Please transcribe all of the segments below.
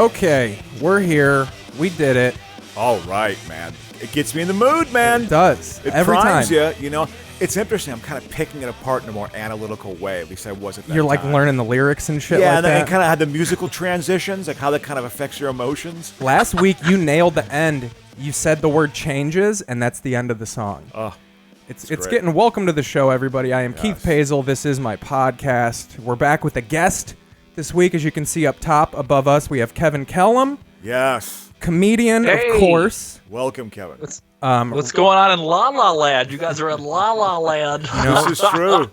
Okay, we're here. We did it. All right, man. It gets me in the mood, man. It does. It Every primes time. you, you know. It's interesting. I'm kind of picking it apart in a more analytical way. At least I was at that You're like time. learning the lyrics and shit Yeah, like and that. kind of had the musical transitions, like how that kind of affects your emotions. Last week, you nailed the end. You said the word changes, and that's the end of the song. Oh, It's great. getting welcome to the show, everybody. I am Yes. Keith Pazel. This is my podcast. We're back with a guest this week. As you can see up top above us, we have Kevin Kellam, Yes. comedian, Hey. of course. Welcome, Kevin. What's going on in La La Land? You guys are in La La Land. This is true.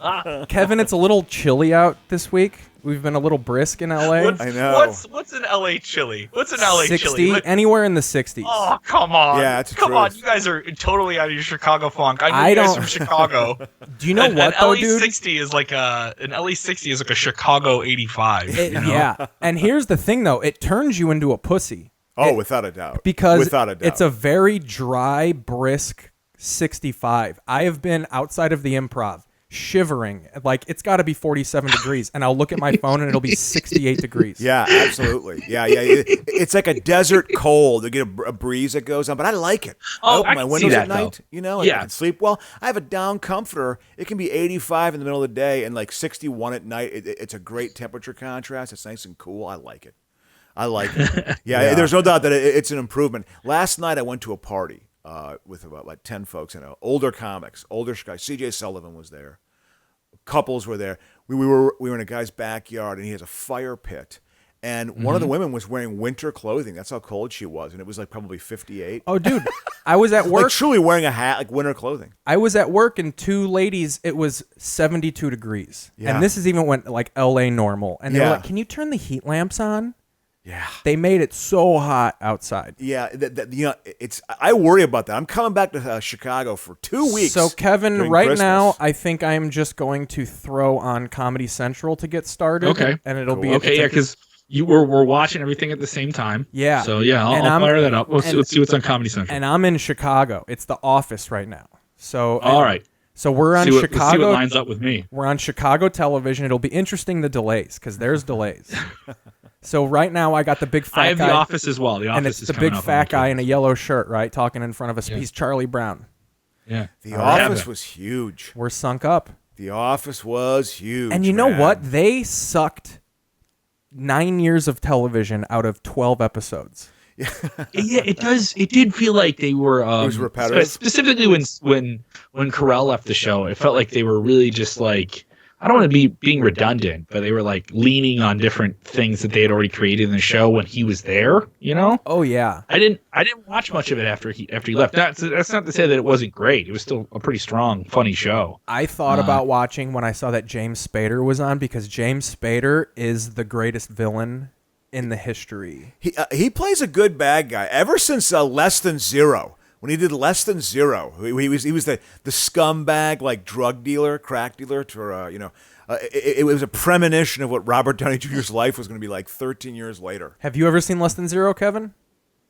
Kevin, it's a little chilly out this week. We've been a little brisk in LA. I know. What's an LA chilly? What's an LA 60, chilly? anywhere in the 60s. Oh, come on. Yeah, it's the Come on. truth. You guys are totally out of your Chicago funk. I know I you guys don't- from Chicago. Do you know an what, though, LA dude? 60 is like an LA 60 is like a Chicago 85. you know? Yeah. And here's the thing, though. It turns you into a pussy. Oh, without a doubt. Because without a doubt. it's a very dry, brisk 65. I have been outside of the Improv shivering. Like, it's got to be 47 degrees. And I'll look at my phone and it'll be 68 degrees. Yeah, absolutely. Yeah. It's like a desert cold. You get a breeze that goes on, but I like it. I Oh, open I my can windows see at that, though. night, you know, and I Yeah. can sleep well. I have a down comforter. It can be 85 in the middle of the day and like 61 at night. It's a great temperature contrast. It's nice and cool. I like it. I like it. Yeah, there's no doubt that it's an improvement. Last night I went to a party with about like 10 folks, older comics, older guys. CJ Sullivan was there. Couples were there. We were in a guy's backyard, and he has a fire pit. And one of the women was wearing winter clothing. That's how cold she was, and it was like probably 58. Oh, dude. I was at work. Like truly wearing a hat, like winter clothing. I was at work and two ladies, it was 72 degrees. Yeah. And this is even when like LA normal. And they were Yeah. like, can you turn the heat lamps on? Yeah. They made it so hot outside. Yeah, it's. I worry about that. I'm coming back to Chicago for 2 weeks. So, Kevin, during right Christmas. now, I think I'm just going to throw on Comedy Central to get started. Okay. And it'll be Okay, yeah, because we're watching everything at the same time. Yeah. So, yeah, And I'll I'm- fire that up. Let's and- see what's on Comedy Central. and I'm in Chicago. It's The Office right now. So, All right. So we're on Let's see what Chicago. lines up with me. We're on Chicago television. It'll be interesting, the delays, because there's delays. So right now I got the big fat I have guy. The Office as well. The Office and it's is the coming big up fat on guy in Netflix. a yellow shirt, right, talking in front of us. Yeah. He's Charlie Brown. Yeah. The All right. Office was huge. We're sunk up. The Office was huge. And you know man. what? They sucked 9 years of television out of 12 episodes. Yeah, it does. It did feel like they were. It was repetitive. Specifically, when Carell left the show, it felt like they were really just like, I don't want to be being redundant, but they were like leaning on different things that they had already created in the show when he was there. You know, Oh, yeah. I didn't watch much of it after he left. That's not to say that it wasn't great. It was still a pretty strong, funny show. I thought about watching when I saw that James Spader was on, because James Spader is the greatest villain in the history. He plays a good bad guy ever since Less Than Zero. When he did Less Than Zero, he was the scumbag, like drug dealer, crack dealer. It was a premonition of what Robert Downey Jr.'s life was going to be like 13 years later. Have you ever seen Less Than Zero, Kevin?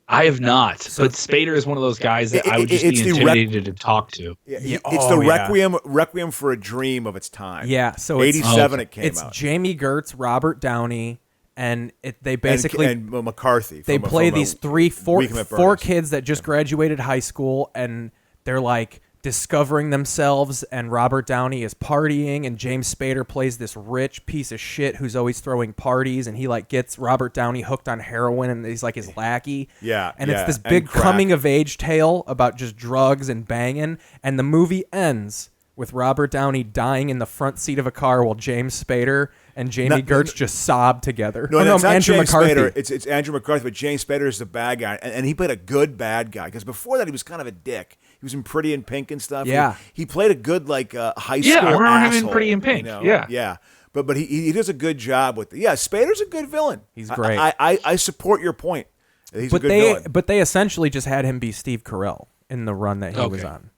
I have not, but Spader is one of those guys that I would just be it's the intimidated to talk to. Yeah. It's Oh, the yeah. Requiem for a Dream of its time. Yeah. So it's 87 it came It's out. Jamie Gertz, Robert Downey, and they basically and McCarthy. they from- play from, these four Weekend at Bernie's. kids that just graduated high school, and they're like discovering themselves, and Robert Downey is partying, and James Spader plays this rich piece of shit who's always throwing parties, and he like gets Robert Downey hooked on heroin, and he's like his lackey. Yeah, And yeah, it's this and big crack. coming of age tale about just drugs and banging, and the movie ends with Robert Downey dying in the front seat of a car while James Spader and Jamie Gertz just sob together. No, Oh, it's not Andrew James McCarthy. Spader. It's Andrew McCarthy, but James Spader is the bad guy, and he played a good bad guy because before that he was kind of a dick. He was in Pretty in Pink and stuff. Yeah. he played a good like high school. Yeah, I remember him in asshole, Pretty in Pink. You know? Yeah. yeah. But he does a good job with it. Yeah, Spader's a good villain. He's great. I support your point. He's a good villain. But they essentially just had him be Steve Carell in the run that he was on.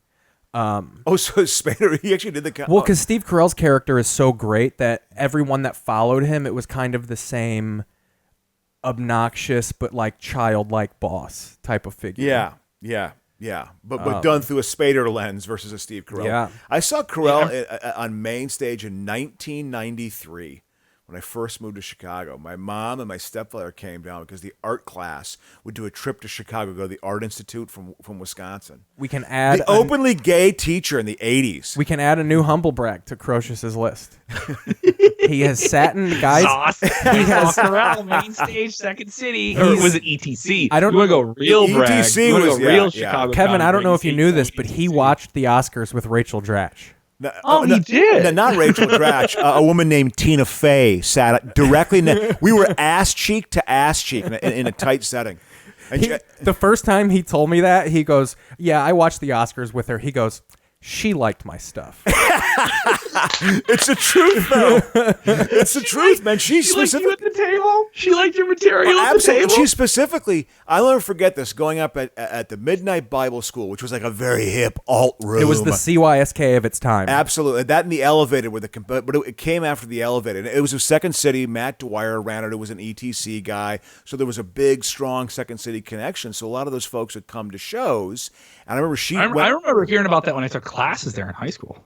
Oh, so Spader, he actually did the. Well, because Steve Carell's character is so great that everyone that followed him, it was kind of the same obnoxious but like childlike boss type of figure. Yeah, but done through a Spader lens versus a Steve Carell. Yeah. I saw Carell on main stage in 1993 when I first moved to Chicago. My mom and my stepfather came down because the art class would do a trip to Chicago, go to the Art Institute from Wisconsin. We can add The openly gay teacher in the 80s. we can add a new humble brag to Crocious's list. He has sat in guys. Sauce. He has Corral, main stage, Second City. Or was it ETC? I don't you want to go real brag. ETC You wanna was- go real yeah. Chicago. Kevin, I don't know if you knew this, Comedy, but he ETC. watched the Oscars with Rachel Dratch. He did. No, not Rachel Dratch. A woman named Tina Fey sat directly. We were ass cheek to ass cheek in a tight setting. And The first time he told me that, he goes, "Yeah, I watched the Oscars with her." He goes, "She liked my stuff." it's the truth, though. It's the truth, man. She She liked specifically. you at the table. She liked your material at the Absolutely. table. She specifically, I'll never forget this, going up at the Midnight Bible School, which was like a very hip alt room. It was the CYSK of its time. Absolutely. That and the elevator, but it came after the elevator. And it was a Second City. Matt Dwyer ran it. It was an ETC guy. So there was a big, strong Second City connection. So a lot of those folks would come to shows. And I remember I remember hearing about that when I took classes there in high school.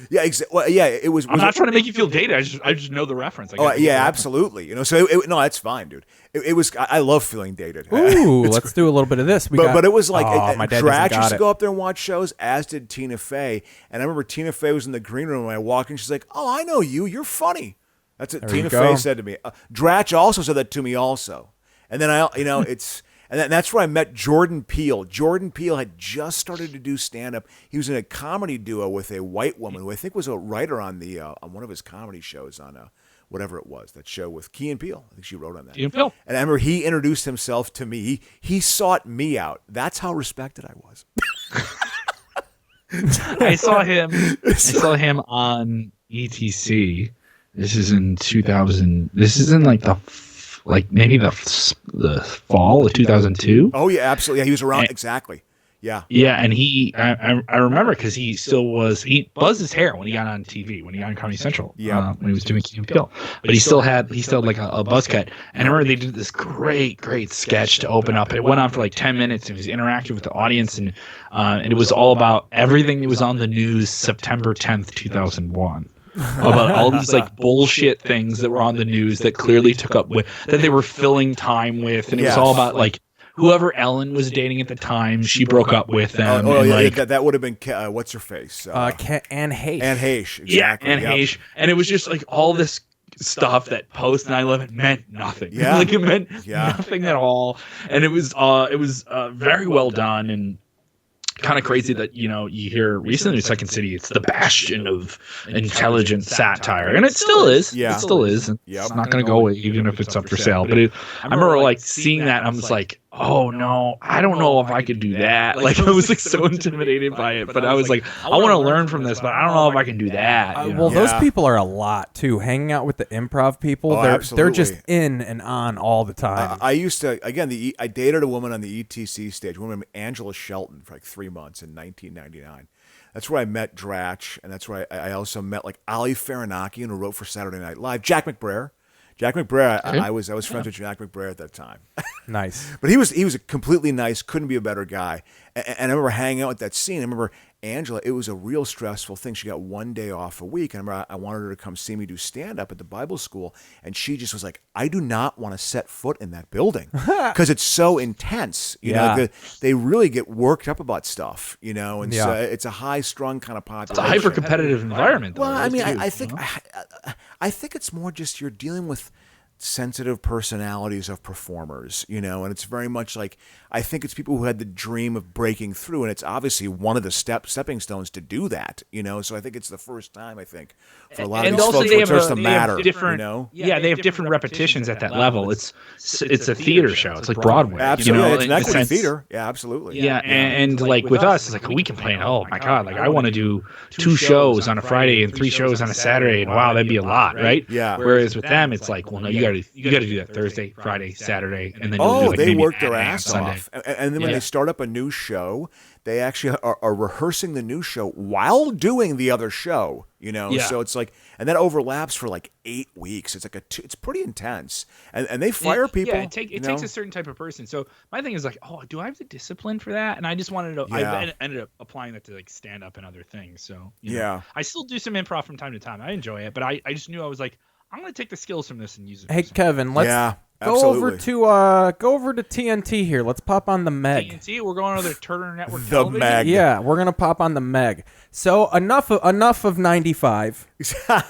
Yeah, it was. I'm not trying to make you feel dated. I just know the reference. I Oh gotta get yeah, the reference. absolutely. So no, that's fine, dude. It was. I love feeling dated. Ooh, let's do a little bit of this. But it was like my dad Dratch doesn't used got to it. go up there and watch shows, as did Tina Fey. And I remember Tina Fey was in the green room when I walked in. She's like, "Oh, I know you. You're funny." That's what There Tina you go. Fey said to me. Dratch also said that to me also. And then it's. And that's where I met Jordan Peele. Jordan Peele had just started to do stand-up. He was in a comedy duo with a white woman who I think was a writer on on one of his comedy shows on whatever it was, that show with Key and Peele. I think she wrote on that. Key and Peele. And I remember he introduced himself to me. He sought me out. That's how respected I was. I saw him on ETC. This is in 2000. This is in maybe the fall of 2002. Oh yeah, absolutely. Yeah, he was around exactly. Yeah. Yeah, and I remember because he buzzed his hair when he got on TV, when he got on Comedy Central. Yeah. When he was doing Key and Peele, but he still had like a buzz cut. And I remember they did this great sketch to open up. It went on for like 10 minutes. It was interactive with the audience, and it was all about everything that was on the news September 10th, 2001. About all these like bullshit things that were on the news that clearly took up that they were filling time with, and it was all about like whoever Ellen was dating at the time, she broke up with them. Oh and, yeah, like, that would have been what's her face? Anne Heche. Anne Heche. Exactly. yeah, and yep. Heche, and it was just like all this stuff that post 9/11 meant nothing. Yeah. Like it meant Yeah. nothing at all, and it was very well done and kind of crazy that you hear recently in Second City it's the bastion of intelligent satire, and it still is. Yeah. It still is. Yep. It's not going to go away even if it's up for sale. But I remember like seeing that, and I was like, oh no, I don't know if I could do that. Like I was like so intimidated by it, but I was like, I want to learn from this, but I don't know if I can do that. Well, those Yeah. people are a lot too. Hanging out with the improv people, Oh, they're just absolutely. in and on all the time. I used to I dated a woman on the ETC stage, a woman named Angela Shelton, for like 3 months in 1999. That's where I met Dratch, and that's where I also met like Ali Farinakian, who wrote for Saturday Night Live. Jack McBrayer. I was friends with Jack McBrayer at that time. Nice. But he was a completely nice, couldn't be a better guy. And I remember hanging out with that scene. I remember Angela, it was a real stressful thing. She got 1 day off a week. And I remember I wanted her to come see me do stand-up at the Bible school. And she just was like, I do not want to set foot in that building because it's so intense. You know, they really get worked up about stuff, and so it's a high-strung kind of population. It's a hyper-competitive environment. Though, Well, I right, mean, too, I think it's more just you're dealing with sensitive personalities of performers, and it's very much like I think it's people who had the dream of breaking through, and it's obviously one of the stepping stones to do that, So I think it's the first time for a lot of these folks where it starts to matter, they have different repetitions at that level. It's a theater show. It's like Broadway. Absolutely, it's in an a equity sense. theater. Yeah, absolutely. Yeah, and like with us, it's like we complain, oh my god, like I want to do 2 shows on a Friday and 3 shows on a Saturday, and wow, that'd be a lot, right? Yeah. Whereas with them, it's like, well, no, you got to do that Thursday, Friday, Saturday, and then you'll do like they maybe work their Saturday and ass Sunday. off, and then when they start up a new show, they actually are rehearsing the new show while doing the other show. So it's like, and that overlaps for like 8 weeks. It's like it's pretty intense, and they fire people. Yeah, it takes a certain type of person. So my thing is like, oh, do I have the discipline for that? And I just wanted to. Yeah. I ended up applying that to like stand up and other things. So Yeah. I still do some improv from time to time. I enjoy it, but I just knew I was like, I'm gonna take the skills from this and use it. Hey, Kevin, let's go absolutely. over to TNT here. Let's pop on the Meg. TNT, we're going to the Turner Network The television. Meg. Yeah, we're gonna pop on the Meg. So enough of 95.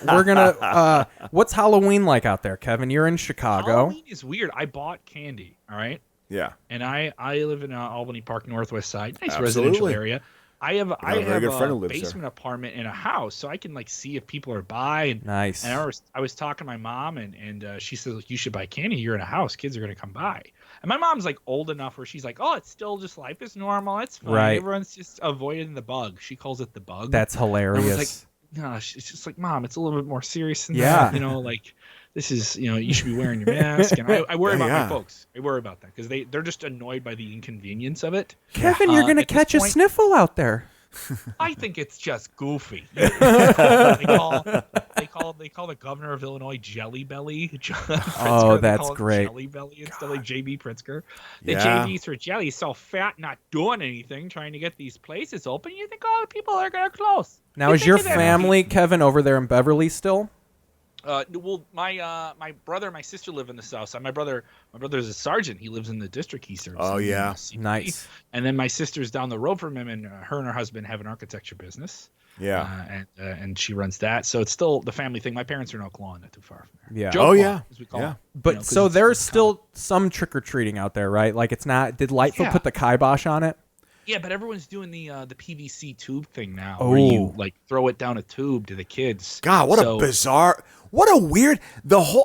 We're gonna. What's Halloween like out there, Kevin? You're in Chicago. Halloween is weird. I bought candy. All right. Yeah. And I live in Albany Park, Northwest Side, nice Absolutely. residential area. I have a very good friend who a lives there. basement apartment in a house, so I can like see if people are by. And, Nice. And I was talking to my mom, and she says, you should buy candy. You're in a house. Kids are going to come by. And my mom's like old enough where she's like, oh, it's still just life is normal. It's fine. Right. Everyone's just avoiding the bug. She calls it the bug. That's And I hilarious. was like, gosh, it's just like, Mom, it's a little bit more serious than Yeah. that. Like this is, you should be wearing your mask. And I worry about my folks. I worry about that because they're just annoyed by the inconvenience of it. Kevin, you're gonna at this catch a point- sniffle out there. I think it's just goofy. they call the governor of Illinois Jelly Belly. Oh, They that's call him great. Jelly Belly instead of JB Pritzker. The Yeah. JB's for jelly, so fat, not doing anything, trying to get these places open. You think all the people are gonna close? Now, You is your think that- family, Kevin, over there in Beverly still? Well, my brother and my sister live in the south side. My brother's a sergeant. He lives in the district he serves. Oh, in, yeah. CPD. Nice. And then my sister's down the road from him, and her husband have an architecture business. Yeah. And she runs that. So it's still the family thing. My parents are in Oak Lawn, not too far from there. Yeah. Joke Oh, Lawn, yeah. as we call Yeah. it. But 'Cause so it's there's common. still some trick or treating out there, right? Like it's not. Did Lightfoot Yeah. put the kibosh on it? Yeah, but everyone's doing the PVC tube thing now, where you Oh. like throw it down a tube to the kids. God, what So- a bizarre, what a weird,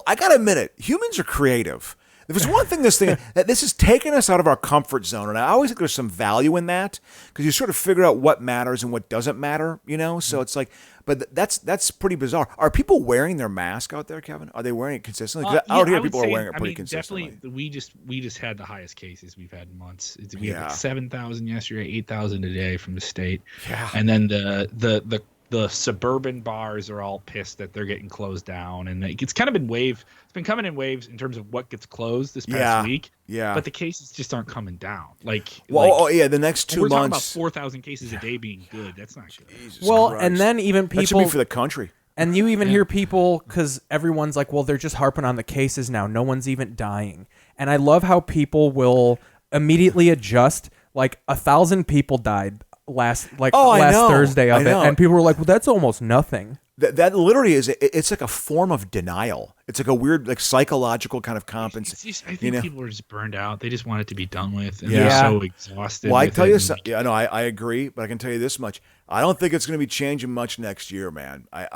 I gotta admit it, humans are creative. If there's one thing that this has taken us out of our comfort zone, and I always think there's some value in that, because you sort of figure out what matters and what doesn't matter, So it's like, but that's pretty bizarre. Are people wearing their mask out there, Kevin? Are they wearing it consistently? 'Cause out Yeah, here, I would people are say- wearing it I pretty mean, consistently. Definitely, we just had the highest cases we've had in months. We had Yeah. like 7,000 yesterday, 8,000 a day from the state. Yeah. And then the suburban bars are all pissed that they're getting closed down, and it's kind of been It's been coming in waves in terms of what gets closed this past week. Yeah. But the cases just aren't coming down. The next 2 we're talking about months. 4,000 cases a day being good. That's not good. Jesus Well, Christ. and then even that should people, be for the country. and you even hear people, because everyone's like, well, they're just harping on the cases now. No one's even dying. And I love how people will immediately adjust. Like 1,000 people died last I know. Thursday of I it, know. and people were like, well, that's almost nothing. That literally is. It's like a form of denial. It's like a weird, like psychological kind of compensation. I think people are just burned out. They just want it to be done with, and Yeah. they're so exhausted. Well, I with tell it, you and, something. Yeah, no, I agree, but I can tell you this much: I don't think it's going to be changing much next year, man. I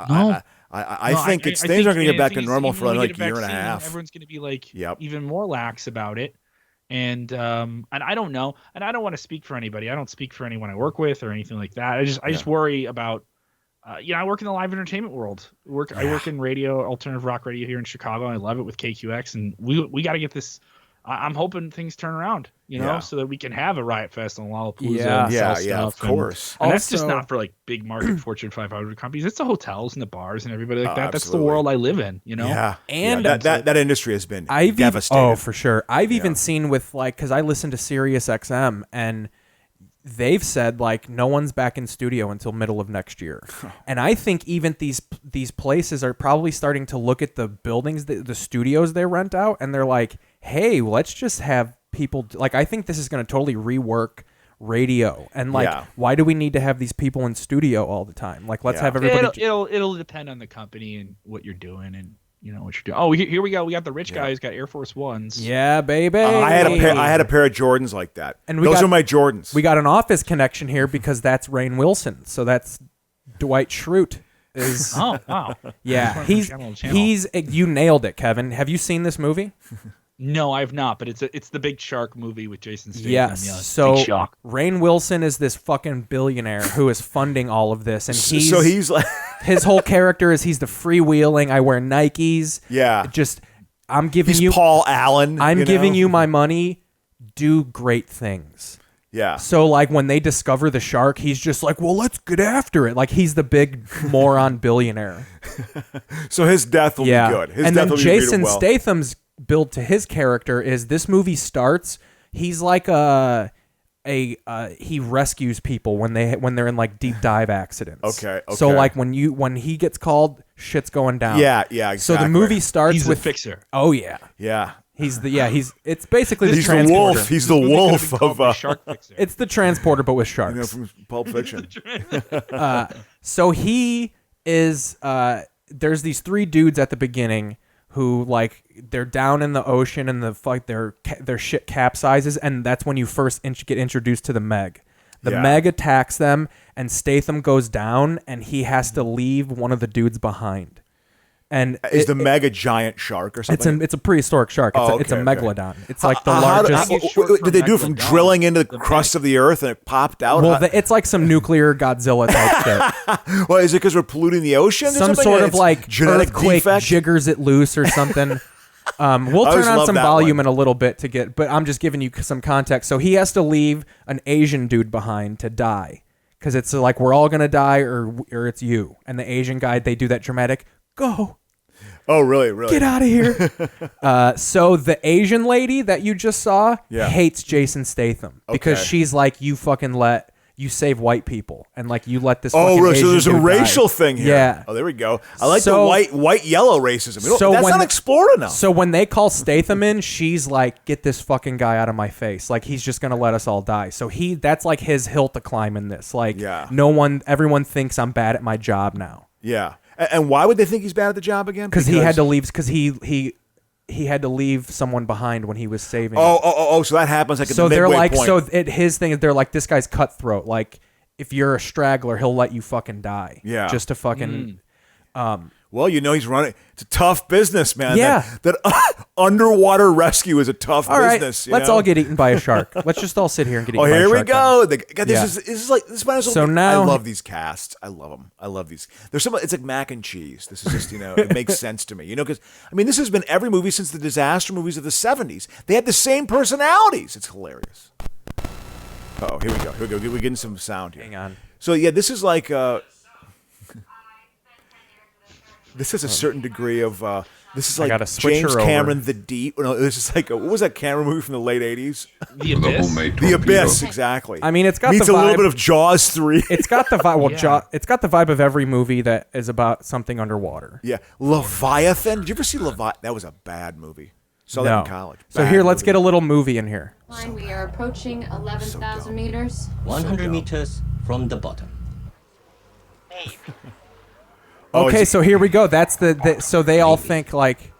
think things aren't going to get back to normal for like a year and a half. Everyone's going to be like Yep. even more lax about it, and I don't know, and I don't want to speak for anybody. I don't speak for anyone I work with or anything like that. I just worry about. I work in the live entertainment world. I work in radio, alternative rock radio here in Chicago. And I love it with KQX, and we got to get this. I'm hoping things turn around, so that we can have a Riot Fest and Lollapalooza. And sell Of stuff. course. And that's just Also- not for like big market Fortune 500 companies. It's the hotels and the bars and everybody like that. That's the absolutely. world I live in. Yeah, And that industry has been I've devastated. Oh, for sure. I've even seen with because I listen to Sirius XM, and they've said like no one's back in studio until middle of next year. And I think even these places are probably starting to look at the buildings, the studios they rent out, and they're like, hey, let's just have people like, I think this is going to totally rework radio, and like, why do we need to have these people in studio all the time? Like, let's have everybody. It'll depend on the company and what you're doing and what you're doing. Oh, here we go. We got the rich guy who's got Air Force Ones. Yeah, baby. I had a pair of Jordans like that, And those are my Jordans. We got an office connection here because that's Rainn Wilson. So that's Dwight Schrute. Is Oh wow. yeah, Just went from channel to channel. he's you nailed it, Kevin. Have you seen this movie? No, I've not, but it's the Big Shark movie with Jason Statham. Yes. Yeah, So Big Shark. Rainn Wilson is this fucking billionaire who is funding all of this, and he's like, his whole character is he's the freewheeling. I wear Nikes. Just I'm giving he's you Paul Allen. I'm giving you my money. Do great things. Yeah. So like when they discover the shark, he's just like, well, let's get after it. Like he's the big moron billionaire. So his death will be good. His and death then will be Jason treated well. Statham's build to his character is this movie starts. He's like he rescues people when they're in like deep dive accidents. Okay. So like when he gets called, shit's going down. Yeah, exactly. So the movie starts He's with the fixer. Oh yeah. Yeah. It's basically He's the the transporter. wolf. He's the wolf of Shark fixer. It's the transporter, but with sharks. from Pulp Fiction. So he is. There's these 3 dudes at the beginning who like they're down in the ocean and their shit capsizes, and that's when you first get introduced to the Meg. The Meg attacks them, and Statham goes down, and he has to leave one of the dudes behind. And is the Meg a giant shark or something? It's a prehistoric shark. It's a megalodon. It's like the largest. Did they do it from drilling into the crust of the earth and it popped out? Well, it's like some nuclear Godzilla type shit. Well, is it because we're polluting the ocean? Some sort of like genetic earthquake defect? jiggers it loose or something. We'll I always turn on love some that volume one. in a little bit but I'm just giving you some context. So he has to leave an Asian dude behind to die because it's like we're all gonna die or it's you. And the Asian guy, they do that dramatic go. Oh, really? Really? Get out of here. So the Asian lady that you just saw hates Jason Statham because she's like, you save white people and like you let this. Oh, really? So there's a dude racial die. thing here. Yeah. Oh, there we go. I like the white yellow racism. That's not explored enough. So when they call Statham in, she's like, get this fucking guy out of my face. Like he's just gonna let us all die. So that's like his hill to climb in this. Like everyone thinks I'm bad at my job now. Yeah. And why would they think he's bad at the job again? Because he had to leave. Because he had to leave someone behind when he was saving. Oh! So that happens like at the midway point. His thing is they're like, this guy's cutthroat. Like if you're a straggler, he'll let you fucking die. Yeah. Just to fucking. Well, he's running. It's a tough business, man. Yeah. That underwater rescue is a tough All right, business. let's all get eaten by a shark. Let's just all sit here and get eaten by a here shark. we go. This is like this. So now I love these casts. I love them. I love these. There's some. It's like mac and cheese. This is just it makes sense to me. Because this has been every movie since the disaster movies of the '70s. They had the same personalities. It's hilarious. Oh, here we go. We're getting some sound here. Hang on. So yeah, this is like. This is a certain degree of. This is like James Cameron, The Deep. No, this is like what was that Cameron movie from the late '80s? The Abyss. The Abyss, exactly. It's got meets the vibe, a little bit of Jaws 3. It's got the vibe. Well, it's got the vibe of every movie that is about something underwater. Yeah, Leviathan. Did you ever see Leviathan? That was a bad movie. Saw that in college. So here, let's get a little movie in here. We are approaching 11,000 meters. 100 meters from the bottom. Okay, so here we go. That's so they all think like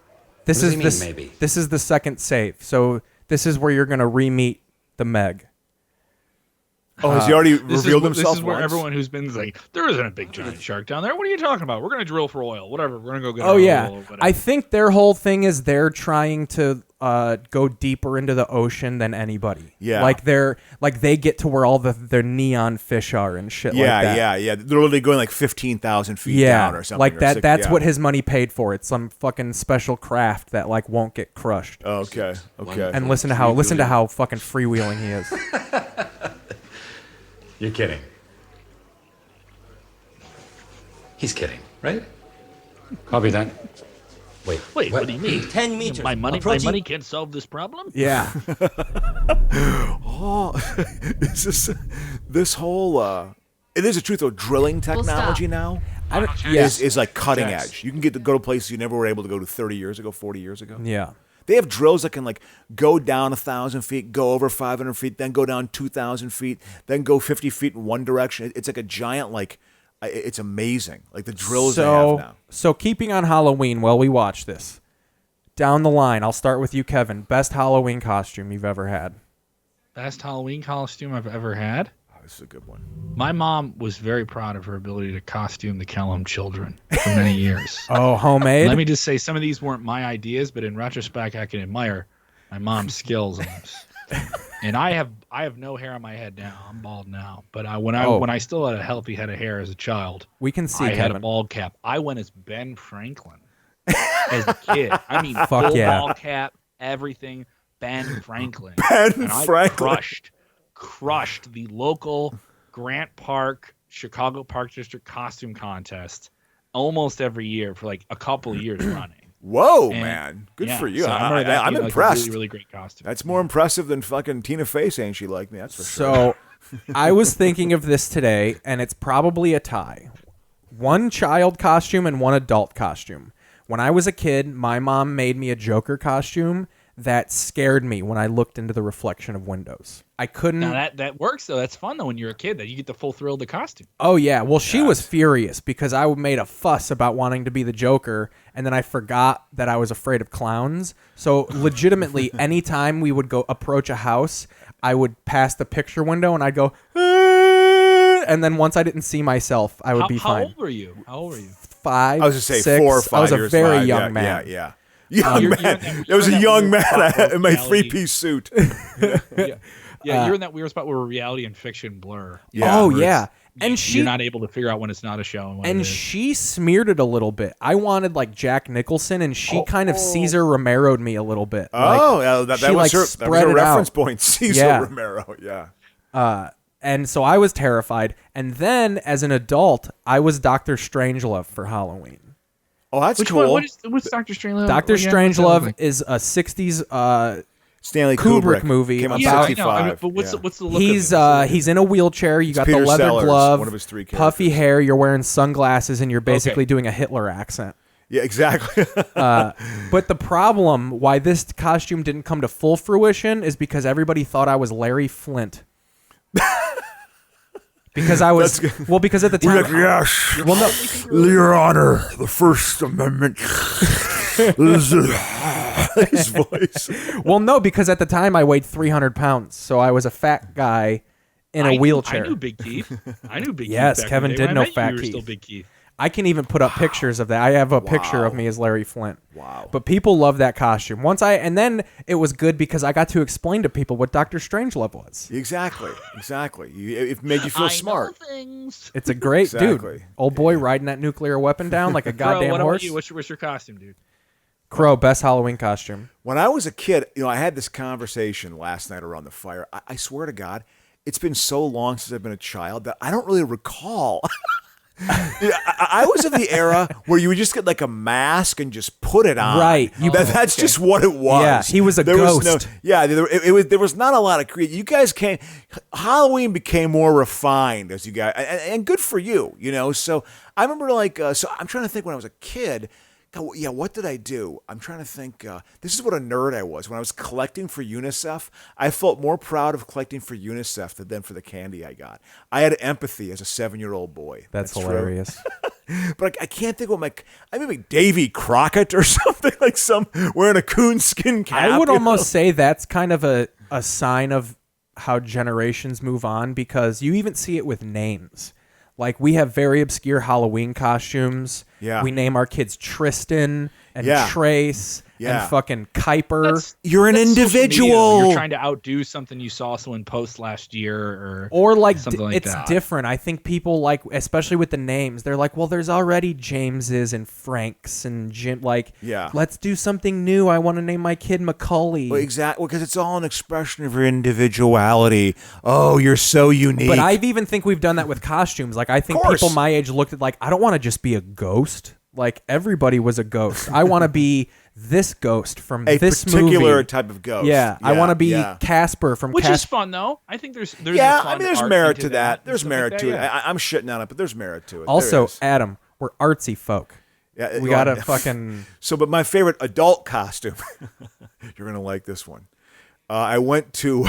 this What is do you this mean, maybe? this is the second save. So this is where you're gonna re-meet the Meg. Oh, has he already revealed himself? This is where once? everyone who's been like, there isn't a big giant shark down there. What are you talking about? We're going to drill for oil. Whatever. We're going to go get Oh our yeah, oil. Or whatever. I think their whole thing is they're trying to go deeper into the ocean than anybody. Yeah, like they get to where all the neon fish are and shit. Yeah, like that. yeah. They're literally going like 15,000 feet down or something. Like that. That's what his money paid for. It's some fucking special craft that like won't get crushed. Okay. And listen to how fucking freewheeling he is. You're kidding. He's kidding, right? Copy that. Wait, what do you mean? 10 meters. My money can't solve this problem? Yeah. This whole it is a truth though. Drilling technology now is like cutting edge. You can go to places you never were able to go to 30 years ago, 40 years ago. Yeah. They have drills that can like go down 1,000 feet, go over 500 feet, then go down 2,000 feet, then go 50 feet in one direction. It's like a giant it's amazing. Like the drills they have now. So keeping on Halloween while we watch this, down the line, I'll start with you, Kevin. Best Halloween costume you've ever had? Best Halloween costume I've ever had? Oh, this is a good one. My mom was very proud of her ability to costume the Kellam children for many years. Oh, homemade? Let me just say, some of these weren't my ideas, but in retrospect, I can admire my mom's skills on this. And I have no hair on my head now. I'm bald now. But when I still had a healthy head of hair as a child, we can see I Kevin. had a bald cap. I went as Ben Franklin as a kid. I mean, Fuck full yeah. bald cap, everything. Ben Franklin. Ben I Franklin. crushed the local Grant Park, Chicago Park District costume contest almost every year for like a couple of years running. Whoa, And- man. Good yeah, for you. so I remember that I'm being, impressed. Like a really, really great costume. That's more impressive than fucking Tina Fey saying she liked me. That's for sure. So I was thinking of this today, and it's probably a tie. One child costume and one adult costume. When I was a kid, my mom made me a Joker costume that scared me when I looked into the reflection of windows. I couldn't. Now that works though. That's fun though when you're a kid. That you get the full thrill of the costume. Oh yeah. Well, she was furious because I made a fuss about wanting to be the Joker, and then I forgot that I was afraid of clowns. So legitimately, anytime we would go approach a house, I would pass the picture window and I'd go, "Ah," and then once I didn't see myself, I would be How fine. old were you? How old were you? 5. I was just say 6. 4 or 5 I was a years. very 5. young man. Yeah. Young You're man. in that- There was you're a in that young weird man spot where in my reality- 3-piece suit. Yeah, you're in that weird spot where reality and fiction blur. Yeah. Oh Where yeah. And You're not able to figure out when it's not a show and when it And is. she smeared it a little bit. I wanted like Jack Nicholson, and she kind of Caesar Romero'd me a little bit. Oh, yeah, that she, was like, her, that was spread her it reference out. point. Cesar Yeah. Romero. Yeah. And so I was terrified. And then as an adult, I was Dr. Strangelove for Halloween. Oh, that's Which cool. one? What's Dr. Strangelove? Dr. again? What's that look Strangelove like? is a 60s Stanley Kubrick movie Came out about- I know, 65. but what's yeah. the look he's of it? he's in a wheelchair. You got Peter the leather Sellers, glove, one of his 3 puffy characters. hair, you're wearing sunglasses, and you're basically Okay. doing a Hitler accent. Yeah, exactly. But the problem why this costume didn't come to full fruition is because everybody thought I was Larry Flint. Because I was because at the time yes. well no Your Honor, the First Amendment is his voice. well no because at the time I weighed 300 pounds, so I was a fat guy in a wheelchair. I knew Big Keith. I knew Big Yes, Keith. back Kevin in the day. did When I know met you, Fat you were Keith. still Big Keith. I can even put up pictures of that. I have a picture of me as Larry Flint. Wow. But people love that costume. And then it was good because I got to explain to people what Dr. Strangelove was. Exactly. It made you feel smart. Things. It's a great Exactly. dude. Old boy riding that nuclear weapon down like a goddamn what horse. about you? What's your costume, dude? Crow, best Halloween costume. When I was a kid, I had this conversation last night around the fire. I swear to God, it's been so long since I've been a child that I don't really recall. Yeah, I was of the era where you would just get like a mask and just put it on. Right. That's just what it was. Yeah, he was a there ghost. Was there was not a lot of creative. You guys came. Halloween became more refined as you guys, and good for you. So I remember so I'm trying to think when I was a kid. God, yeah, what did I do? I'm trying to think. This is what a nerd I was. When I was collecting for UNICEF, I felt more proud of collecting for UNICEF than for the candy I got. I had empathy as a 7-year-old boy. That's true. hilarious. But I can't think what I maybe Davy Crockett or something like wearing a coonskin cap. I would almost say that's kind of a sign of how generations move on, because you even see it with names. Like, we have very obscure Halloween costumes. Yeah. We name our kids Tristan and Yeah. Trace Yeah. and fucking Kuiper. You're an That's social media, individual. though. You're trying to outdo something you saw someone post last year, Or like, something like it's that. different. I think people like, especially with the names, they're like, well, there's already Jameses and Franks and Jim. Like, Yeah. let's do something new. I want to name my kid Macaulay. Well, exactly, because it's all an expression of your individuality. Oh, you're so unique. But I even think we've done that with costumes. Like, I think course. people my age looked at like, I don't want to just be a ghost. Like, everybody was a ghost. I want to be this ghost from a this particular movie. type of ghost. Yeah, I want to be yeah. Casper from which is Casper. fun though. I think there's Yeah, a fun there's art merit into to that. and There's stuff merit like to that, it. yeah. I'm shitting on it, but there's merit to it. There Also, is. Adam, we're artsy folk. Yeah, We well, gotta fucking. So, but my favorite adult costume, you're gonna like this one. I went to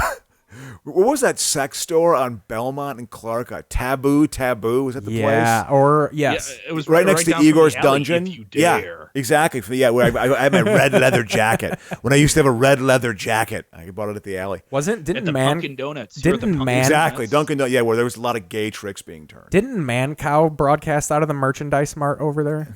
what was that sex store on Belmont and Clark? Taboo. Was that the Yeah, place? or yes. Yeah, it was Right next to down from Igor's the alley, dungeon. If you Yeah, dare. exactly. Where I had my red leather jacket. When I used to have a red leather jacket, I bought it at the alley. Wasn't At didn't the man Pumpkin Donuts. You were at the didn't Pumpkin man Exactly, Donuts. Dunkin'. Yeah, where there was a lot of gay tricks being turned. didn't Man Cow broadcast out of the merchandise mart over there?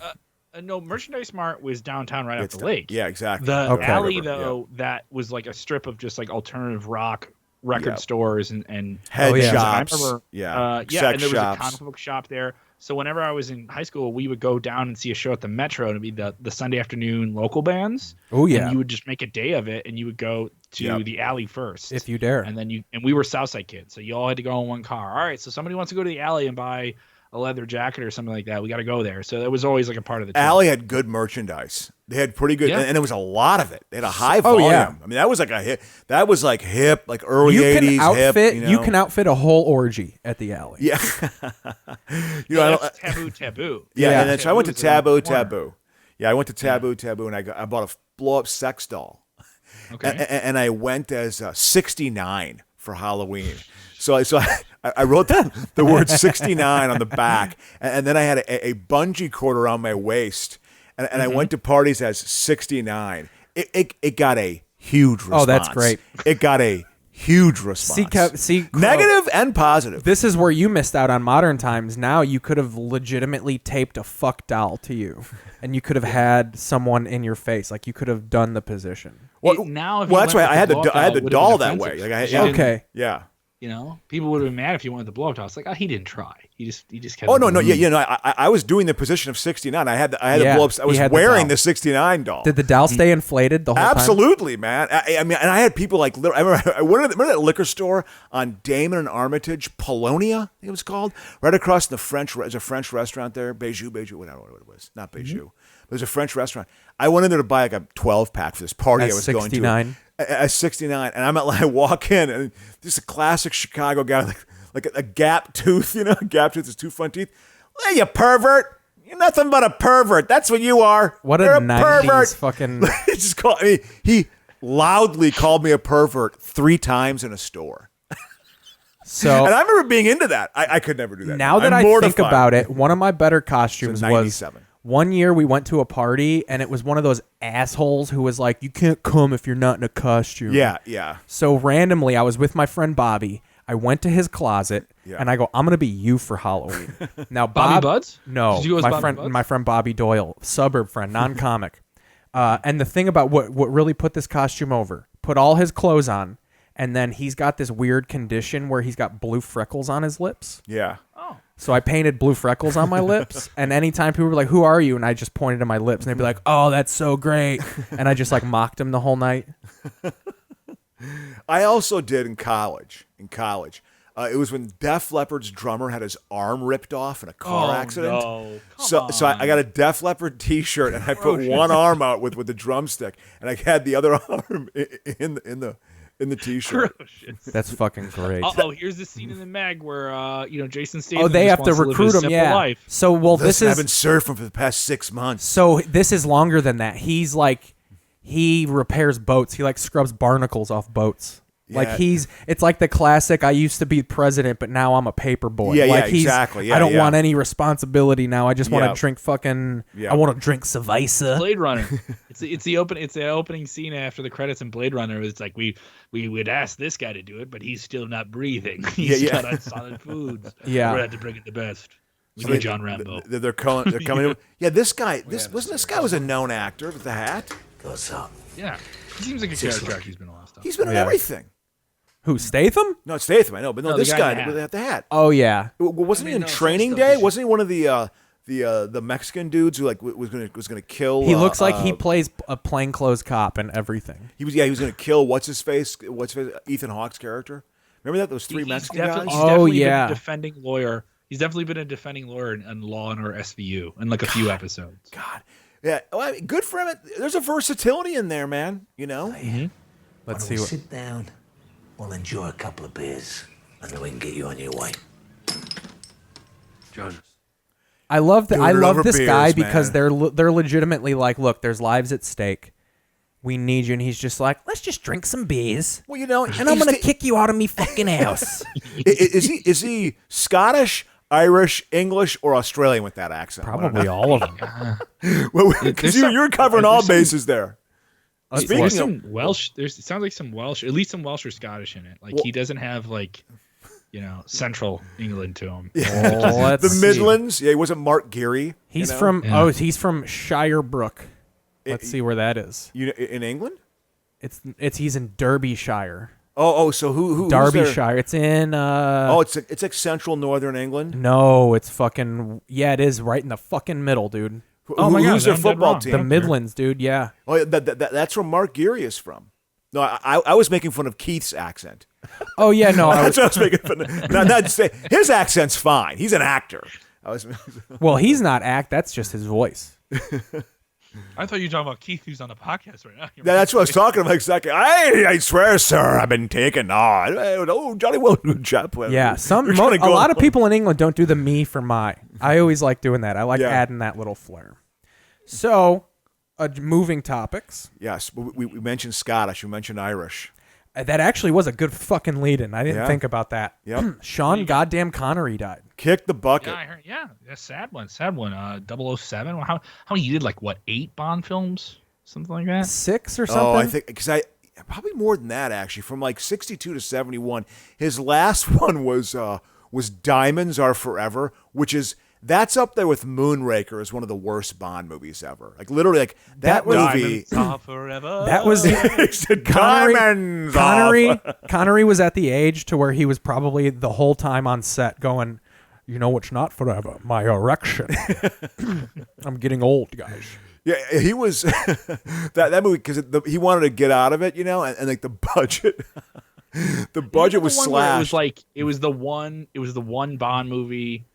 No, Merchandise Mart was downtown right off It's the lake. Yeah, exactly. The Okay. alley, Whatever, though, that was like a strip of just like alternative rock record Yeah. stores and Head Oh, yeah. shops. I remember, yeah, yeah, sex and there was shops. a comic book shop there. So whenever I was in high school, we would go down and see a show at the Metro, and it'd be the Sunday afternoon local bands. Oh yeah, And you would just make a day of it, and you would go to Yep. the alley first. if you dare. And then we were Southside kids, so you all had to go in one car. All right, so somebody wants to go to the alley and buy a leather jacket or something like that, we got to go there. So that was always like a part of the trip. Alley had good merchandise. They had pretty good, Yeah. and there was a lot of it. They had a high volume. yeah. I mean, that was like a hit. That was like hip, like early You 80s can outfit. hip. You can outfit a whole orgy at the Alley. Yeah. You know, I don't, That's taboo. yeah, Yeah. and then so I went to Taboo's around the corner. Taboo. Yeah, I went to Taboo, and I bought a blow up sex doll. Okay. And I went as 69 for Halloween. So I wrote the word 69 on the back, and then I had a bungee cord around my waist, and I went to parties as 69. It got a huge response. Oh, that's great. It got a huge response. See, Negative and positive. This is where you missed out on modern times. Now you could have legitimately taped a fuck doll to you, and you could have had someone in your face. Like you could have done the position. Well, now, if you well, that's went why with I blow-up had the it would've doll been that way. offensive. Like I, You yeah. didn't- Okay. Yeah. You know, people would have been mad if you wanted the blow up doll. It's like, oh, he didn't try. He just kept. Oh no, I was doing the position of 69. I had the Yeah, blow ups. I he was had the wearing doll. the 69 doll. Did the doll stay inflated the whole time? Absolutely, man. I mean, and I had people like. I remember that liquor store on Damon and Armitage, Polonia, I think it was called, right across the French. There's a French restaurant there, Bijou, whatever it was, not Bijou. But it was a French restaurant. I went in there to buy like a 12-pack for this party At I was 69? going to. At 69, and I walk in, and this is a classic Chicago guy, like a gap tooth, you know, gap tooth is two front teeth. Hey, you pervert! You're nothing but a pervert. That's what you are. What You're a a 90s pervert. fucking. He just called. I mean, he loudly called me a pervert 3 times in a store, So and I remember being into that. I could never do that. now that I'm I mortified. think about it, one of my better costumes It's was 97. one year we went to a party and it was one of those assholes who was like, "You can't come if you're not in a costume." Yeah. So randomly, I was with my friend Bobby. I went to his closet Yeah. and I go, "I'm gonna be you for Halloween." Now, Bobby Buds? No, Did you go as my Bobby friend, Buds? my friend Bobby Doyle, suburb friend, non-comic. And the thing about what really put this costume over, put all his clothes on, and then he's got this weird condition where he's got blue freckles on his lips. Yeah. So I painted blue freckles on my lips, and anytime people were like, "Who are you?" and I just pointed to my lips, and they'd be like, "Oh, that's so great," and I just like mocked him the whole night. I also did in college. It was when Def Leppard's drummer had his arm ripped off in a car accident. No. So I got a Def Leppard T-shirt and I put one arm out with the drumstick, and I had the other arm in the T-shirt. That's fucking great. Oh, here's the scene in the mag where Jason Statham. Oh, they just have to wants live recruit his him. simple Yeah. life. So Listen, I've been this is surfing for the past 6 months. so this is longer than that. He's like he repairs boats. He like scrubs barnacles off boats. Like Yeah. it's like the classic. I used to be president, but now I'm a paper boy. Yeah, like yeah, exactly. Yeah, I don't yeah. want any responsibility now. I just want Yeah. to drink fucking. Yeah. I want to drink Savisa. Blade Runner. It's the opening scene after the credits in Blade Runner. It's like we would ask this guy to do it, but he's still not breathing. He's Yeah. got on solid foods. Yeah. We're gonna have to bring it the best. We need John Rambo. They're coming in. Yeah, this guy. This guy was a known actor with the hat. Goes up. Yeah, he seems like a character actor. He's been a lot of stuff. He's been in Yeah. everything. Who, Statham? No, it's Statham. I know, but no, No, the this guy in guy the with the hat. Oh yeah. Wasn't he in no, some Training stuff Day? is- Wasn't he one of the Mexican dudes who like was gonna kill? He looks like he plays a plainclothes cop and everything. He was gonna kill what's his face Ethan Hawke's character. Remember that those 3 Mexican guys? He's Oh, definitely yeah. been a defending lawyer. He's definitely been a defending lawyer in Law and Order SVU in like a few episodes. God, yeah. Well, I mean, good for him. There's a versatility in there, man. You know. Let's Why see don't we what. sit down, we'll enjoy a couple of beers, and then we can get you on your way. Jonas. I love Doing I it love over this guy beers, because man. they're legitimately like, look, there's lives at stake. We need you, and he's just like, let's just drink some beers, Well, you know, and I'm gonna kick you out of me fucking house. Is he Scottish, Irish, English, or Australian with that accent? Probably all of them. Well, because you're covering all bases there. Speaking There's of- some Welsh. It sounds like some Welsh, at least some Welsh or Scottish in it. Like he doesn't have like, Central England to him. Oh, let's The see. Midlands. Yeah, he wasn't Mark Geary. He's you know? from Yeah. he's from Shirebrook. Let's see where that is. In England. It's he's in Derbyshire. Oh, so who's there? Derbyshire. It's in It's like central northern England. no, it's fucking it is right in the fucking middle, dude. Oh my God, who's their I'm dead football wrong. team? The Midlands, dude. Yeah. Oh, yeah, that's where Mark Geary is from. No, I was making fun of Keith's accent. Oh yeah, no. That's what I was making fun of. Not to say his accent's fine. He's an actor. Well, he's not act. That's just his voice. I thought you were talking about Keith, who's on the podcast right now. That's what I was talking about exactly. I swear, sir, I've been taken. Oh, Johnny Wilson, chap. Yeah, a lot of people in England don't do the me for my. I always like doing that. I like adding that little flair. So, moving topics. Yes, we mentioned Scottish. We mentioned Irish. That actually was a good fucking lead-in. I didn't think about that. Yep. Sean goddamn Connery died. Kick the bucket. Yeah, I heard. Yeah, sad one. 007. How many you did? 8 Bond films, something like that. 6 or something. Oh, I think because probably more than that actually. From 62 to 71, his last one was Diamonds Are Forever, which is. That's up there with Moonraker as one of the worst Bond movies ever. Literally, that movie. Forever. That was Connery was at the age to where he was probably the whole time on set going, it's not forever. My erection. I'm getting old, guys. Yeah, he was that movie because he wanted to get out of it, and the budget. The budget was slashed. It was the one Bond movie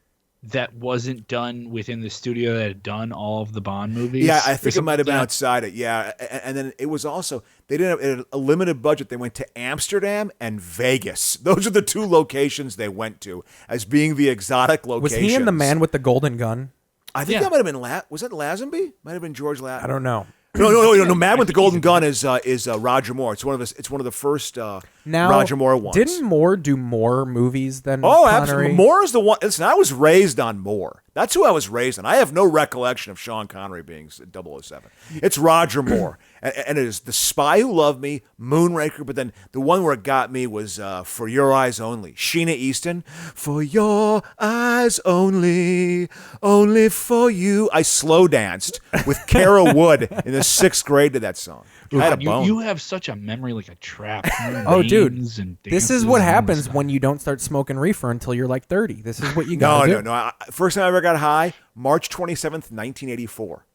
that wasn't done within the studio that had done all of the Bond movies. Yeah, I think it might have been outside it. Yeah, and then it was also they didn't have a limited budget. They went to Amsterdam and Vegas. Those are the 2 locations they went to as being the exotic locations. Was he in The Man with the Golden Gun? I think that might have been was that Lazenby? Might have been George Lazenby. I don't know. No. Man with the Golden Gun is Roger Moore. It's one of the first Roger Moore ones. Didn't Moore do more movies than Connery? Absolutely. Moore is the one. Listen, I was raised on Moore. That's who I was raised on. I have no recollection of Sean Connery being 007. It's Roger Moore. And it is The Spy Who Loved Me, Moonraker, but then the one where it got me was For Your Eyes Only. Sheena Easton, For Your Eyes Only, only for you. I slow danced with Kara Wood in the 6th grade to that song. I had a bone. You have such a memory like a trap. Oh, dude. This is what happens when you don't start smoking reefer until you're 30. This is what you got to do. No. First time I ever got high, March 27th, 1984.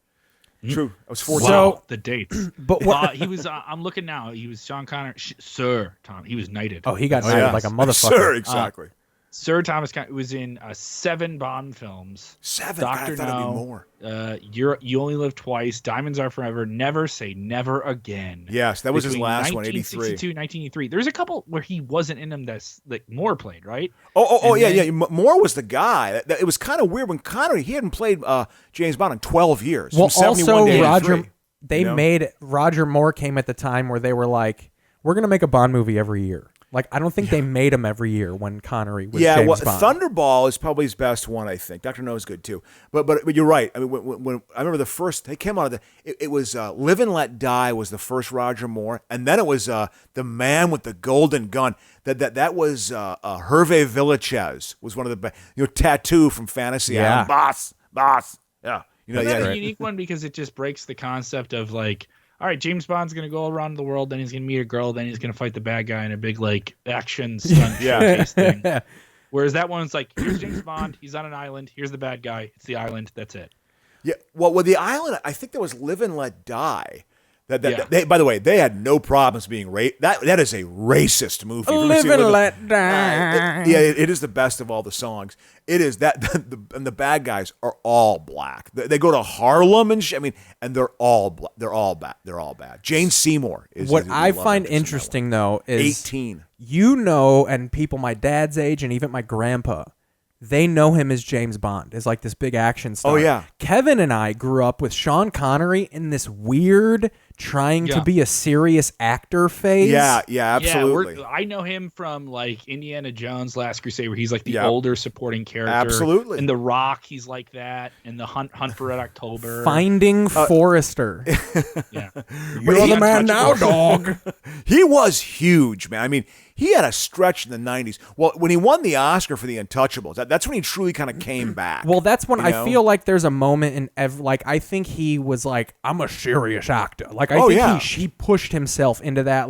True. I was 14. Wow, the dates. But what he was? I'm looking now. He was Sean Connery, Sir Tom. He was knighted. Oh, he got knighted like a motherfucker. Sir, exactly. Sir Thomas Connery was in 7 Bond films. 7. Doctor God, I thought it'd be more. You Only Live Twice. Diamonds Are Forever. Never Say Never Again. Yes, that was his last one. 1962, 1983. There's a couple where he wasn't in them. That's Moore played, right? Yeah. Moore was the guy. It was kind of weird when Connery. He hadn't played James Bond in 12 years. Well, from 71 also to Roger. 83, Made Roger Moore came at the time where they were like, we're gonna make a Bond movie every year. I don't think they made him every year when Connery was James Bond. Thunderball is probably his best one, I think. Dr. No is good too. But you're right. I mean, when I remember the first, they came out of it was Live and Let Die was the first Roger Moore, and then it was The Man with the Golden Gun. That was Hervé Villachez was one of the Tattoo from Fantasy Island. Boss. Yeah. That's a unique one because it just breaks the concept of all right, James Bond's going to go around the world, then he's going to meet a girl, then he's going to fight the bad guy in a big, action stunt chase thing. Whereas that one's here's James Bond, he's on an island, here's the bad guy, it's the island, that's it. Yeah, well, with the island, I think there was Live and Let Die. They, by the way, they had no problems being that is a racist movie. Live and Let Die. It is the best of all the songs. It is that, and the bad guys are all black. They go to Harlem and and they're all bad. They're all bad. Jane Seymour is what I find interesting though is 18. And people my dad's age and even my grandpa. They know him as James Bond, as this big action star. Oh, yeah. Kevin and I grew up with Sean Connery in this weird trying to be a serious actor phase. Yeah, absolutely. Yeah, I know him from Indiana Jones Last Crusade, where he's the older supporting character. Absolutely. In The Rock, he's like that. In The Hunt for Red October. Finding Forrester. Yeah. You're the man now, dog. He was huge, man. I mean, he had a stretch in the 90s. Well, when he won the Oscar for The Untouchables, that's when he truly kind of came back. Well, that's when I feel there's a moment in I think he was I'm a serious actor. He pushed himself into that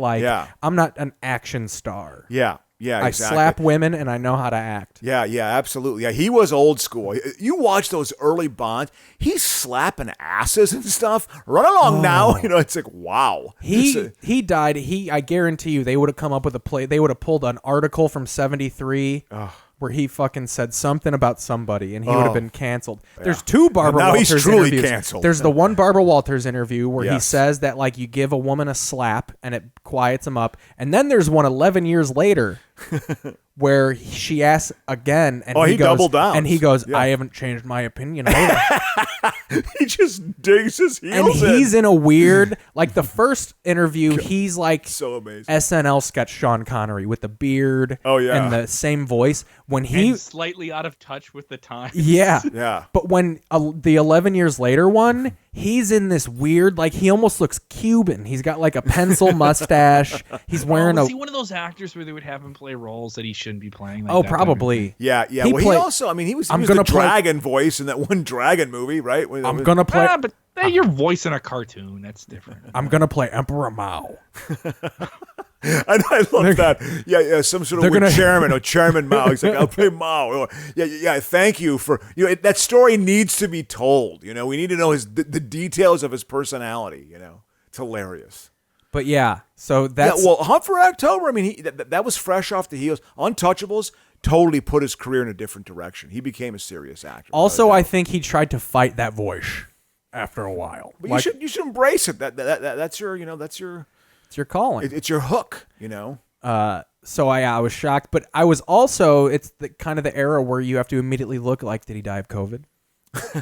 I'm not an action star. Yeah, exactly. I slap women and I know how to act. Yeah, absolutely. Yeah, he was old school. You watch those early Bonds, he's slapping asses and stuff. Run along now. It's wow. He died. I guarantee you they would have come up with a play. They would have pulled an article from 73 where he fucking said something about somebody and he would have been canceled. There's two Barbara Walters he's truly interviews. canceled. There's the one Barbara Walters interview where he Yes. says that like you give a woman a slap and it quiets him up. And then there's one 11 years later where she asks again and he goes, doubled down. and he goes, Yeah. I haven't changed my opinion. He just digs his And heels he's in a weird, like the first interview, he's like So amazing. SNL sketch Sean Connery with the beard Oh, yeah. and the same voice. When he, And slightly out of touch with the time. yeah. Yeah. But when the 11 years later one, he's in this weird, like he almost looks Cuban. He's got like a pencil mustache. He's wearing Was a, he one of those actors where they would have him play roles that he shouldn't be playing? Like oh, that kind of- probably. Yeah, yeah. He Well, play- he also, I mean, he was I'm the gonna play- dragon voice in that one dragon movie, right? I'm going to play, But you're voicing a cartoon. That's different. I'm going to play Emperor Mao. I love that. Yeah, some sort of They're weird gonna- chairman or chairman Mao. He's like, I'll play Mao. Or, yeah. Thank you for that story needs to be told. We need to know the details of his personality. It's hilarious. But yeah, so that's, Yeah, well, Hunt for October. I mean, that was fresh off the heels. Untouchables totally put his career in a different direction. He became a serious actor. also I think he tried to fight that voice after a while. but Like, you should embrace it. That's your it's your calling. it's your hook. So I was shocked, but I was also, it's the kind of the era where you have to immediately look like, did he die of COVID?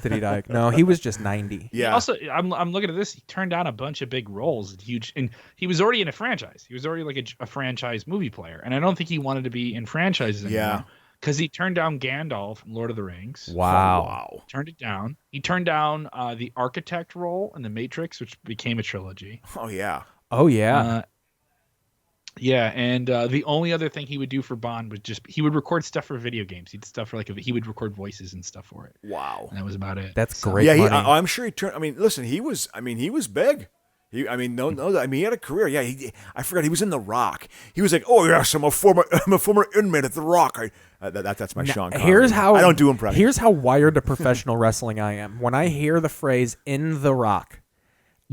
Did he die? No, he was just 90. Yeah. Also, I'm looking at this. He turned down a bunch of big roles, huge, and he was already in a franchise. He was already like a franchise movie player, and I don't think he wanted to be in franchises anymore. Yeah. Because he turned down Gandalf from Lord of the Rings. Wow. Turned it down. He turned down the architect role in The Matrix, which became a trilogy. Oh yeah. Oh yeah. Yeah, and the only other thing he would do for Bond was he would record stuff for video games. He would record voices and stuff for it. Wow. And that was about it. That's great. Yeah, money. I'm sure he turned. I mean, listen, he was big. He had a career. Yeah, I forgot he was in The Rock. He was like, oh yes, I'm a former inmate at The Rock. That's my Sean Connery. Here's how I don't do impressions. Here's how wired to professional wrestling I am. When I hear the phrase "in the Rock,"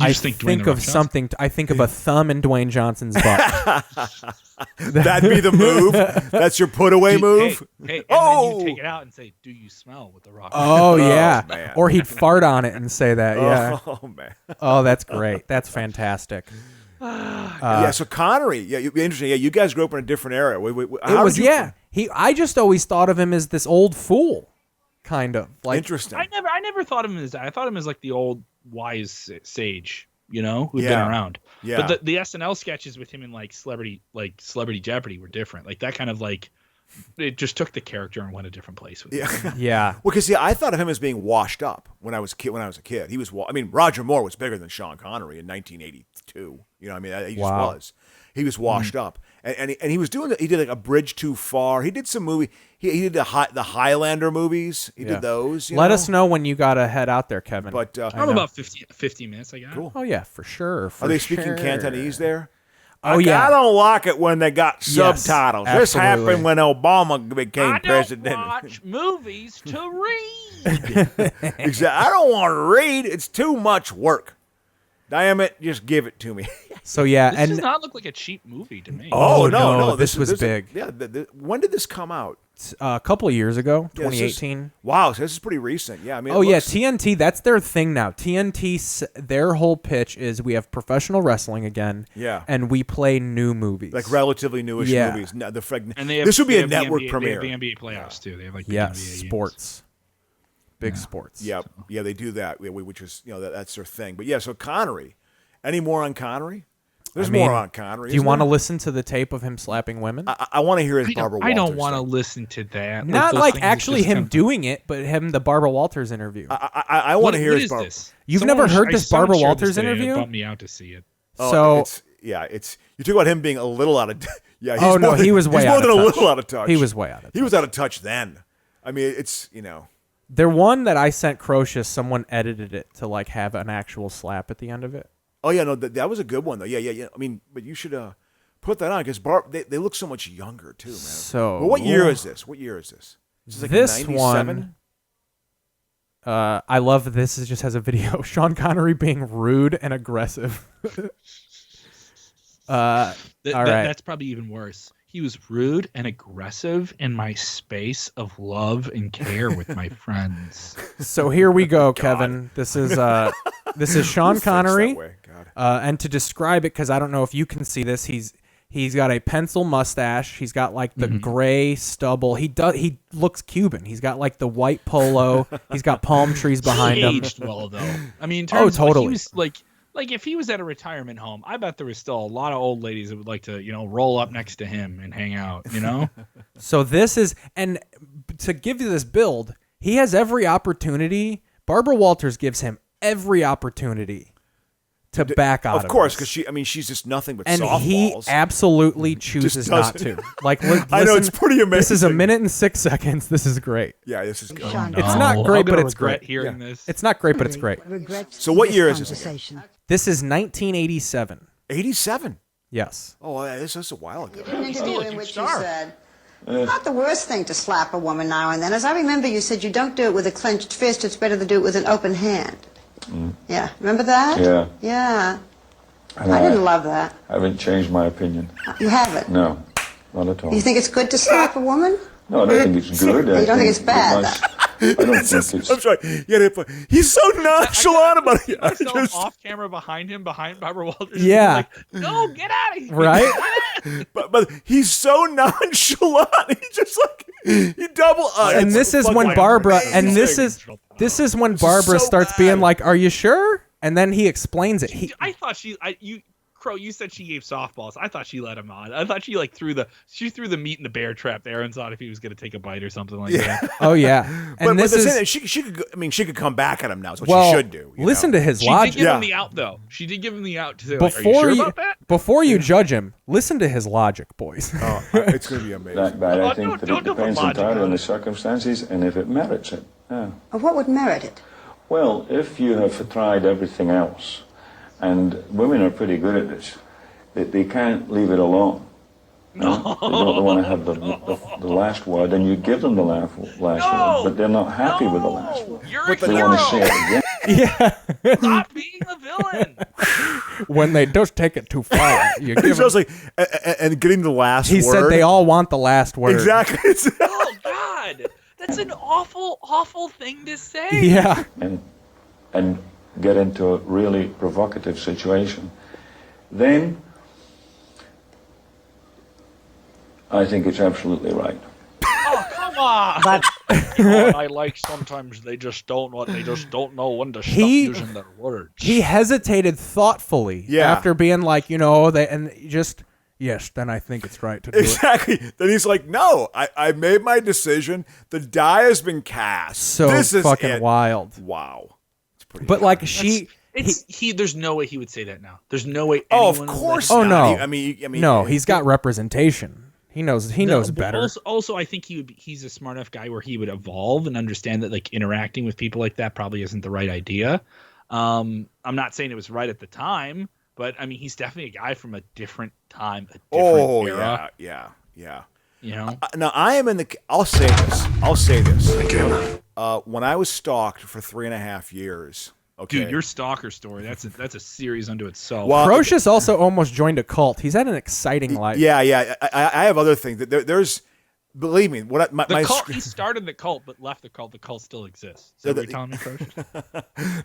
I just think Dwayne think The of Rock something. I think of a thumb in Dwayne Johnson's butt. That'd be the move. That's your put away move. Hey, and Oh! then you take it out and say, "Do you smell what the Rock?" Oh yeah, man. or he'd fart on it and say that. Yeah. Oh man. Oh, that's great. That's fantastic. Yeah. So Connery. Yeah, interesting. Yeah, you guys grew up in a different era. It was I just always thought of him as this old fool, kind of like. Interesting. I never thought of him as that. I thought of him as like the old wise sage, who'd been Yeah. around. Yeah. But the SNL sketches with him in like Celebrity Jeopardy were different. Like that kind of like it just took the character and went a different place with it. Yeah. Yeah. Well, because I thought of him as being washed up when I was a kid. He was. I mean, Roger Moore was bigger than Sean Connery in 1982. He just Wow. was. He was washed up, and he was doing. He did like A Bridge Too Far. He did some movie. He did the Highlander movies. He Yeah. did those. Let us know when you gotta head out there, Kevin. But I'm about 50 minutes, I got. cool. Oh yeah, for sure. Are they speaking Cantonese there? Oh yeah. I don't like it when they got Yes, subtitles. This absolutely. happened when Obama became I president. don't watch movies to read. Exactly. I don't want to read. It's too much work. Damn it, just give it to me. So yeah, This and does not look like a cheap movie to me. Oh, no, no, this was is big. When did this come out? a couple of years ago, Yeah, this is- 2018. Wow, so this is pretty recent. Yeah, I mean. Oh it yeah, looks- TNT. That's their thing now. TNT. Their whole pitch is we have professional wrestling again. Yeah. And we play new movies. like relatively newish Yeah. movies. No, And they have, this would be they a have the network NBA, premiere. They have the NBA playoffs too. They have like the Yes, NBA games. sports. Big sports. Yeah, yeah, they do that, which is that's their thing. But yeah, so Connery. Any more on Connery? There's I mean, more on Connery. Do you want to to? listen to the tape of him slapping women? I want to hear his Barbara I Walters. don't want to thing. listen to that. Not those like things actually just him come- doing it, but him the Barbara Walters interview. I want to hear What his is Barbara. this? You've Someone never heard I- this someone Barbara shared Walters this today and it interview? bummed me out to see it. Oh, So- it's you talk about him being a little out of yeah. He's Oh, no, more than- he was way he's more out than of a touch. little out of touch. He was way out of He was out of touch then. I mean, it's There one that I sent Crocious, someone edited it to like have an actual slap at the end of it. Oh yeah, no, that was a good one though. Yeah. I mean, but you should put that on because they look so much younger too, man. So well, what year is this? What year is this? This is like this 97? one, I love this. It just has a video of Sean Connery being rude and aggressive. All right. That's probably even worse. He was rude and aggressive in my space of love and care with my friends. So here we go, Kevin. This is Sean Who thinks Connery. that way? God. And to describe it, because I don't know if you can see this, he's got a pencil mustache. He's got like the gray stubble. He looks Cuban. He's got like the white polo. He's got palm trees behind He him. aged well though. I mean, in terms totally. Of, he was like if he was at a retirement home, I bet there was still a lot of old ladies that would like to, roll up next to him and hang out, So this is, and to give you this build, he has every opportunity. Barbara Walters gives him every opportunity to back out of Of course, this. because she's just nothing but And softballs. he absolutely chooses not to. doesn't. Like, I know, it's pretty This is a amazing. minute and 6 seconds. This is great. Yeah, this is good. It's not great, I'm but gonna it's regret great. hearing this. It's not great, but it's great. So what year is this again? This is 1987. 87. Yes. Oh, this is a while ago. An interview in which you star. said, not the worst thing to slap a woman now and then. As I remember, you said you don't do it with a clenched fist. It's better to do it with an open hand. Yeah, remember that? Yeah. Yeah. And I didn't love that. I haven't changed my opinion. You haven't? No, not at all. You think it's good to slap a woman? No, I don't think it's good. You don't think it's bad? I don't think it's... I'm sorry. He's so nonchalant about it. I Myself just- off camera behind Barbara Walters. Yeah. Like, no, get out of here. Right? but he's so nonchalant. He just he double. And this is when Barbara, and this is when Barbara so starts bad. being like, "Are you sure?" And then he explains it. I thought Crow, you said she gave softballs. I thought she let him on. I thought she threw the meat in the bear trap there and thought if he was going to take a bite or something like that. Oh yeah. And But this the thing is is, she could. She could come back at him now. Is what well. she should do. Listen to his She logic. did give Yeah. him the out though. She did give him the out to say, like, are you Before sure you about that? before you judge him, listen to his logic, boys. Oh, it's going to be amazing. that bad. I Oh, think that don't it do the depends logic entirely on on the it. circumstances and if it merits it. Yeah. What would merit it? Well, if you have tried everything else, and women are pretty good at this, they can't leave it alone. No. They don't want to have the last word, and you give them the last word, but they're not happy with the last word. You're a They want to say hero. it again. Stop being a villain. When they don't take it too far, you give He's him, just and getting the last he word. said they all want the last word. Exactly. Oh God, that's an awful thing to say. Yeah. and get into a really provocative situation, then I think it's absolutely right. Oh come on. You know what I like sometimes they just don't know when to stop using their words. He hesitated thoughtfully after being like, yes, then I think it's right to do it. Exactly. Then he's like, no, I made my decision. The die has been cast. So this is fucking it. wild. Wow. It's pretty But like There's no way he would say that now. There's no way. Oh, of anyone would course let him- Oh not. no. I mean, no, he's got representation. He knows but better. Also, I think he's a smart enough guy where he would evolve and understand that like interacting with people like that probably isn't the right idea. I'm not saying it was right at the time, but I mean he's definitely a guy from a different time, a different era. yeah. You know, Now I am in the. I'll say this. When I was stalked for 3.5 year,s okay, dude, your stalker story, that's a series unto itself. Well, Crocious also almost joined a cult. He's had an exciting life. Yeah. I have other things. There's, believe me, what my cult, he started the cult but left the cult. The cult still exists. So you're telling me, Crocious?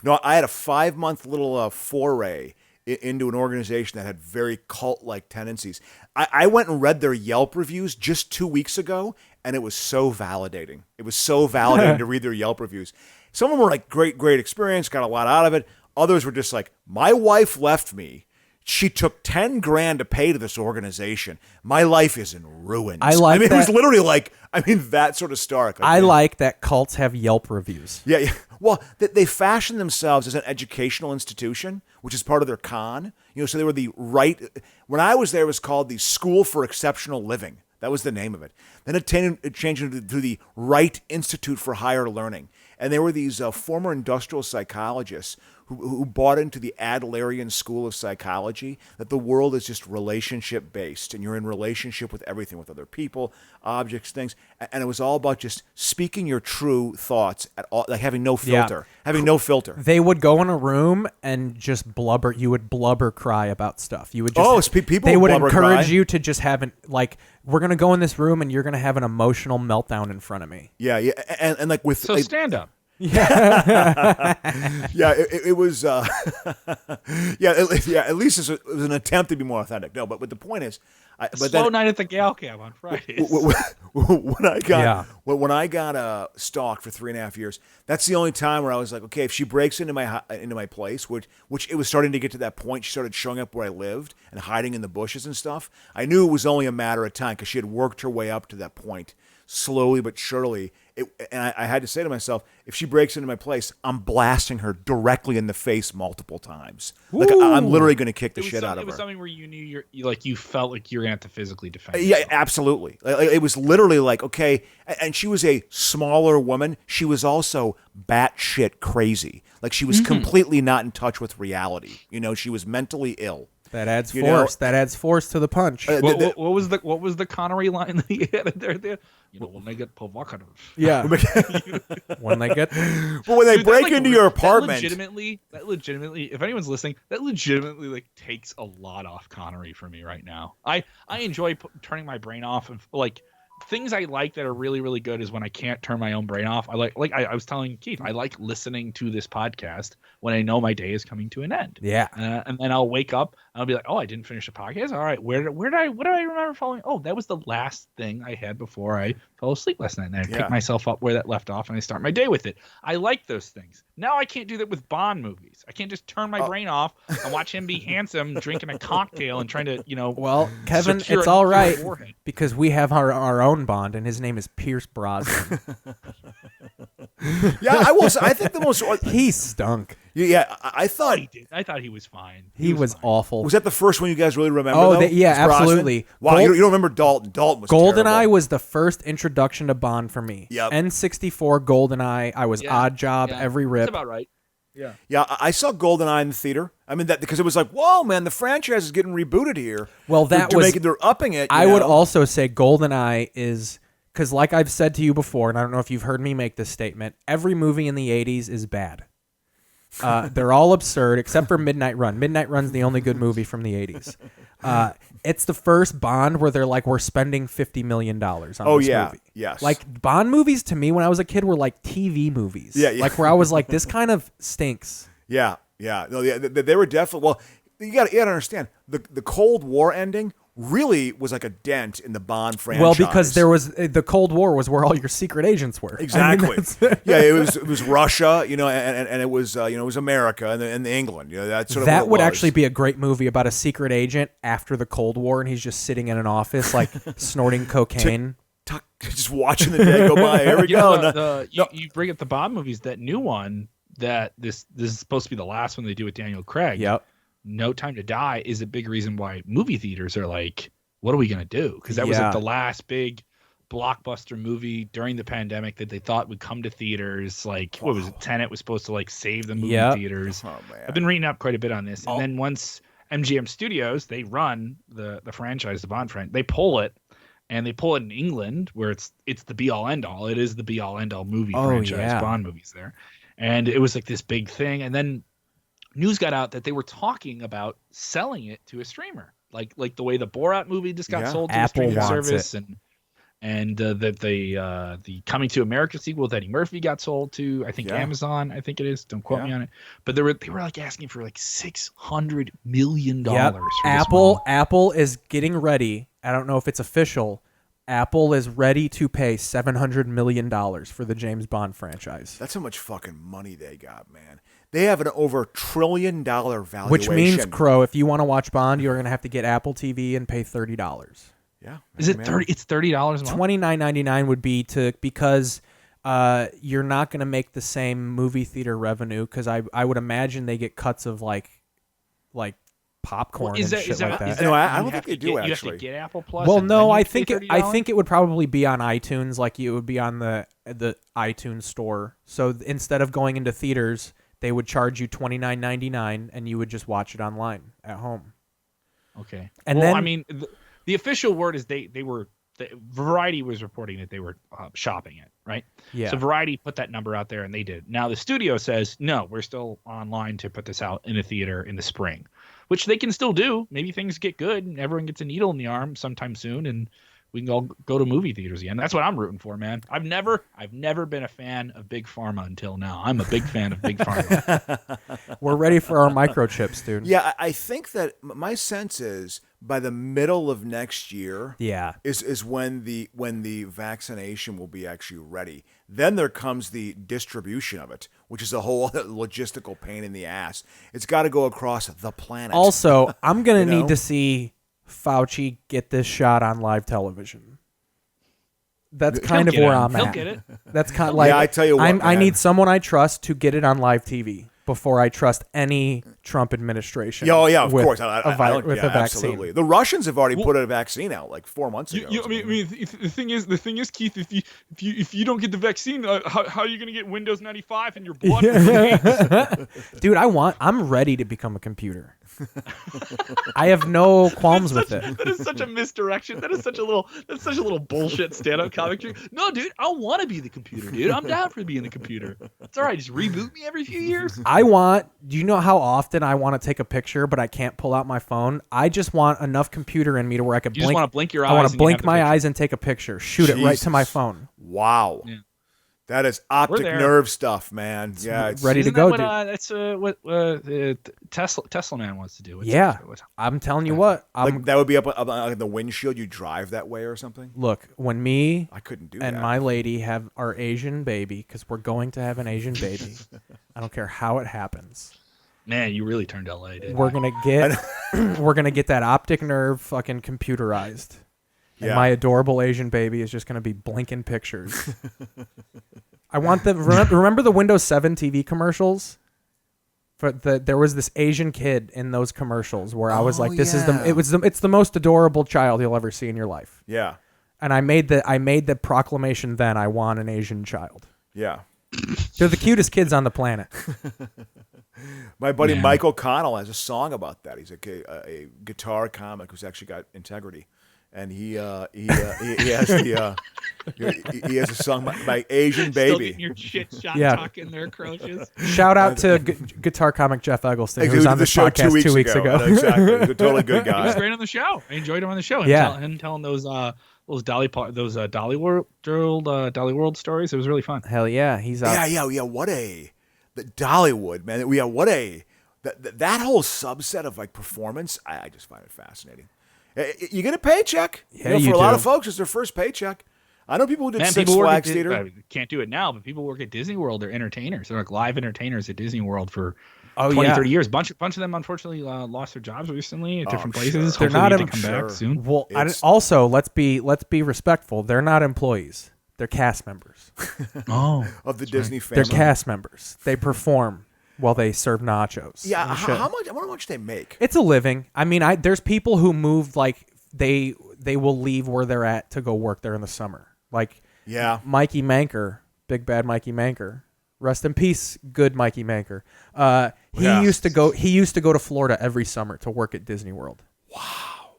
No, I had a 5-month little foray into an organization that had very cult-like tendencies. I went and read their Yelp reviews just 2 weeks ago, and it was so validating. It was so validating to read their Yelp reviews. Some of them were like, great experience, got a lot out of it. Others were just like, my wife left me. She took $10,000 to pay to this organization. My life is in ruins. I like it was that. literally like, that sort of stark. I like that cults have Yelp reviews. Yeah. Well, they fashion themselves as an educational institution, which is part of their con. So they were the right. When I was there, it was called the School for Exceptional Living. That was the name of it. Then it changed into the Wright Institute for Higher Learning. And they were these former industrial psychologists who bought into the Adlerian school of psychology that the world is just relationship based and you're in relationship with everything, with other people, objects, things. And it was all about just speaking your true thoughts at all, like having no filter, They would go in a room and just blubber. You would blubber cry about stuff. You would just, people they would blubber encourage cry. you to just have we're going to go in this room and you're going to have an emotional meltdown in front of me. Yeah. And like with stand up. Yeah, it was. At least it was an attempt to be more authentic. No, but the point is, Slow night at the gal cab on Fridays. When I got stalked for 3.5 years, that's the only time where I was like, okay, if she breaks into my place, which it was starting to get to that point, she started showing up where I lived and hiding in the bushes and stuff. I knew it was only a matter of time because she had worked her way up to that point, slowly but surely. And I had to say to myself, if she breaks into my place, I'm blasting her directly in the face multiple times. Like I'm literally going to kick the shit out of her. It was something where you knew you felt like you're going to have to physically defend yourself. Yeah, absolutely. It was literally like, okay, and she was a smaller woman. She was also batshit crazy. Like she was completely not in touch with reality. She was mentally ill. That adds force. That adds force to the punch. What was the Connery line that he had there? When they get provocative. Yeah. When they get. But when they break into your apartment. That legitimately, if anyone's listening, that legitimately takes a lot off Connery for me right now. I enjoy turning my brain off and things I like that are really, really good is when I can't turn my own brain off. I was telling Keith, I like listening to this podcast when I know my day is coming to an end. Yeah. And then I'll wake up and I'll be like, oh, I didn't finish the podcast. All right. What do I remember following? Oh, that was the last thing I had before I fell asleep last night. And I pick myself up where that left off and I start my day with it. I like those things. Now I can't do that with Bond movies. I can't just turn my brain off and watch him be handsome, drinking a cocktail and trying to, Well, Kevin, it's all right because we have our own Bond and his name is Pierce Brosnan. Yeah, I will say, I think the most... He stunk. Yeah, I thought... he did. I thought he was fine. He was fine. Awful. Was that the first one you guys really remember, though? Yeah, absolutely. Wow, you don't remember Dalton. Dalton was GoldenEye was the first introduction to Bond for me. Yep. N64, GoldenEye. I was Odd Job, every rip. That's about right. Yeah. Yeah, I saw GoldenEye in the theater. I mean, that because it was like, whoa, man, the franchise is getting rebooted here. Well, they're upping it. I would also say GoldenEye is... Because like I've said to you before, and I don't know if you've heard me make this statement, every movie in the 80s is bad. They're all absurd, except for Midnight Run. Midnight Run's the only good movie from the 80s. It's the first Bond where they're like, we're spending $50 million on this movie. Yes. Like, Bond movies to me when I was a kid were like TV movies. Yeah. Like, where I was like, this kind of stinks. Yeah. No, they were definitely... Well, you got to understand, the Cold War ending really was like a dent in the Bond franchise. Well, because there was the Cold War was where all your secret agents were. Exactly. Yeah, it was Russia, and it was it was America and England. That sort of that would actually be a great movie about a secret agent after the Cold War, and he's just sitting in an office like snorting cocaine. Just watching the day go by. Here we go. You bring up the Bond movies. That new one that this is supposed to be the last one they do with Daniel Craig. Yep. No Time to Die is a big reason why movie theaters are like, what are we going to do? Because that was like the last big blockbuster movie during the pandemic that they thought would come to theaters. Like, what was it? Tenet was supposed to like save the movie theaters. Oh, man. I've been reading up quite a bit on this. And then once MGM Studios, they run the franchise, the Bond franchise, they pull it. And they pull it in England where it's the be all end all. It is the be all end all movie franchise, Bond movies there. And it was like this big thing. And then news got out that they were talking about selling it to a streamer, like the way the Borat movie just got sold to Apple a streaming service, it. and that the Coming to America sequel with Eddie Murphy got sold to Amazon, I think it is. Don't quote me on it, but they were like asking for like $600 million. Yep. Apple is getting ready. I don't know if it's official. Apple is ready to pay $700 million for the James Bond franchise. That's how much fucking money they got, man. They have an over $1 trillion valuation. Which means, Crow, if you want to watch Bond, you're going to have to get Apple TV and pay $30. Yeah. Is it $30? It's $30 a month? $29.99 would be because you're not going to make the same movie theater revenue because I would imagine they get cuts of like popcorn and shit like that. No, I don't think they do, actually. You have to get Apple Plus? Well, no, I think it would probably be on iTunes, like it would be on the iTunes store. So instead of going into theaters, they would charge you $29.99 and you would just watch it online at home. Okay. And well, then I mean, the official word is they were. Variety was reporting that they were shopping it, right? Yeah. So Variety put that number out there, and they did. Now the studio says no, we're still online to put this out in a theater in the spring, which they can still do. Maybe things get good and everyone gets a needle in the arm sometime soon, and we can all go to movie theaters again. That's what I'm rooting for, man. I've never been a fan of Big Pharma until now. I'm a big fan of Big Pharma. We're ready for our microchips, dude. Yeah, I think that my sense is by the middle of next year, is when the vaccination will be actually ready. Then there comes the distribution of it, which is a whole logistical pain in the ass. It's got to go across the planet. Also, I'm gonna need to see Fauci get this shot on live television. That's kind of where I'm at. He'll get it. That's kind of like, I tell you what, I need someone I trust to get it on live TV before I trust any Trump administration. Oh yeah, of course. With a vaccine. Absolutely. The Russians have already put a vaccine out like 4 months ago. I mean, the thing is, Keith, if you don't get the vaccine, how are you going to get Windows 95 in your blood? Dude, I'm ready to become a computer. I have no qualms with it. That is such a misdirection. That's such a little bullshit stand-up comic trick. No, dude, I want to be the computer, dude. I'm down for being the computer. It's all right. Just reboot me every few years. Do you know how often I want to take a picture, but I can't pull out my phone? I just want enough computer in me to where I can blink. You just want to blink your eyes. I want to blink my eyes and take a picture. Shoot it right to my phone. Wow. Yeah. That is optic nerve stuff, man. Yeah, it's ready to go, dude. That's what Tesla man wants to do. I'm telling you what. That would be up on the windshield. You drive that way or something. Look, when me I couldn't do and that. my lady have our Asian baby, because we're going to have an Asian baby. I don't care how it happens. Man, you really turned LA, didn't we're gonna get we're gonna get that optic nerve fucking computerized. And my adorable Asian baby is just going to be blinking pictures. I want remember the Windows 7 TV commercials? There was this Asian kid in those commercials where I was like, it's the most adorable child you'll ever see in your life. Yeah. And I made the proclamation then, I want an Asian child. Yeah. They're the cutest kids on the planet. My buddy Michael Connell has a song about that. He's a guitar comic who's actually got integrity. And he has a song by Asian Baby. Still getting your shit shot talking there, Croches. Shout out to guitar comic Jeff Eggleston, who was on the show podcast 2 weeks ago. Exactly, he's a totally good guy. He was great on the show. I enjoyed him on the show. And telling those Dolly World stories. It was really fun. Hell yeah, he's out. Yeah. The Dollywood, man. That whole subset of like performance. I just find it fascinating. You get a paycheck. Yeah, for a lot of folks, it's their first paycheck. I know people who did Six Flags Theater. Can't do it now, but people work at Disney World. They're entertainers. They're like live entertainers at Disney World for 30 years. Bunch of them, unfortunately, lost their jobs recently at different places. They're not to come back soon. Well, also, let's be respectful. They're not employees. They're cast members. Of the Disney family. They're cast members. They perform while they serve nachos. Yeah, how much? I wonder how much they make. It's a living. I mean, there's people who move like they will leave where they're at to go work there in the summer. Like Mikey Manker, big bad Mikey Manker. Rest in peace, good Mikey Manker. He used to go to Florida every summer to work at Disney World. Wow.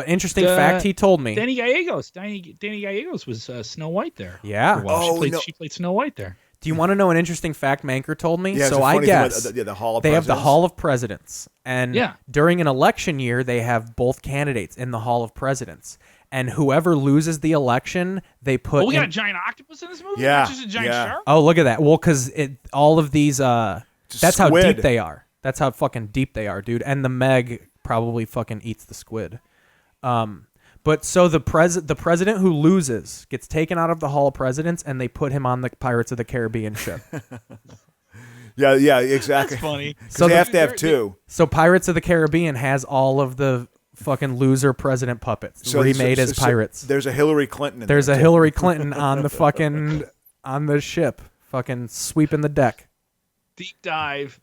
Interesting fact he told me. Danny Gallegos was Snow White there. Yeah. She played Snow White there. Do you want to know an interesting fact Manker told me? Yeah, so I guess the Hall of they Presidents. have the Hall of Presidents. And during an election year, they have both candidates in the Hall of Presidents. And whoever loses the election, they put... we got a giant octopus in this movie? Yeah. Not just a giant shark? Oh, look at that. Well, because all of these... that's how squid. deep they are. That's how fucking deep they are, dude. And the Meg probably fucking eats the squid. But so the president who loses gets taken out of the Hall of Presidents, and they put him on the Pirates of the Caribbean ship. Yeah, exactly. That's funny. So they have to have two. So Pirates of the Caribbean has all of the fucking loser president puppets remade as pirates. There's a Hillary Clinton. There's a Hillary Clinton on the fucking on the ship, fucking sweeping the deck. Deep dive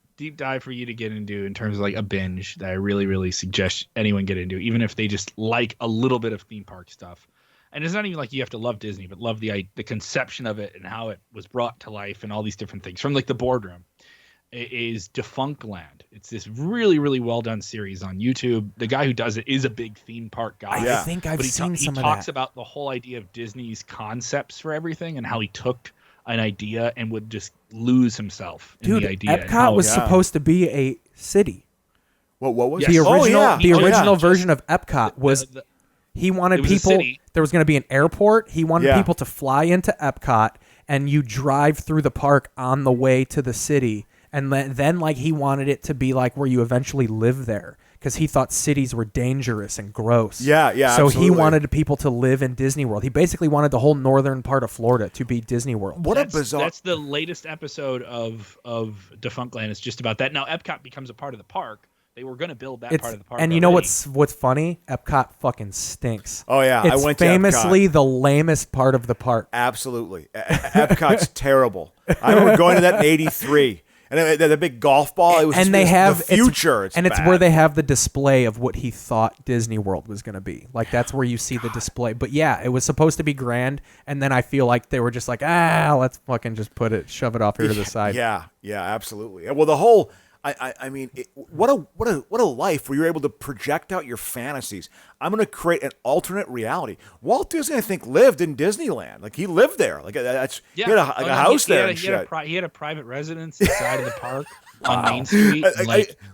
for you to get into in terms of like a binge that I really, really suggest anyone get into, even if they just like a little bit of theme park stuff. and it's not even like you have to love Disney, but love the conception of it and how it was brought to life and all these different things from like the boardroom. It is Defunctland. It's this really, really well done series on YouTube. The guy who does it is a big theme park guy. I think I've seen some of that. He talks about the whole idea of Disney's concepts for everything and how he took an idea and would just lose himself in the idea. Epcot was supposed to be a city. What was the original? The original just version of Epcot was. He wanted people. There was going to be an airport. He wanted people to fly into Epcot, and you drive through the park on the way to the city. And then, like, he wanted it to be like where you eventually live there because he thought cities were dangerous and gross. Yeah, So absolutely. he wanted people to live in Disney World. He basically wanted the whole northern part of Florida to be Disney World. What a bizarre. That's the latest episode of Defunctland. It's just about that. Now Epcot becomes a part of the park. They were going to build that part of the park. And you know what's funny? Epcot fucking stinks. Oh yeah, It's I went to famously Epcot. the lamest part of the park. Absolutely, Epcot's terrible. I remember going to that in '83. And the big golf ball. It was and they have the future. It's where they have the display of what he thought Disney World was going to be. Like that's where you see the display. But yeah, it was supposed to be grand, and then I feel like they were just like, let's fucking just shove it off here to the side. Yeah, absolutely. Well, the whole. I mean, what a life where you're able to project out your fantasies. I'm going to create an alternate reality. Walt Disney, I think, lived in Disneyland. Like he lived there. Like that's he had a house there. He had a private residence inside of the park on Main Street.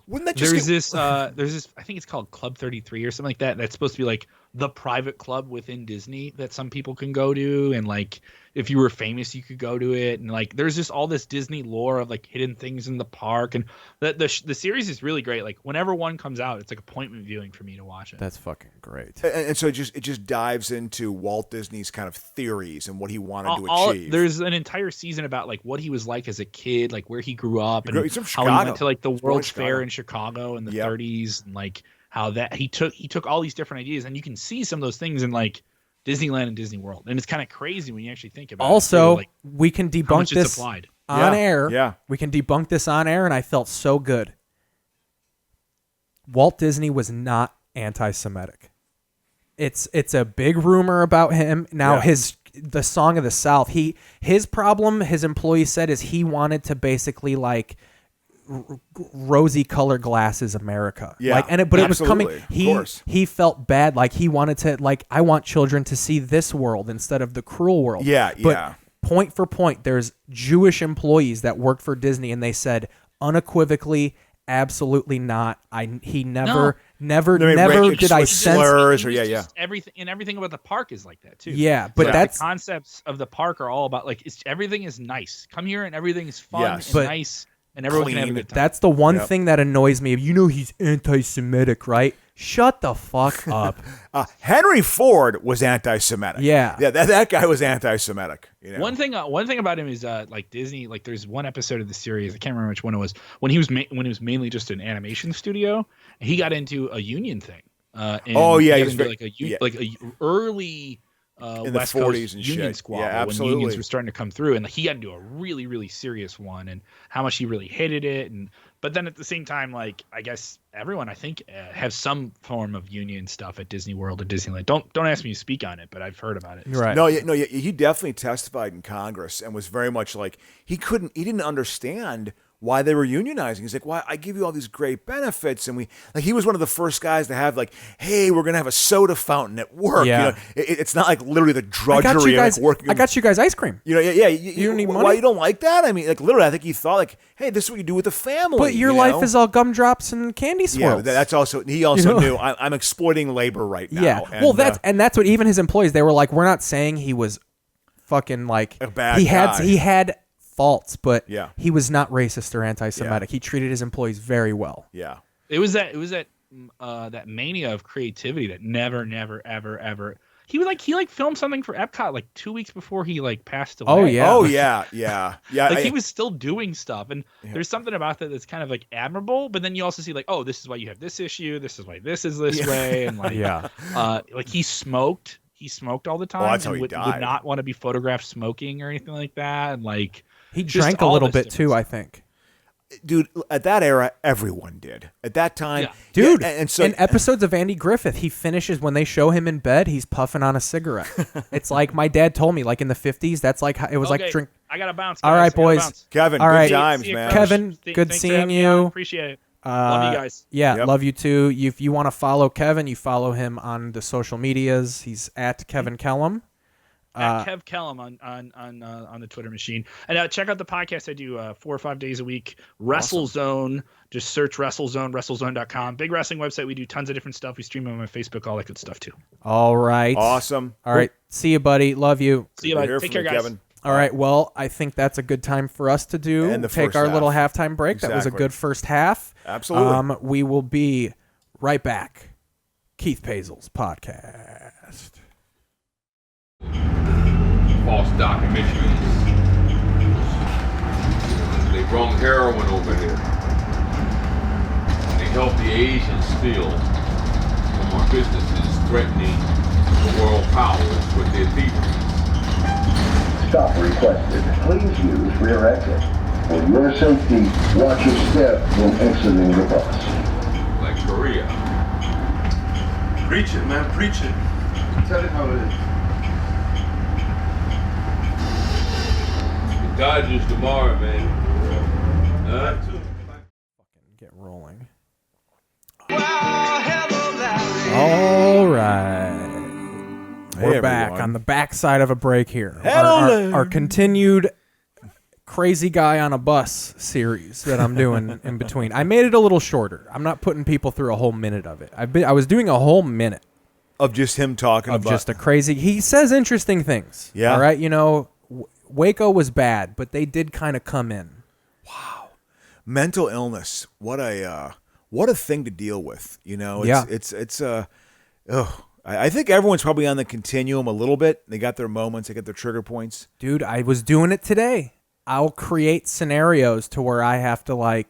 Wouldn't that just there's this I think it's called Club 33 or something like that. That's supposed to be like the private club within Disney that some people can go to, and like if you were famous you could go to it, and like there's just all this Disney lore of like hidden things in the park, and the series is really great. Like whenever one comes out, it's like appointment viewing for me to watch it. That's fucking great. And so it just dives into Walt Disney's kind of theories and what he wanted to achieve. There's an entire season about like what he was like as a kid, like where he grew up, and He's from how he Chicago. went to like the He's born in World's Fair Chicago. in Chicago in the 30s, and like how that he took all these different ideas, and you can see some of those things in like Disneyland and Disney World, and it's kind of crazy when you actually think about also, it. Like, we can debunk this on air. Yeah. We can debunk this on air, and I felt so good. Walt Disney was not anti-Semitic. It's a big rumor about him. Now the Song of the South, his problem, his employee said, is he wanted to basically like rosy color glasses America. Yeah, but it was coming. absolutely, of course. He felt bad. Like he wanted to, like, I want children to see this world instead of the cruel world. But point for point, there's Jewish employees that worked for Disney, and they said unequivocally, absolutely not. He never did I sense slurs or everything about the park is like that too. Yeah, but that's the concepts of the park are all about like everything is nice. Come here and everything is fun and but nice. And everyone can have a good time. That's the one thing that annoys me. You know he's anti-Semitic, right? Shut the fuck up. Henry Ford was anti-Semitic. Yeah, that guy was anti-Semitic. You know? One thing about him is like Disney. Like there's one episode of the series, I can't remember which one it was, when he was mainly just an animation studio. He got into a union thing. He was like a early. In West the 40s Coast and union shit. squabble Yeah, when absolutely. unions were starting to come through, and he got into a really, really serious one, and how much he really hated it. But then at the same time, like I guess everyone have some form of union stuff at Disney World or Disneyland. Don't ask me to speak on it, but I've heard about it. Right. He definitely testified in Congress and was very much like he didn't understand why they were unionizing. He's like, "Why? I give you all these great benefits," and he was one of the first guys to have like, "Hey, we're gonna have a soda fountain at work." Yeah. You know, it's not like literally the drudgery of like working. I got you guys ice cream. You don't need money. Why you don't like that? I mean, like literally, I think he thought like, "Hey, this is what you do with the family." But your life is all gumdrops and candy swirls. Yeah, that's also. He also knew I'm exploiting labor right now. Yeah. And, that's what even his employees, they were like, we're not saying he was fucking like a bad guy. He had faults, but Yeah. he was not racist or anti-Semitic. He treated his employees very well. Yeah. It was that mania of creativity that never, ever. He filmed something for Epcot like 2 weeks before he like passed away. Oh yeah. Oh yeah. Like he was still doing stuff, and there's something about that that's kind of like admirable. But then you also see like, oh, this is why you have this issue. This is why this is this way, and like like he smoked. He smoked all the time. that's how and he would died. not want to be photographed smoking or anything like that. And like He just drank a all little this bit too, different I think. dude, at that era, everyone did. At that time, Yeah. Dude, and so in episodes of Andy Griffith, he finishes when they show him in bed, he's puffing on a cigarette. It's like my dad told me, like in the 50s, that's like how, it was Okay, like drink. I gotta bounce. All guys. right, I gotta boys. bounce. Kevin, All good right. times, See you, man. Kevin, good thanks for seeing having me on. you. Appreciate it. Love you guys. Yeah, Yep. love you too. If you want to follow Kevin, you follow him on the social medias. He's at Kevin Kellam. At Kev Kellam on the Twitter machine. And check out the podcast I do 4 or 5 days a week. WrestleZone. Just search WrestleZone, WrestleZone.com. Big wrestling website. We do tons of different stuff. We stream on my Facebook, all that good stuff too. All right. Awesome. All right. See you, buddy. Love you. See you, Good to bud. hear Take from care, you, guys. Kevin. All right. Well, I think that's a good time for us to do. And the take first our half. little halftime break. That was a Exactly. good first half. Absolutely. We will be right back. Keith Pazel's podcast. False documentaries. They brought heroin over here. They help the Asians steal from our businesses, threatening the world powers with their thievery. Stop requested. Please use rear exit. For your safety, watch your step when exiting the bus. Like Korea. Preach it, man, preach it. Tell it how it is. The Dodgers tomorrow, man. Get rolling. All right. We're back everyone. on the backside of a break here. Hello. Our continued crazy guy on a bus series that I'm doing in between. I made it a little shorter. I'm not putting people through a whole minute of it. I was doing a whole minute Of just him talking of about just a crazy. He says interesting things. Yeah. All right. You know, Waco was bad, but they did kind of come in. mental illness. What a thing to deal with. You know, I think everyone's probably on the continuum a little bit. They got their moments, they got their trigger points. Dude, I was doing it today. I'll create scenarios to where I have to I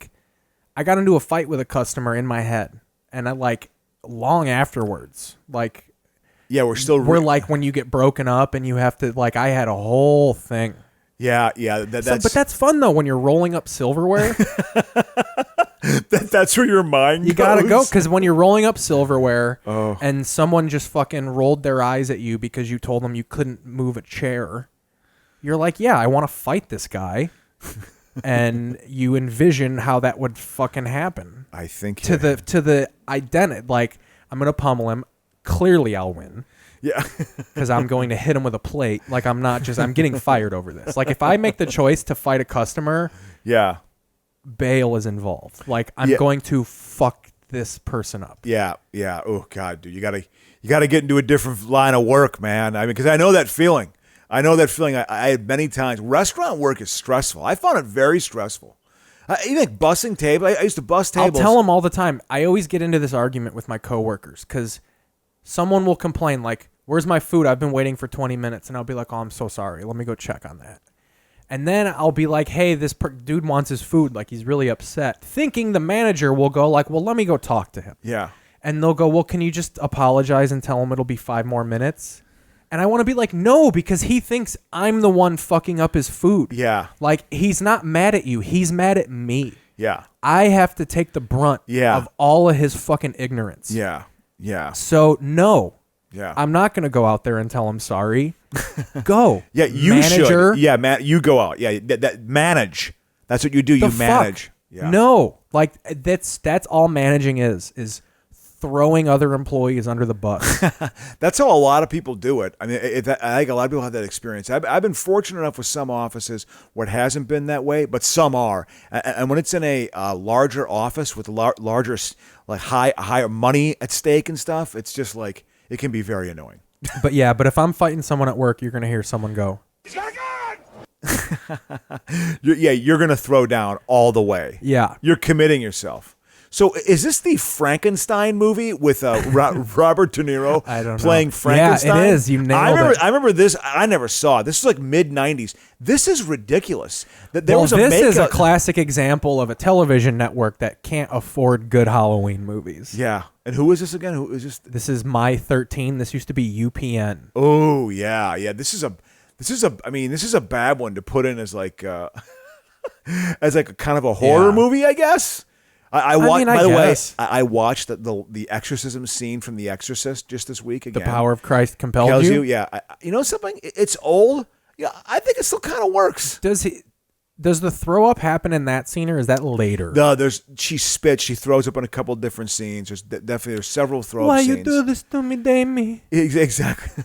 got into a fight with a customer in my head, and I long afterwards, Yeah, we're like when you get broken up and you have to I had a whole thing. Yeah, But that's fun though when you're rolling up silverware. that's where your mind You goes. gotta go because when you're rolling up silverware Oh. and someone just fucking rolled their eyes at you because you told them you couldn't move a chair, you're like, yeah, I want to fight this guy, and you envision how that would fucking happen. I think to the identity, I'm gonna pummel him. Clearly, I'll win. Yeah, because I'm going to hit him with a plate. I'm getting fired over this. If I make the choice to fight a customer, yeah, bail is involved. I'm going to fuck this person up. Yeah. Oh God, dude, you gotta get into a different line of work, man. I mean, because I know that feeling. I had many times. Restaurant work is stressful. I found it very stressful. Even bussing tables. I used to bus tables. I'll tell them all the time. I always get into this argument with my coworkers because someone will complain where's my food? I've been waiting for 20 minutes. And I'll be like, oh, I'm so sorry. Let me go check on that. And then I'll be like, hey, this dude wants his food. He's really upset. Thinking the manager will go well, let me go talk to him. Yeah. And they'll go, well, can you just apologize and tell him it'll be 5 more minutes? And I want to be like, no, because he thinks I'm the one fucking up his food. Yeah. He's not mad at you. He's mad at me. Yeah. I have to take the brunt of all of his fucking ignorance. Yeah. Yeah. So, no. Yeah. I'm not going to go out there and tell him sorry. Go. Yeah, you Manager. should. Yeah, you go out. Yeah, that manage. That's what you do. You manage. Yeah. No. That's all managing is throwing other employees under the bus. That's how a lot of people do it. I mean, I think a lot of people have that experience. I've been fortunate enough with some offices where it hasn't been that way, but some are. And when it's in a larger office with larger, higher money at stake and stuff, it's just it can be very annoying. But if I'm fighting someone at work, you're going to hear someone go, you're going to throw down all the way. Yeah. You're committing yourself. So is this the Frankenstein movie with Robert De Niro playing Frankenstein? Yeah, it is. You nailed it. I remember this. I never saw it. This is mid-'90s. This is ridiculous. This is a classic example of a television network that can't afford good Halloween movies. Yeah. And who is this again? Who is this? This is My 13. This used to be UPN. Oh, yeah. Yeah. This is a bad one to put in as as like a kind of a horror movie, I guess. I watched. By the way, I watched the exorcism scene from The Exorcist just this week again. The power of Christ compelled you. Yeah, you know something? It's old. Yeah, I think it still kind of works. Does the throw up happen in that scene, or is that later? No, she spits. She throws up in a couple of different scenes. There's several throw up scenes. Why you do this to me, Damie? Exactly.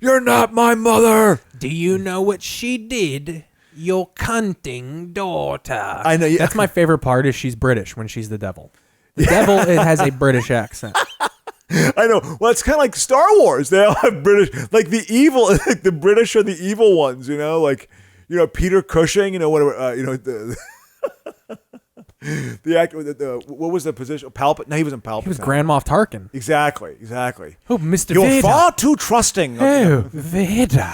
You're not my mother. Do you know what she did? Your cunting daughter. I know. Yeah. That's my favorite part. Is she's British when she's the devil. The devil it has a British accent. I know. Well, it's kind of like Star Wars. They all have British, like the evil, like the British are the evil ones. You know, like. Peter Cushing, whatever, the actor, what was the position? No, he wasn't Palpatine. He was Grand Moff Tarkin. Exactly. Oh, Mr. You're Vader. far too trusting. Oh, Vader.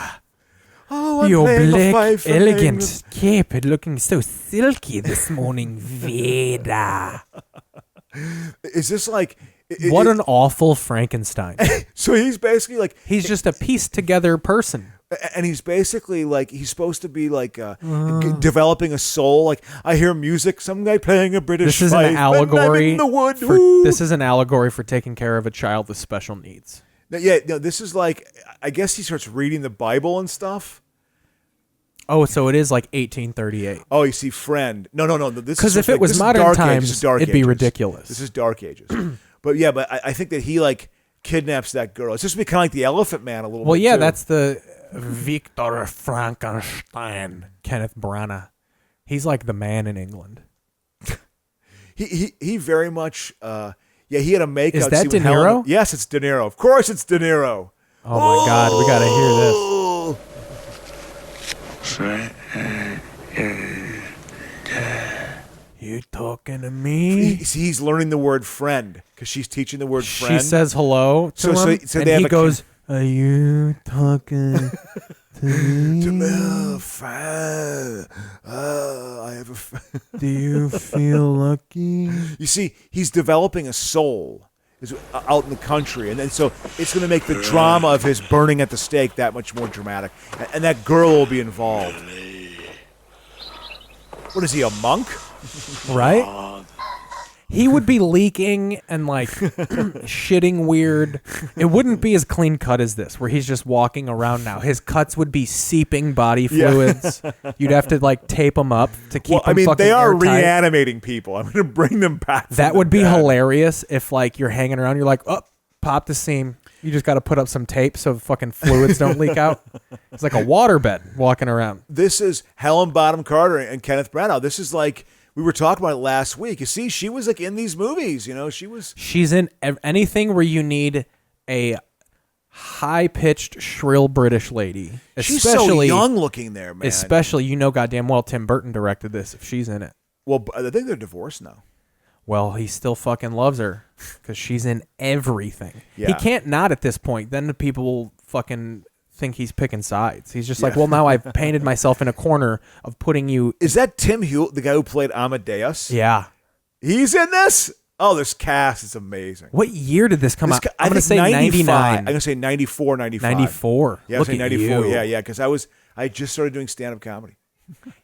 Oh, your black, elegant cape looking so silky this morning, Vader. Is this like... What an awful Frankenstein. So he's basically like... He's just a pieced together person. And he's basically like, he's supposed to be like developing a soul. Like, I hear music, some guy playing a British This is fife, an allegory. in the wood. This is an allegory for taking care of a child with special needs. No, this is like, I guess he starts reading the Bible and stuff. Oh, so it is like 1838. Oh, you see, friend. No. Because if it was modern times, it'd be ridiculous. This is Dark Ages. But I think that he like kidnaps that girl. It's just be kind of like the Elephant Man a little bit. Well, yeah, too. that's the Victor Frankenstein, Kenneth Branagh. He's like the man in England. He very much he had a makeout. Is that scene with De Niro? Helen. Yes, it's De Niro. Of course, it's De Niro. Oh my God, we gotta hear this. You talking to me? He's learning the word friend because she's teaching the word friend. She says hello to him, and he goes, "Are you talking to me? To me, friend. I have a friend. Do you feel lucky?" You see, he's developing a soul out in the country, and so it's going to make the drama of his burning at the stake that much more dramatic, and that girl will be involved. What is he, a monk? Right? He would be leaking and like shitting weird. It wouldn't be as clean cut as this, where he's just walking around now. His cuts would be seeping body fluids. You'd have to like tape them up to keep them fucking they are airtight. reanimating people. I'm going to bring them back. That would be hilarious if like you're hanging around, you're like, oh, pop the seam. You just got to put up some tape so fucking fluids don't leak out. It's like a waterbed walking around. This is Helen Bonham Carter and Kenneth Branagh. This is like, we were talking about it last week. You see, she was like in these movies, She's in anything where you need a high-pitched, shrill British lady. She's so young looking there, man. Especially, goddamn well Tim Burton directed this if she's in it. Well, I think they're divorced now. Well, he still fucking loves her because she's in everything. Yeah. He can't not at this point. Then the people will fucking think he's picking sides. He's just like, well, now I've painted myself in a corner of putting you. Is that Tim Hewitt, the guy who played Amadeus? Yeah. He's in this? Oh, this cast is amazing. What year did this come out? I'm going to say 99. I'm going to say 94, 95. 94. Yeah, Look I say at 94. you. Yeah, because I just started doing stand-up comedy.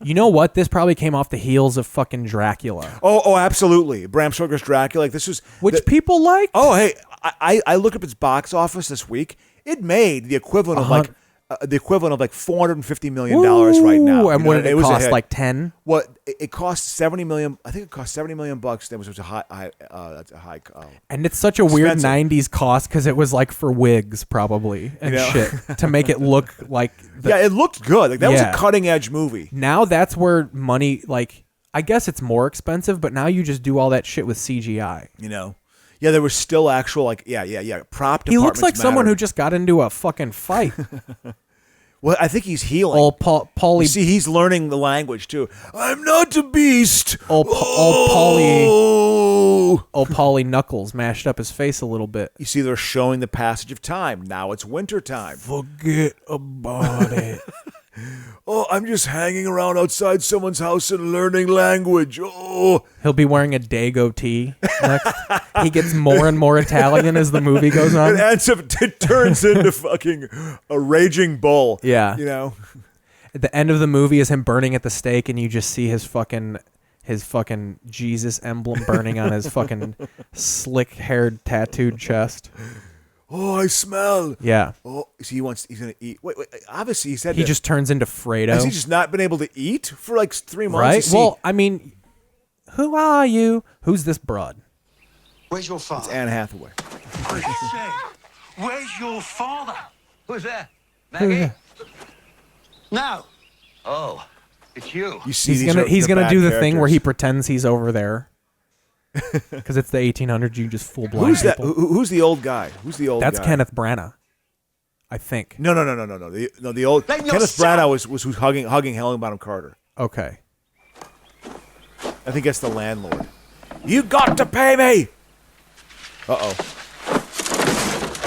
You know what? This probably came off the heels of fucking Dracula. Oh, absolutely. Bram Stoker's Dracula. Like, this was... Which people liked. Oh, hey, I looked up its box office this week. It made the equivalent of like $450 million right now. And what did it cost? Like 10? What it cost $70 million. I think it cost $70 million. That was a high. That's a high. And it's such a weird expensive. 90s cost because it was like for wigs probably and shit to make it look like. It looked good. Like that was a cutting edge movie. Now that's where money. Like I guess it's more expensive, but now you just do all that shit with CGI. Yeah, there was still actual prop departments. He looks like mattered. someone who just got into a fucking fight. Well, I think he's healing. Old Paulie. You see, he's learning the language too. I'm not a beast. Old Paulie Knuckles mashed up his face a little bit. You see, they're showing the passage of time. Now it's winter time. Forget about it. Oh, I'm just hanging around outside someone's house and learning language. Oh, he'll be wearing a Dago tee next. He gets more and more Italian as the movie goes on. It turns into fucking a raging bull. Yeah. At the end of the movie is him burning at the stake, and you just see his fucking Jesus emblem burning on his fucking slick-haired, tattooed chest. Oh, I smell. Yeah. Oh, so he's gonna eat. Wait. Obviously, he said he just turns into Fredo. Has he just not been able to eat for like 3 months? Right. Well, I mean, who are you? Who's this broad? Where's your father? It's Anne Hathaway. Where's your father? Who's there? Maggie? No. Oh, it's you. You see, He's gonna do the thing where he pretends he's over there. Because it's the 1800s, you just fool blind Who's people. that? Who's the old guy? Who's the old guy? That's Kenneth Branagh, I think. No. The old Kenneth Branagh was who's hugging Helen Bonham Carter. Okay. I think that's the landlord. You got to pay me. Uh-oh.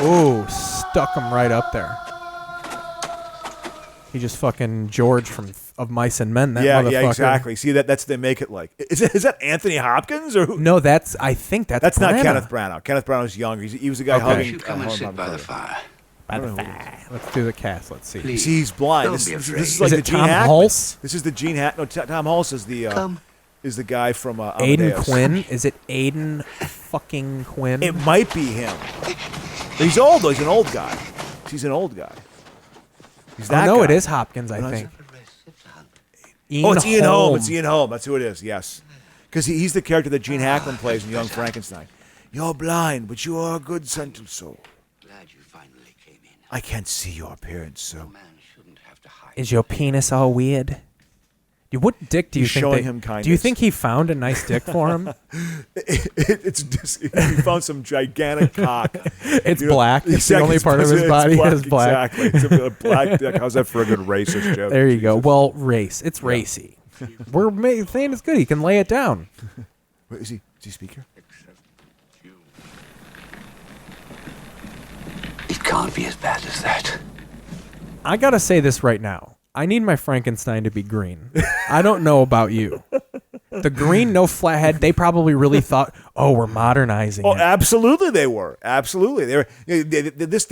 Oh, stuck him right up there. He just fucking George from Of Mice and Men. That motherfucker. Yeah, exactly. See, that's they make it like. Is that Anthony Hopkins or who? No, I think that's not Branagh. Kenneth Branagh. Kenneth Branagh's younger. He was the guy hugging. You come and sit by the fire. Let's do the cast. Let's see. See, he's blind. Don't This be is afraid. like Is the it Gene Tom Hackman. Hulse? This is the Gene Hack. No, Tom Hulse is the guy from Aiden Amadeus. Quinn? Is it Aiden fucking Quinn? It might be him. He's old though. He's an old guy. He's an old guy. He's that no, guy. it is Hopkins, I think. It's Ian Holm. It's Ian Holm. That's who it is. Yes, because he's the character that Gene Hackman plays in Young Frankenstein. You're blind, but you are a good central soul. Glad you finally came in. I can't see your appearance, so. Man shouldn't have to hide. Is your penis all weird? What dick do you He's think? showing him kindness. Do you think he found a nice dick for him? It's just he found some gigantic cock. It's black. It's the only part of his body is black. Exactly. It's a black dick. How's that for a good racist joke? There you go. Well, race. It's racy. We're saying it's good. He can lay it down. Wait, is he speaker? It can't be as bad as that. I gotta say this right now. I need my Frankenstein to be green. I don't know about you. The green, no flathead. They probably really thought, "Oh, we're modernizing Oh, it." absolutely, they were. Absolutely, they were.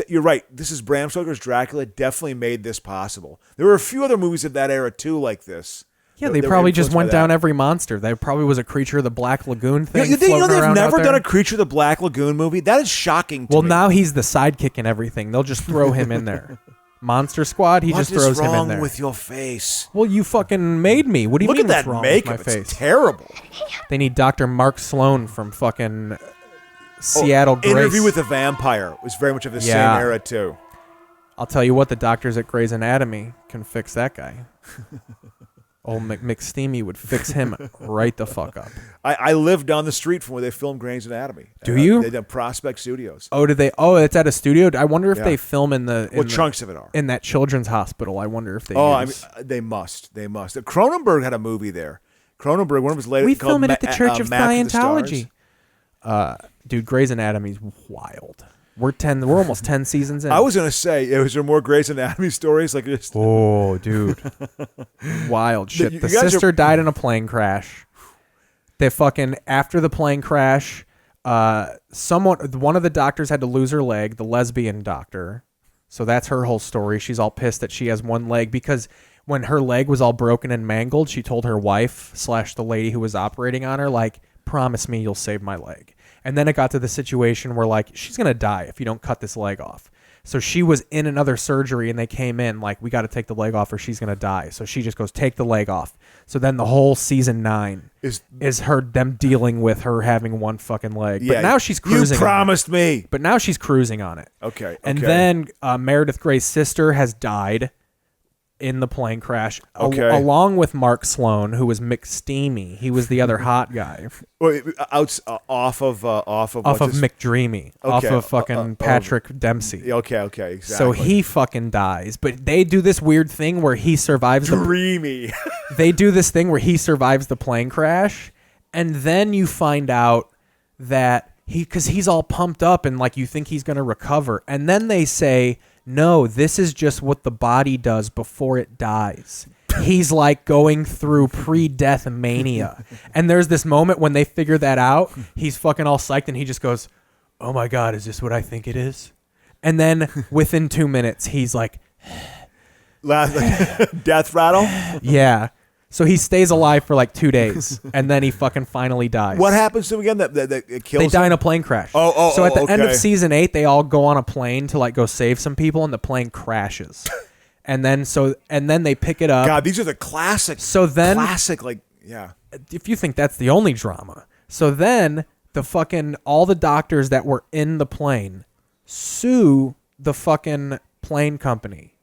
You're right. This is Bram Stoker's Dracula. Definitely made this possible. There were a few other movies of that era too, like this. Yeah, they probably just went down every monster. There probably was a Creature of the Black Lagoon thing. They've around never out done there. a Creature of the Black Lagoon movie. That is shocking to me. Well, now he's the sidekick and everything. They'll just throw him in there. Monster Squad, he just throws him in there. What is wrong with your face? Well, you fucking made me. What do you Look mean at that what's wrong makeup. with my face? It's terrible. They need Dr. Mark Sloan from fucking Seattle Grace. Interview with the Vampire was very much of the same era too. I'll tell you what, the doctors at Grey's Anatomy can fix that guy. Old McSteamy would fix him right the fuck up. I live down the street from where they filmed Grey's Anatomy. Do you? They did Prospect Studios. Oh, did they? Oh, it's at a studio. I wonder if Yeah. they film in the. Chunks of it are in that children's hospital. I wonder if they. Oh, use. I mean, they must. They must. Cronenberg had a movie there. Cronenberg, one of his latest. We film it at the Church of Map to the Scientology. Dude, Grey's Anatomy's wild. We're almost 10 seasons in. I was gonna say, is there more Grey's Anatomy stories like this? Oh, dude, wild shit. You The guys sister are- died in a plane crash. They fucking after the plane crash, one of the doctors had to lose her leg. The lesbian doctor. So that's her whole story. She's all pissed that she has one leg because when her leg was all broken and mangled, she told her wife / the lady who was operating on her, like, promise me you'll save my leg. And then it got to the situation where, like, she's going to die if you don't cut this leg off. So she was in another surgery and they came in like, we got to take the leg off or she's going to die. So she just goes, take the leg off. So then the whole season 9 is them dealing with her having one fucking leg. But now she's cruising. You promised me. But now she's cruising on it. Okay. And then Meredith Grey's sister has died in the plane crash, along with Mark Sloan, who was McSteamy. He was the other hot guy. Off of McDreamy. Off of fucking Patrick Dempsey. Okay, exactly. So he fucking dies, but they do this weird thing where he survives. Dreamy. They do this thing where he survives the plane crash, and then you find out that because he's all pumped up and like you think he's gonna recover, and then they say, no, this is just what the body does before it dies. He's like going through pre-death mania. And there's this moment when they figure that out. He's fucking all psyched and he just goes, oh my God, is this what I think it is? And then within 2 minutes, he's like, Death rattle. Yeah. So he stays alive for like 2 days, and then he fucking finally dies. What happens to him again? That it kills They die in him? a plane crash. So at the end of season 8, they all go on a plane to like go save some people, and the plane crashes. and then they pick it up. God, these are the classic. So then, if you think that's the only drama, so then all the doctors that were in the plane sue the fucking plane company.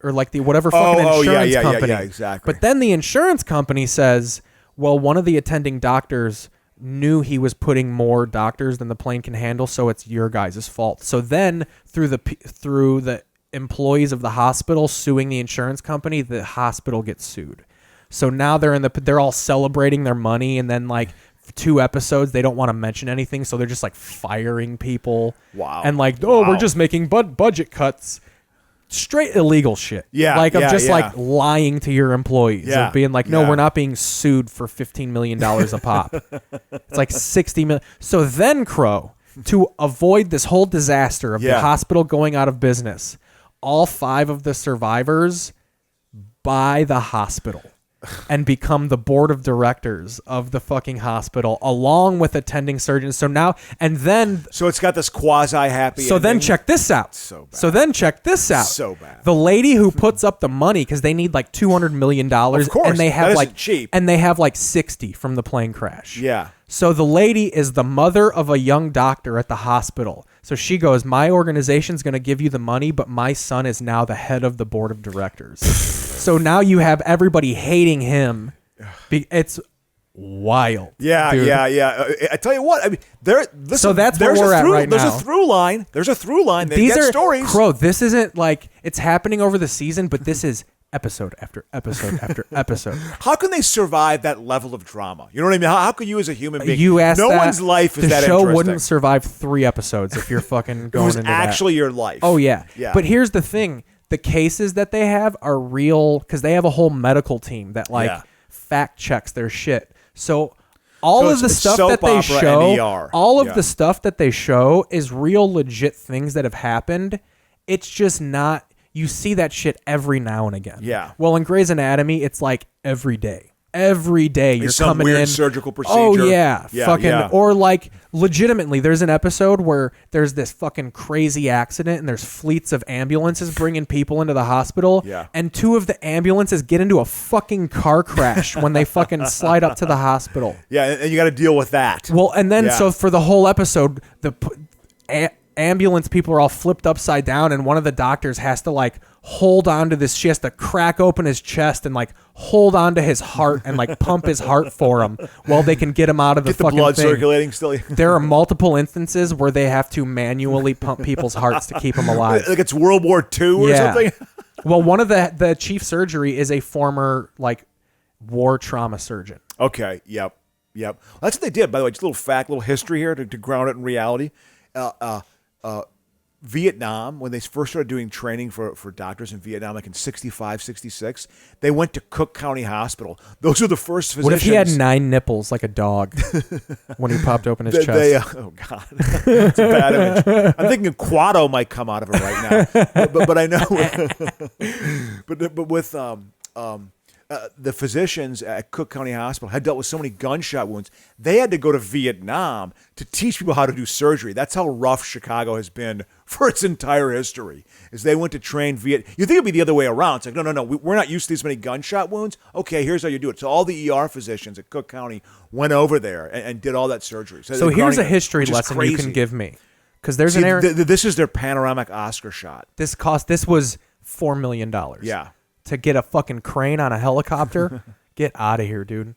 Or like the whatever fucking insurance company. Yeah, exactly. But then the insurance company says, well, one of the attending doctors knew he was putting more doctors than the plane can handle, so it's your guys' fault. So then through the employees of the hospital suing the insurance company, the hospital gets sued. So now they're all celebrating their money, and then like 2 episodes they don't want to mention anything, so they're just like firing people. Wow. And like, we're just making budget cuts. Straight illegal shit. Yeah. Like, of just like lying to your employees. Yeah. Of being like, no, we're not being sued for $15 million a pop. It's like $60 million. So then, Crow, to avoid this whole disaster of the hospital going out of business, all 5 of the survivors buy the hospital and become the board of directors of the fucking hospital, along with attending surgeons. So now, so it's got this quasi happy. So then check this out. So bad. So then check this out. So bad. The lady who puts up the money, because they need like $200 million, Of course, and they have that like isn't cheap. and they have like 60 from the plane crash. Yeah. So the lady is the mother of a young doctor at the hospital. So she goes, my organization's going to give you the money, but my son is now the head of the board of directors. So now you have everybody hating him. It's wild. Yeah, dude. yeah. I tell you what, I mean, so that's where we're at right now. There's a through line. There's a through line. They These get are stories. Crow, this isn't like it's happening over the season, but this is episode after episode after episode. How can they survive that level of drama? You know what I mean? How could you as a human being? You asked no that, one's life is that the show interesting. wouldn't survive 3 episodes if you're fucking going it was into actually that. your life. Oh yeah. Yeah. But here's the thing. The cases that they have are real because they have a whole medical team that like fact checks their shit. So all of the stuff that they show, all of the stuff that they show is real legit things that have happened. It's just not, you see that shit every now and again. Yeah. Well, in Grey's Anatomy, it's like every day. Every day you're some coming weird in. surgical procedure. Oh yeah, Yeah, fucking yeah. or like legitimately. There's an episode where there's this fucking crazy accident and there's fleets of ambulances bringing people into the hospital. Yeah. And 2 of the ambulances get into a fucking car crash when they fucking slide up to the hospital. Yeah, and you got to deal with that. Well, and then Yeah. so for the whole episode, ambulance people are all flipped upside down, and one of the doctors has to like hold on to this. She has to crack open his chest and like hold on to his heart and like pump his heart for him while they can get him out of the Get the fucking blood thing. circulating still. There are multiple instances where they have to manually pump people's hearts to keep them alive. Like it's World War II or something. Well, one of the chief surgery is a former like war trauma surgeon. Okay. Yep. That's what they did. By the way, just a little fact, little history here to ground it in reality. Vietnam, when they first started doing training for doctors in Vietnam, like in 65, 66, they went to Cook County Hospital. Those are the first physicians. What if he had 9 nipples like a dog when he popped open his chest? Oh, God. It's a bad image. I'm thinking Quado might come out of it right now. But I know. but with the physicians at Cook County Hospital had dealt with so many gunshot wounds. They had to go to Vietnam to teach people how to do surgery. That's how rough Chicago has been for its entire history. Is they went to train You think it'd be the other way around? It's like, no. We're not used to these many gunshot wounds. Okay, here's how you do it. So all the ER physicians at Cook County went over there and did all that surgery. So here's a history lesson you can give me. Because there's this is their panoramic Oscar shot. This was $4 million. Yeah. To get a fucking crane on a helicopter? Get out of here, dude.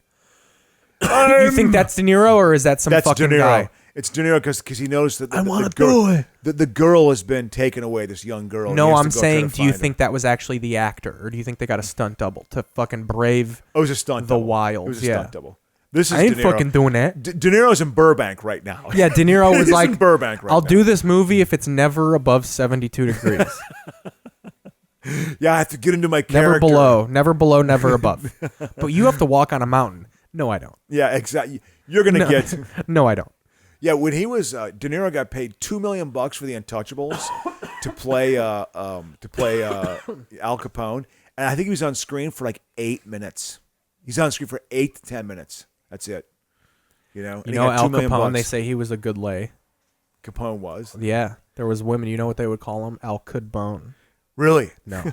You think that's De Niro, or is that some fucking De Niro. guy? It's De Niro because he knows that I want to do it. The girl has been taken away, this young girl. No, I'm saying, do you think that was actually the actor, or do you think they got a stunt double to fucking brave it was a stunt the double. wild? It was a stunt double. This is I ain't De Niro. fucking doing that. De Niro's in Burbank right now. Yeah, De Niro was He's like, in Burbank right I'll now. do this movie if it's never above 72 degrees. Yeah, I have to get into my character. Never below, never above. But you have to walk on a mountain. No, I don't. Yeah, exactly. You're going to get... No, I don't. Yeah, when he was... De Niro got paid $2 million for The Untouchables. to play Al Capone, and I think he was on screen for like 8 minutes. He's on screen for 8 to 10 minutes. That's it. You know, and Al $2 million Capone. They bucks. say he was a good lay. Capone was. Yeah, there was women. You know what they would call him? Al Cudbone. Really? No,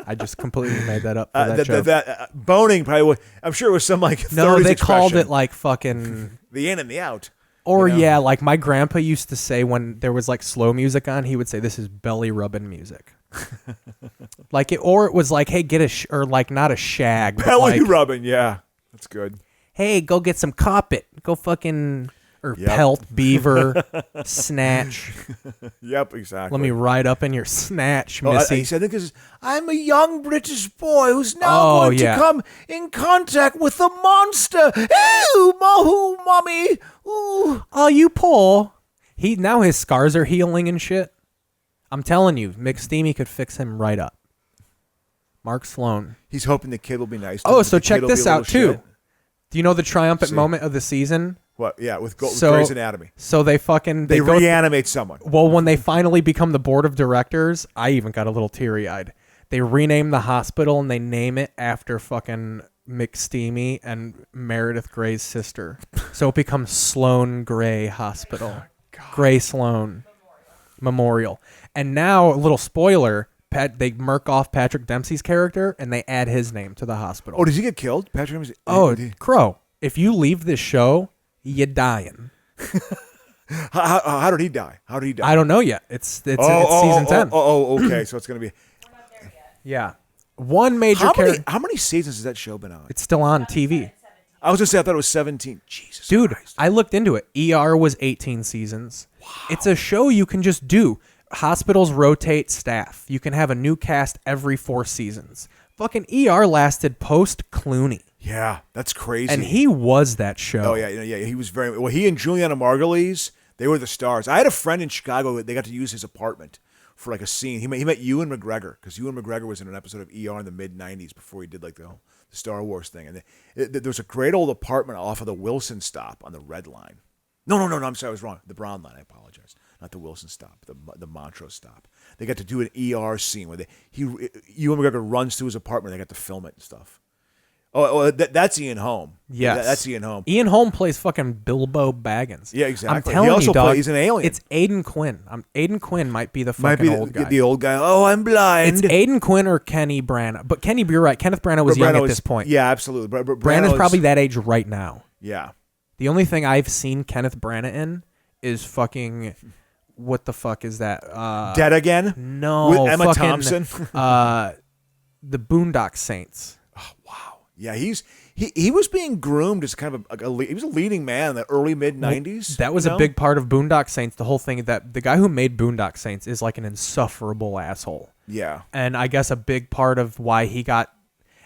I just completely made that up. For that joke. Boning probably. I'm sure it was some like. No, 30s they called expression. it like fucking the in and the out. Or you know? yeah, like my grandpa used to say when there was like slow music on, he would say this is belly rubbing music. Like it, or it was like, hey, get a or like not a shag, but Belly like, rubbing. Yeah, that's good. hey, go get some carpet, go fucking pelt beaver, snatch. Yep, exactly. Let me ride up in your snatch, Oh, missy. he said, because I'm a young British boy who's now going to come in contact with the monster. Ooh, Mahu, mommy. Ooh. Oh, you poor. Now his scars are healing and shit. I'm telling you, McSteamy could fix him right up. Mark Sloan. He's hoping the kid will be nice to Oh, him. so The kid check will be this a little out too. shit. Do you know the triumphant See. moment of the season? What? Yeah, with Grey's Anatomy. So they fucking They go reanimate someone. Well, when they finally become the board of directors, I even got a little teary-eyed. They rename the hospital and they name it after fucking McSteamy and Meredith Grey's sister. So it becomes Sloan Gray Hospital. Gray Sloan Memorial. And now, a little spoiler, they murk off Patrick Dempsey's character and they add his name to the hospital. Oh, does he get killed? Patrick Dempsey? Oh, Crow, if you leave this show, you're dying. How did he die? How did he die? I don't know yet. It's season 10. Okay. So it's going to be... Yeah. One major character. How many seasons has that show been on? It's still on TV. I was going to say, I thought it was 17. Jesus Dude, Christ. I looked into it. ER was 18 seasons. Wow. It's a show you can just do. Hospitals rotate staff. You can have a new cast every 4 seasons. Fucking ER lasted post Clooney. Yeah, that's crazy. And he was that show. Oh, yeah. He was very... Well, he and Juliana Margulies, they were the stars. I had a friend in Chicago. They got to use his apartment for like a scene. He met Ewan McGregor, because Ewan McGregor was in an episode of ER in the mid-'90s before he did like the Star Wars thing. And there was a great old apartment off of the Wilson stop on the Red Line. No, I'm sorry, I was wrong. The Brown Line, I apologize. Not the Wilson stop, the Montrose stop. They got to do an ER scene where Ewan McGregor runs to his apartment. They got to film it and stuff. That's Ian Holm. Yes. That's Ian Holm. Ian Holm plays fucking Bilbo Baggins. Yeah, exactly. I'm telling He also you, dog. he's an alien. It's Aiden Quinn. Aiden Quinn might be the fucking old guy. The old guy. Oh, I'm blind. It's Aiden Quinn or Kenny Branagh. But Kenny, you're right. Kenneth Branagh was young at this point. Yeah, absolutely. Branagh's probably that age right now. Yeah. The only thing I've seen Kenneth Branagh in is fucking... What the fuck is that? Dead Again? No. With Emma fucking, Thompson? The Boondock Saints. Oh, wow. Yeah, he was being groomed as kind of he was a leading man in the early mid-'90s. That was a big part of Boondock Saints. The whole thing that the guy who made Boondock Saints is like an insufferable asshole. Yeah. And I guess a big part of why he got...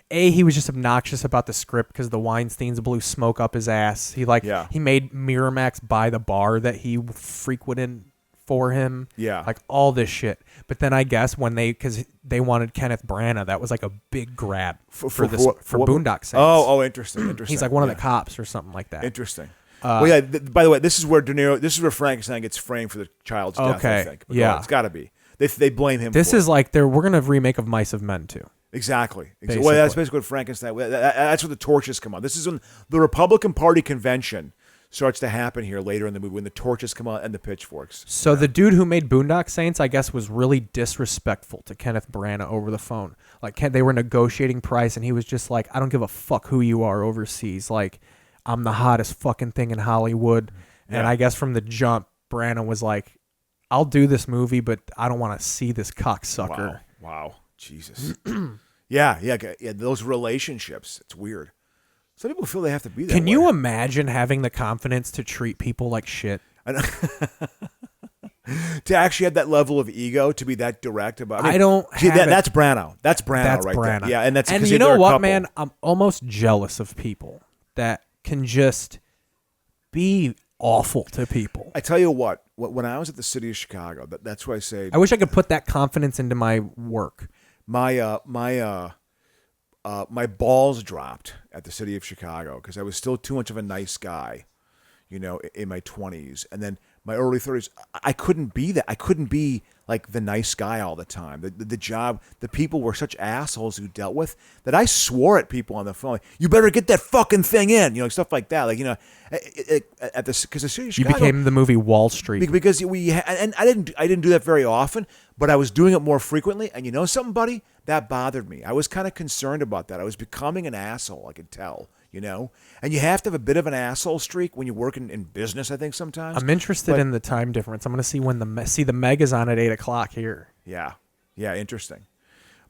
he was just obnoxious about the script because the Weinsteins blew smoke up his ass. He made Miramax buy the bar that he frequented for him. Yeah. Like all this shit. But then I guess because they wanted Kenneth Branagh, that was like a big grab for Boondock Saints. Oh, interesting. He's like one of the cops or something like that. Interesting. Well, yeah. By the way, this is where Frankenstein gets framed for the child's death. I think. But yeah, it's got to be. They blame him. This for is it. like we're gonna remake of Mice of Men too. Exactly. Basically. Well, that's basically what Frankenstein. That's where the torches come on. This is when the Republican Party convention starts to happen here later in the movie, when the torches come out and the pitchforks. So the dude who made Boondock Saints, I guess, was really disrespectful to Kenneth Branagh over the phone. Like they were negotiating price, and he was just like, "I don't give a fuck who you are overseas. Like, I'm the hottest fucking thing in Hollywood." Yeah. And I guess from the jump, Branagh was like, "I'll do this movie, but I don't want to see this cocksucker." Wow. Jesus. Yeah. Those relationships. It's weird. Some people feel they have to be that Can way. you imagine having the confidence to treat people like shit? To actually have that level of ego, to be that direct about it. I don't have That's Branagh. That's Branagh right Branagh. there. Yeah, and you know what, man? I'm almost jealous of people that can just be awful to people. I tell you what, when I was at the city of Chicago, that's why I say... I wish I could put that confidence into my work. My balls dropped at the city of Chicago because I was still too much of a nice guy, in my 20s. And then my early 30s, I couldn't be that. I couldn't be like the nice guy all the time. The job, the people were such assholes who dealt with that I swore at people on the phone. Like, you better get that fucking thing in, stuff like that. Like, at the because the city of Chicago, You became the movie Wall Street. because and I didn't do that very often, but I was doing it more frequently. And you know something, buddy, that bothered me. I was kind of concerned about that. I was becoming an asshole. I could tell. And you have to have a bit of an asshole streak when you work in business, I think, sometimes. I'm interested in the time difference. I'm going to see when the Meg is on at 8:00 here. Yeah, interesting.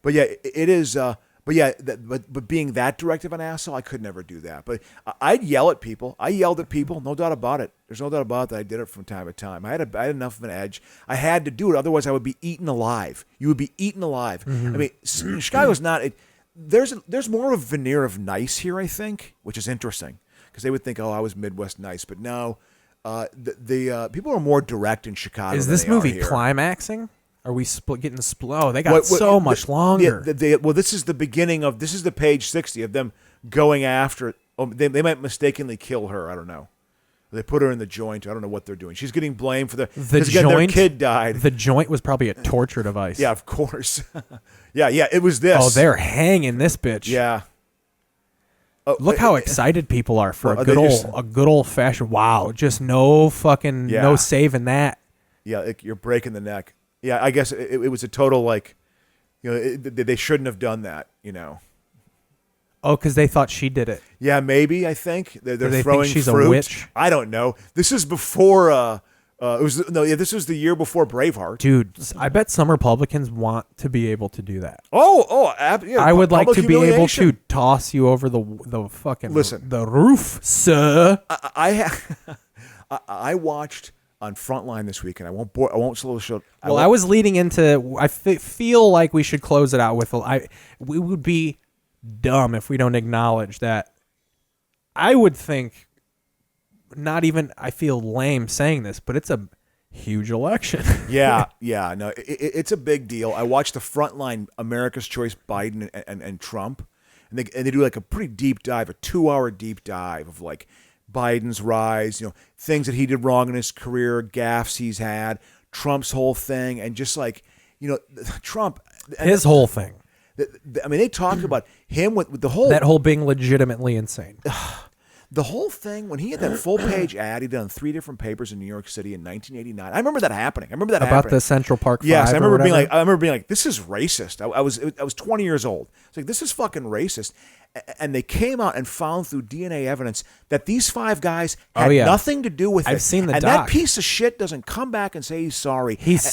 But yeah, it is. But being that direct of an asshole, I could never do that. But I'd yell at people. I yelled at people, no doubt about it. There's no doubt about it that I did it from time to time. I had enough of an edge. I had to do it, otherwise I would be eaten alive. You would be eaten alive. Mm-hmm. I mean, Chicago's not. There's more of a veneer of nice here, I think, which is interesting because they would think, oh, I was Midwest nice, but no, the people are more direct in Chicago. Is than this they movie are here. climaxing? Are we getting split? Oh, they got so much longer. Well, this is the beginning of. This is the page 60 of them going after. Oh, they might mistakenly kill her. I don't know. They put her in the joint. I don't know what they're doing. She's getting blamed for the joint. Again, their kid died. The joint was probably a torture device. Yeah, of course. yeah, it was this. Oh, they're hanging this bitch. Yeah. Look how excited people are for a good old fashioned. Wow, just no fucking no saving that. Yeah, you're breaking the neck. Yeah, I guess it was a total they shouldn't have done that. Oh, because they thought she did it. Yeah, maybe. I think they're they throwing think she's fruit. a witch. I don't know. This is before. This was the year before Braveheart. Dude, I bet some Republicans want to be able to do that. Yeah, I would like to be able humiliation. to toss you over the fucking the roof, sir. I watched on Frontline this weekend. I won't slow the show. I was leading into. I feel like we should close it out with. We would be dumb if we don't acknowledge that. I would think. Not even. I feel lame saying this, but it's a huge election. yeah. No, it's a big deal. I watched the Frontline America's Choice Biden and Trump, and they do like a pretty deep dive, a 2-hour deep dive of like Biden's rise, things that he did wrong in his career, gaffes he's had, Trump's whole thing, and just like Trump, his whole thing. I mean, they talk about him with the whole that whole being legitimately insane. The whole thing, when he had that full-page ad he did on 3 different papers in New York City in 1989. I remember that happening. About the Central Park 5. Yes, I remember being like, this is racist. I was 20 years old. It's like, this is fucking racist. And they came out and found through DNA evidence that these 5 guys had nothing to do with it. I've seen the and doc. that piece of shit doesn't come back and say he's sorry. He's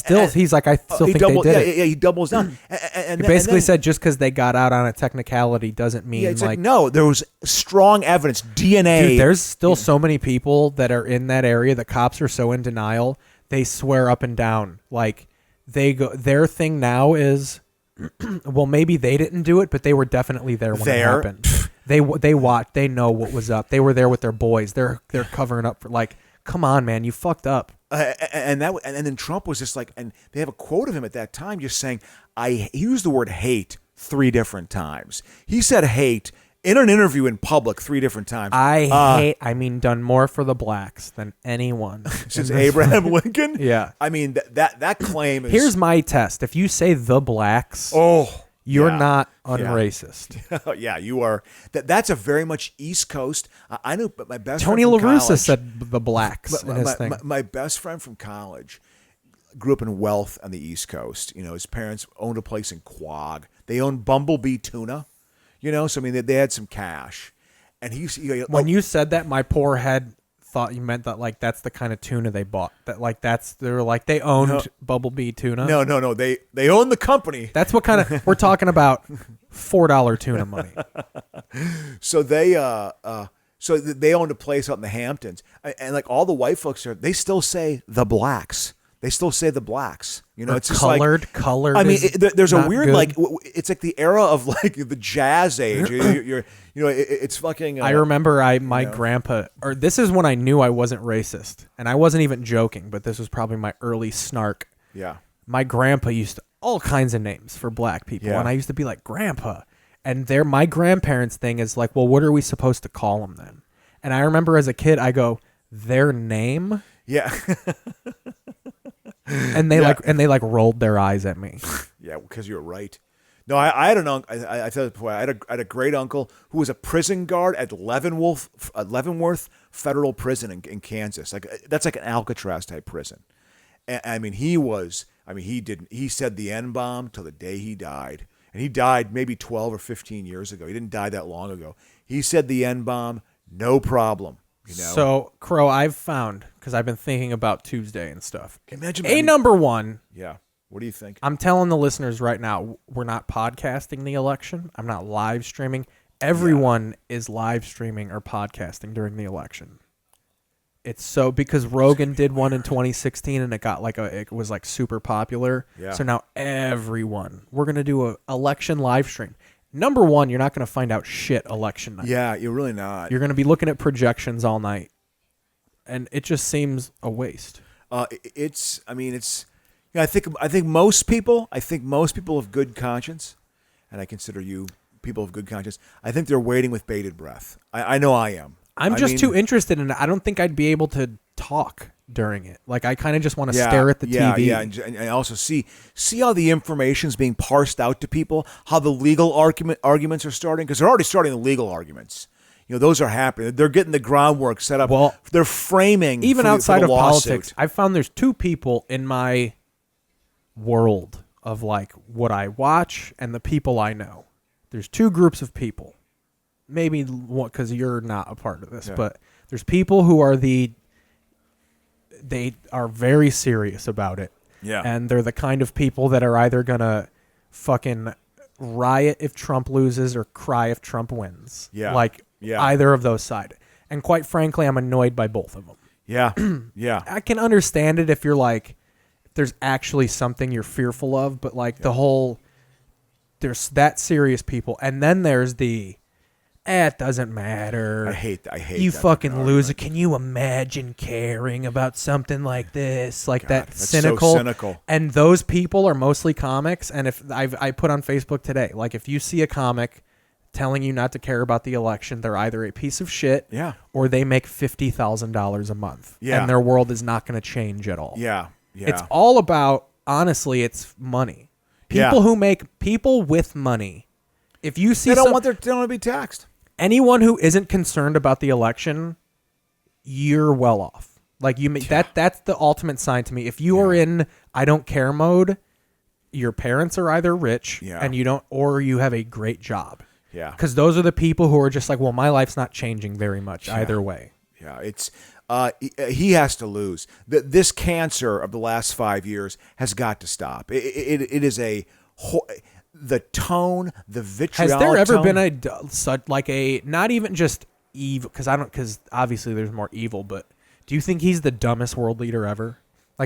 like, I still think they did it. Yeah, he doubles down. He basically said just because they got out on a technicality doesn't mean it's like no, there was strong evidence, DNA. Dude, there's still so many people that are in that area. The cops are so in denial. They swear up and down. Like their thing now is, well, maybe they didn't do it, but they were definitely there when it happened. They watched. They know what was up. They were there with their boys. They're covering up for like, come on, man, you fucked up. And then Trump was just like, and they have a quote of him at that time just saying, he used the word hate 3 different times. He said hate in an interview in public 3 different times. I mean, done more for the blacks than anyone since Abraham Lincoln. Yeah, I mean that claim is. Here's my test: if you say the blacks, you're not unracist. Yeah, you are. That's a very much East Coast. I knew, but my best Tony friend from LaRussa college, said the blacks in his thing. My best friend from college grew up in wealth on the East Coast. His parents owned a place in Quag. They owned Bumblebee Tuna. So I mean, they had some cash, and when you said that, my poor head thought you meant that like that's the kind of tuna they bought. That like they owned Bumblebee Tuna. No, they owned the company. That's what kind of we're talking about. $4 tuna money. So they owned a place out in the Hamptons, and like all the white folks there, they still say the blacks. They still say the blacks. It's just colored. I mean, there's a weird good. It's like the era of like the jazz age. It's fucking. I remember my grandpa, or this is when I knew I wasn't racist, and I wasn't even joking, but this was probably my early snark. Yeah. My grandpa used all kinds of names for black people, and I used to be like, Grandpa, and my grandparents' thing is like, well, what are we supposed to call them then? And I remember as a kid, I go, their name. Yeah. And they rolled their eyes at me. Yeah, because you're right. No, I had an uncle. I said it before. I had a great uncle who was a prison guard at Leavenworth Federal Prison in Kansas. That's like an Alcatraz type prison. And I mean, he said the N-bomb till the day he died. And he died maybe 12 or 15 years ago. He didn't die that long ago. He said the N-bomb, no problem. You know? So, Crow, I've found, because I've been thinking about Tuesday and stuff. Imagine number one. Yeah. What do you think? I'm telling the listeners right now, we're not podcasting the election. I'm not live streaming. Everyone is live streaming or podcasting during the election. It's so because Rogan did one in 2016 and it was super popular. Yeah. So now we're going to do a election live stream. Number one, you're not going to find out shit election night. Yeah, you're really not. You're going to be looking at projections all night. And it just seems a waste. I think most people of good conscience, and I consider you people of good conscience, I think they're waiting with bated breath. I know I am. I'm just too interested in it. I don't think I'd be able to talk during it. I kind of just want to stare at the TV. Yeah, and also see how the information's being parsed out to people, how the legal arguments are starting, because they're already starting the legal arguments. Those are happening. They're getting the groundwork set up. Well, they're framing even outside for the of lawsuit. politics. I've found there's two people in my world of what I watch and the people I know. There's two groups of people. Maybe because you're not a part of this, but there's people who are they are very serious about it. Yeah. And they're the kind of people that are either going to fucking riot if Trump loses or cry if Trump wins. Yeah. Either of those sides. And quite frankly, I'm annoyed by both of them. Yeah. Yeah. I can understand it if you're if there's actually something you're fearful of, but there's that serious people. And then there's it doesn't matter. I hate you that fucking loser. Can you imagine caring about something like this? That's cynical. So cynical. And those people are mostly comics. And if I put on Facebook today, if you see a comic telling you not to care about the election, they're either a piece of shit, or they make $50,000 a month, and their world is not going to change at all. Yeah. It's all about, honestly, it's money. People with money. If you see they don't want to be taxed. Anyone who isn't concerned about the election, you're well off. That's the ultimate sign to me. If you are in I don't care mode, your parents are either rich and you don't, or you have a great job. Yeah. Because those are the people who are just well, my life's not changing very much either way. Yeah, it's he has to lose. This cancer of the last 5 years has got to stop. It is the tone, the vitriolic Has there ever tone. been a not even just evil, because obviously there's more evil, but do you think he's the dumbest world leader ever?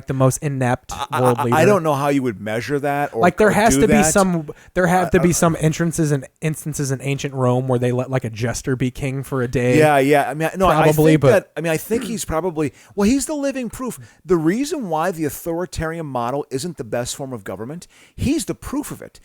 The most inept world leader? I don't know how you would measure that. Or there has do to be that. some instances in ancient Rome where they let a jester be king for a day. Yeah. I mean, no, probably, I think he's probably he's the living proof. The reason why the authoritarian model isn't the best form of government, he's the proof of it.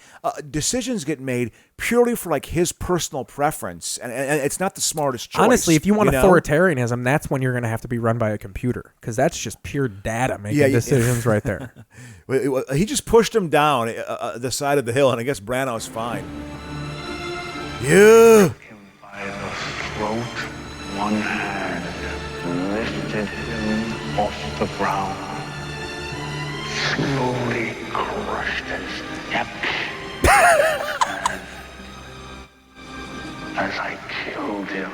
Decisions get made purely for his personal preference, and it's not the smartest choice. Honestly, if you want authoritarianism, that's when you're going to have to be run by a computer, because that's just pure data making decisions right there. He just pushed him down the side of the hill, and I guess Branau's fine. Yeah. By the throat, one hand lifted him off the ground, slowly crushed his neck, as I killed him.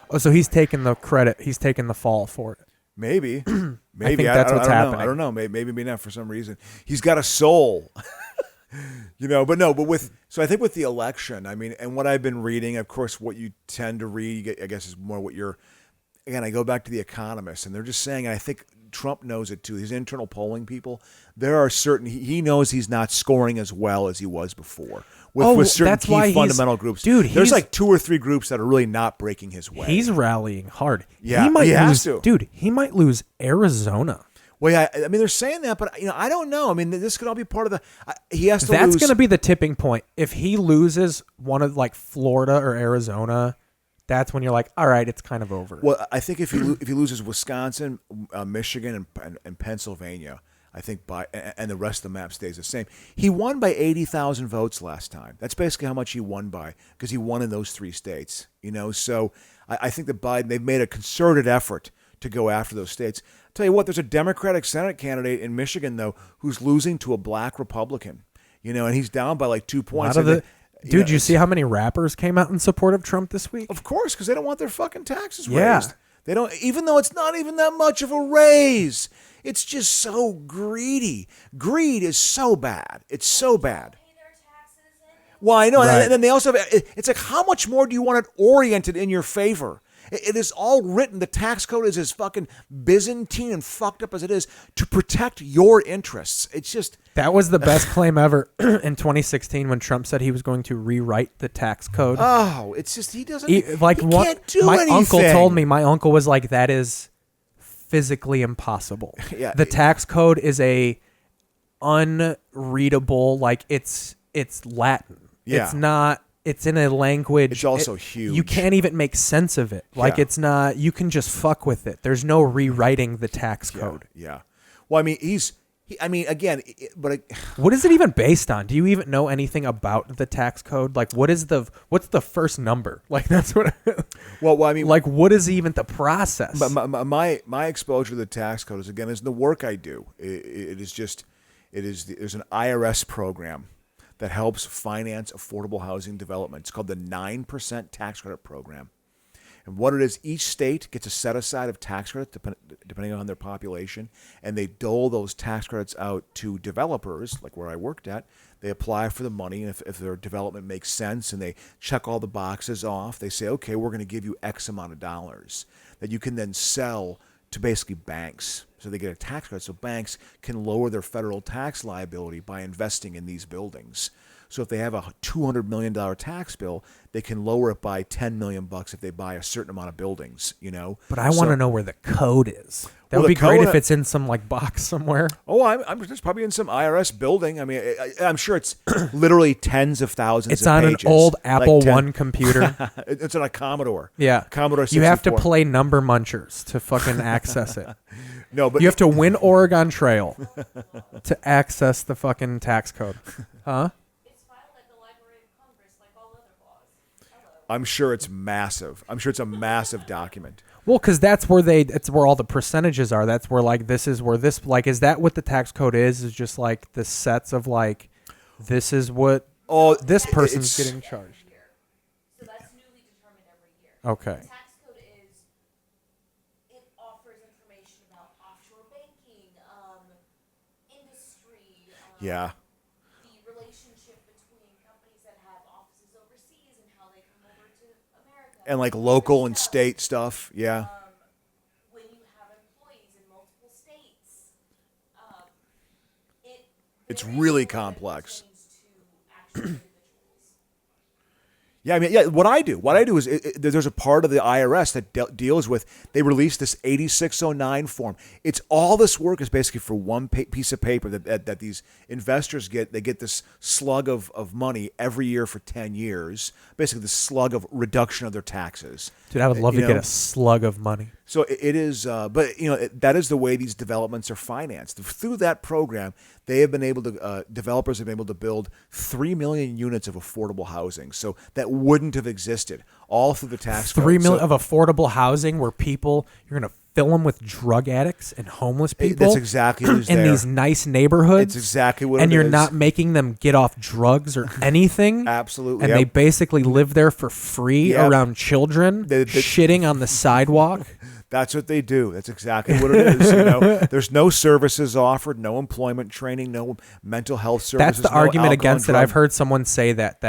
Oh, so he's taking the credit. He's taking the fall for it. Maybe. I think that's what's happening. I don't know. Maybe not for some reason. He's got a soul. So I think with the election, I mean, and what I've been reading, of course, what you tend to read, I guess, is more what again, I go back to The Economist, and they're just saying, and I think Trump knows it too, his internal polling people, there are he knows he's not scoring as well as he was before. With certain key fundamental groups. Dude, there's 2 or 3 groups that are really not breaking his way. He's rallying hard. Yeah, he has to. Dude, he might lose Arizona. Well, yeah, I mean, they're saying that, but I don't know. I mean, this could all be part of the. He has to. That's going to be the tipping point. If he loses one of Florida or Arizona that's when you're like, all right, it's kind of over. Well, I think if he loses Wisconsin, Michigan, and Pennsylvania, I think and the rest of the map stays the same. He won by 80,000 votes last time. That's basically how much he won by, because he won in those 3 states. So I think that Biden, they've made a concerted effort to go after those states. I'll tell you what, there's a Democratic Senate candidate in Michigan though who's losing to a black Republican. And he's down by like 2 points. Dude, you see how many rappers came out in support of Trump this week? Of course, because they don't want their fucking taxes Yeah. raised. They don't, even though it's not even that much of a raise. It's just so greedy. Greed is so bad. It's so bad. Well, I know. Right. And then they also have, it's like, how much more do you want it oriented in your favor? It is all written. The tax code is as fucking Byzantine and fucked up as it is to protect your interests. It's just. That was the best claim ever in 2016 when Trump said he was going to rewrite the tax code. Oh, it's just, he doesn't. He can't do my anything. uncle told me, my uncle was like, that is physically impossible. Yeah. The tax code is a unreadable, like it's Latin. Yeah. It's not. It's in a language. It's also huge. You can't even make sense of it. Like Yeah. it's not. You can just fuck with it. There's no rewriting the tax code. Yeah. Well, I mean, What is it even based on? Do you even know anything about the tax code? Like, what's the first number? Like, that's what. Well, I mean, like, what is even the process? But my exposure to the tax code is, again, is the work I do. There's an IRS program that helps finance affordable housing development. It's called the 9% tax credit program. And what it is, each state gets a set aside of tax credits depending on their population, and they dole those tax credits out to developers, like where I worked at. They apply for the money, and if their development makes sense and they check all the boxes off, they say, okay, we're going to give you X amount of dollars that you can then sell to basically banks. So they get a tax credit, so banks can lower their federal tax liability by investing in these buildings. So if they have a $200 million tax bill, they can lower it by $10 million if they buy a certain amount of buildings, But I want to know where the code is. That Well, would the be great code- if it's in some like box somewhere. Oh, I'm just probably in some IRS building. I mean, I'm sure it's literally tens of thousands It's of on pages. an old Apple Like One computer. It's on a Commodore. Yeah. Commodore 64. You have to play Number Munchers to fucking access it. No, but you have to win Oregon Trail to access the fucking tax code. Huh? I'm sure it's massive. I'm sure it's a massive document. Well, because it's where all the percentages are. That's where like this is where this like is that what the tax code is? Is just like the sets of like this is what this person's getting charged. So that's newly determined every year. Okay. The tax code it offers information about offshore banking, industry. Yeah. The relationship between companies that have offices overseas and how they come over to America. And like local and state stuff. Yeah. When you have employees in multiple states, It's really complex. Yeah, I mean, yeah. What I do is there's a part of the IRS that deals with. They release this 8609 form. It's all this work is basically for one piece of paper that these investors get. They get this slug of money every year for 10 years. Basically, the slug of reduction of their taxes. Dude, I would love to get a slug of money. So it is, but that is the way these developments are financed. Through that program, they have been able to, developers have been able to build 3 million units of affordable housing. So that wouldn't have existed all through the tax code. 3 million of affordable housing where you're going to fill them with drug addicts and homeless people. That's exactly who's in there. these nice neighborhoods. It's exactly what and it you're is. not making them get off drugs or anything. Absolutely. And Yep. they basically live there for free Yep. around children, shitting on the sidewalk. That's what they do. That's exactly what it is. There's no services offered, no employment training, no mental health services. That's the no argument alcohol against it. and I've drug- heard someone say that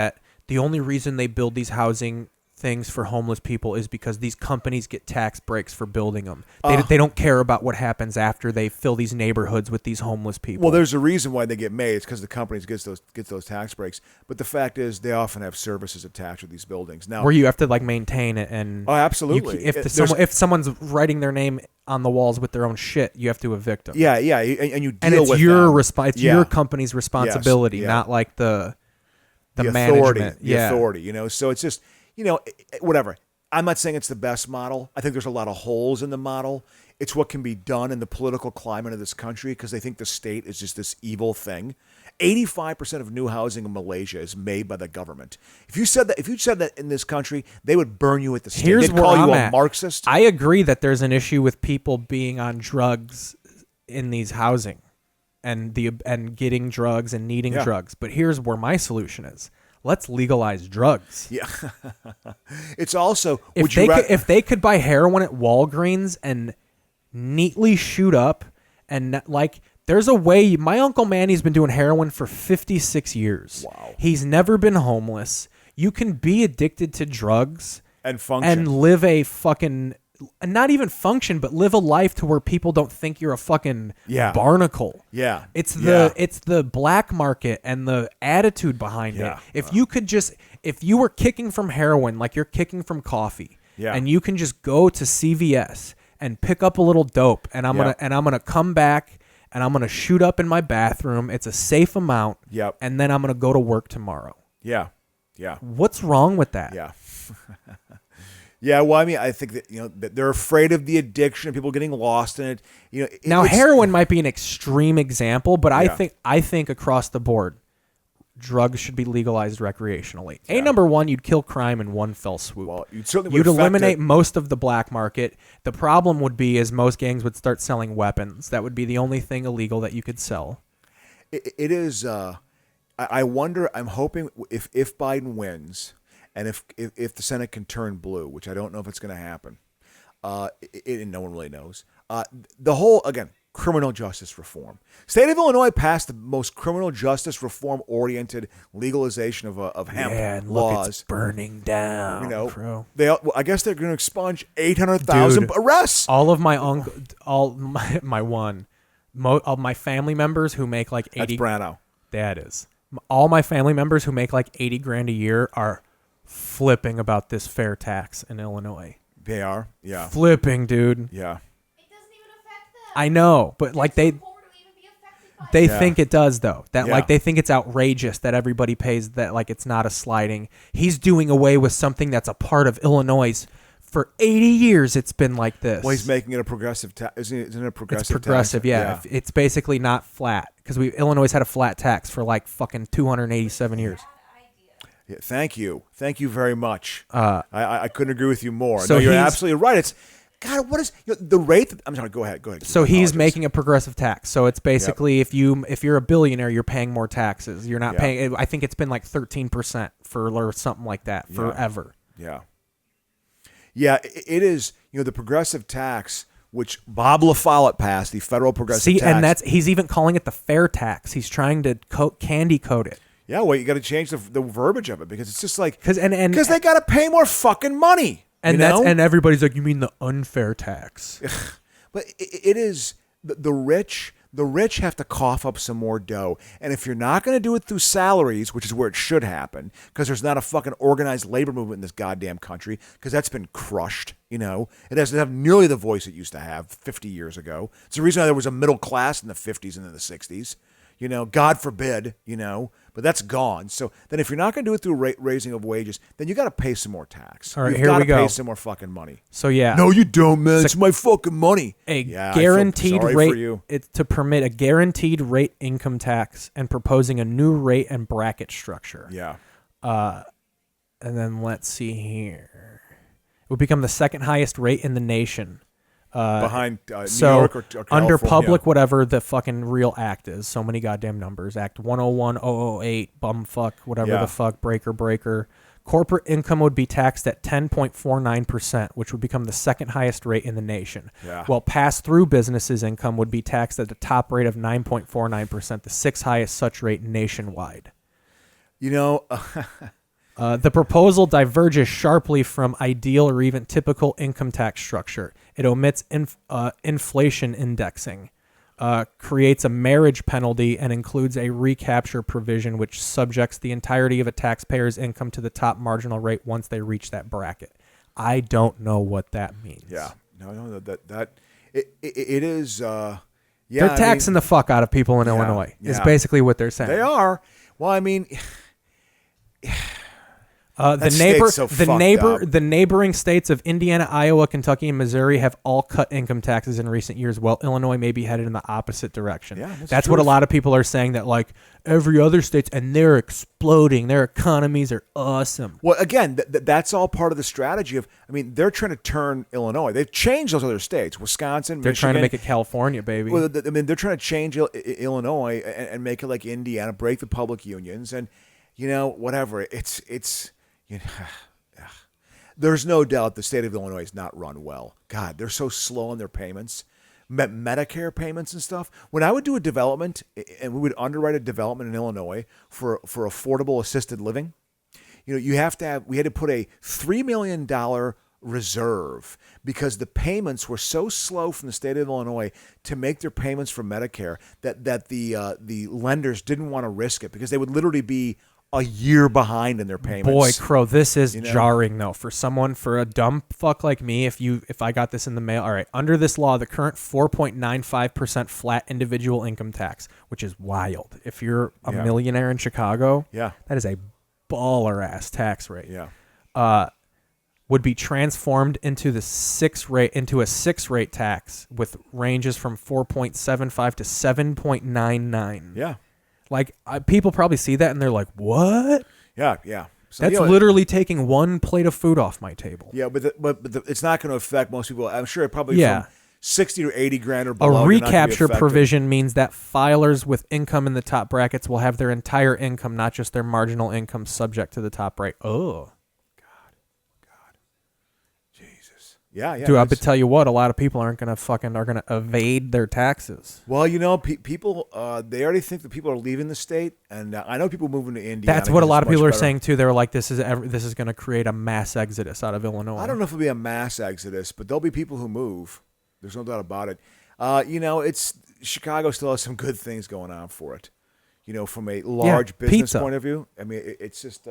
the only reason they build these housing things for homeless people is because these companies get tax breaks for building them. They don't care about what happens after they fill these neighborhoods with these homeless people. Well, there's a reason why they get made. It's because the companies get those tax breaks. But the fact is, they often have services attached to these buildings. Now, where you have to like maintain it and oh, absolutely. If someone's writing their name on the walls with their own shit, you have to evict them. Yeah, and you deal and it's with your them. it's your company's responsibility, Yes, yeah. not like the authority. management. The authority. So it's just whatever. I'm not saying it's the best model. I think there's a lot of holes in the model. It's what can be done in the political climate of this country because they think the state is just this evil thing. 85% of new housing in Malaysia is made by the government. If you said that in this country, they would burn you at the stake. Here's They'd where call you I'm a at. Marxist. I agree that there's an issue with people being on drugs in these housing and getting drugs and needing drugs. But here's where my solution is. Let's legalize drugs. Yeah. It's also if they could buy heroin at Walgreens and neatly shoot up and like there's a way. My Uncle Manny's been doing heroin for 56 years. Wow. He's never been homeless. You can be addicted to drugs and function and live a fucking not even function, but live a life to where people don't think you're a fucking barnacle. Yeah. It's the black market and the attitude behind it. If you were kicking from heroin like you're kicking from coffee, and you can just go to CVS and pick up a little dope, and I'm gonna come back and I'm gonna shoot up in my bathroom. It's a safe amount. Yep. And then I'm gonna go to work tomorrow. Yeah. Yeah. What's wrong with that? Yeah. Yeah, well, I mean, I think that that they're afraid of the addiction, people getting lost in it. Now, heroin might be an extreme example, but I think across the board, drugs should be legalized recreationally. Number one, you'd kill crime in one fell swoop. Well, you'd eliminate most of the black market. The problem would be is most gangs would start selling weapons. That would be the only thing illegal that you could sell. It is. I wonder. I'm hoping if Biden wins. And if the Senate can turn blue, which I don't know if it's going to happen, and no one really knows, the whole, again, criminal justice reform. State of Illinois passed the most criminal justice reform-oriented legalization of hemp laws. Look, it's burning down, bro. I guess they're going to expunge 800,000 arrests. All of my my family members who make like 80. That's Brano. That is. All my family members who make like 80 grand a year are flipping about this fair tax in Illinois. They are, yeah. Flipping, dude. Yeah. It doesn't even affect them. I know, but like they think it does though. Like they think it's outrageous that everybody pays that like it's not a sliding. He's doing away with something that's a part of Illinois. For 80 years, it's been like this. Well, he's making it a progressive tax. Isn't it a progressive tax? It's progressive, yeah. It's basically not flat because Illinois had a flat tax for like fucking 287 years. Yeah, thank you very much. I couldn't agree with you more. So no, you're absolutely right. It's God. What is the rate? I'm sorry. Go ahead. So he's making a progressive tax. So it's basically if you're a billionaire, you're paying more taxes. You're not paying. I think it's been like 13% or something like that forever. Yeah. Yeah, it is. The progressive tax, which Bob LaFollette passed, the federal progressive tax. And he's even calling it the fair tax. He's trying to candy coat it. Yeah, well, you got to change the verbiage of it because it's just like because they got to pay more fucking money, and and everybody's like, you mean the unfair tax? But it is the rich. The rich have to cough up some more dough, and if you're not going to do it through salaries, which is where it should happen, because there's not a fucking organized labor movement in this goddamn country, because that's been crushed. It doesn't have nearly the voice it used to have 50 years ago. It's the reason why there was a middle class in the 50s and in the 60s. God forbid, but that's gone. So then if you're not going to do it through raising of wages, then you got to pay some more tax. All right, You've here got we to go. pay some more fucking money. So yeah. No, you don't, man. It's my fucking money. Guaranteed I feel sorry rate. for you. It's to permit a guaranteed rate income tax and proposing a new rate and bracket structure. Yeah. And then let's see here. It would become the second highest rate in the nation. Behind New York or California. Under public, whatever the fucking real act is. So many goddamn numbers. Act 101-008, bumfuck, whatever the fuck, breaker. Corporate income would be taxed at 10.49%, which would become the second highest rate in the nation. Yeah. While pass-through businesses' income would be taxed at the top rate of 9.49%, the sixth highest such rate nationwide. The proposal diverges sharply from ideal or even typical income tax structure. It omits inflation indexing, creates a marriage penalty, and includes a recapture provision which subjects the entirety of a taxpayer's income to the top marginal rate once they reach that bracket. I don't know what that means. Yeah. No, it is. They're taxing the fuck out of people in Illinois. Is basically what they're saying. They are. Well, I mean. The neighboring states of Indiana, Iowa, Kentucky, and Missouri have all cut income taxes in recent years, while Illinois may be headed in the opposite direction. Yeah, that's what a lot of people are saying, that like every other state's, and they're exploding. Their economies are awesome. Well, again, that's all part of the strategy of. I mean, they're trying to turn Illinois. They've changed those other states, Wisconsin, They're Michigan. trying to make it California, baby. Well, I mean, they're trying to change Illinois and make it like Indiana, break the public unions, and whatever. It's. There's no doubt the state of Illinois is not run well. God, they're so slow on their payments, Medicare payments and stuff. When I would do a development, and we would underwrite a development in Illinois for affordable assisted living, we had to put a $3 million reserve because the payments were so slow from the state of Illinois to make their payments for Medicare that the lenders didn't want to risk it because they would literally be a year behind in their payments. Boy, Crow, this is jarring though for a dumb fuck like me. If I got this in the mail, all right. Under this law, the current 4.95% flat individual income tax, which is wild. If you're a millionaire in Chicago, that is a baller ass tax rate. Would be transformed into a 6 rate tax with ranges from 4.75 to 7.99. Yeah. Like people probably see that and they're like, "What?" Yeah. So, that's literally taking one plate of food off my table. Yeah, but it's not going to affect most people. I'm sure it probably from 60 or 80 grand or A below. recapture provision means that filers with income in the top brackets will have their entire income, not just their marginal income, subject to the top rate. Oh, God, Jesus. Yeah. Dude, I would tell you what, a lot of people are gonna evade their taxes. Well, people they already think that people are leaving the state, and I know people moving to Indiana. That's what a lot of people are saying too. They're like, this is going to create a mass exodus out of Illinois. I don't know if it'll be a mass exodus, but there'll be people who move. There's no doubt about it. Chicago still has some good things going on for it. From a large business point of view. I mean, it's just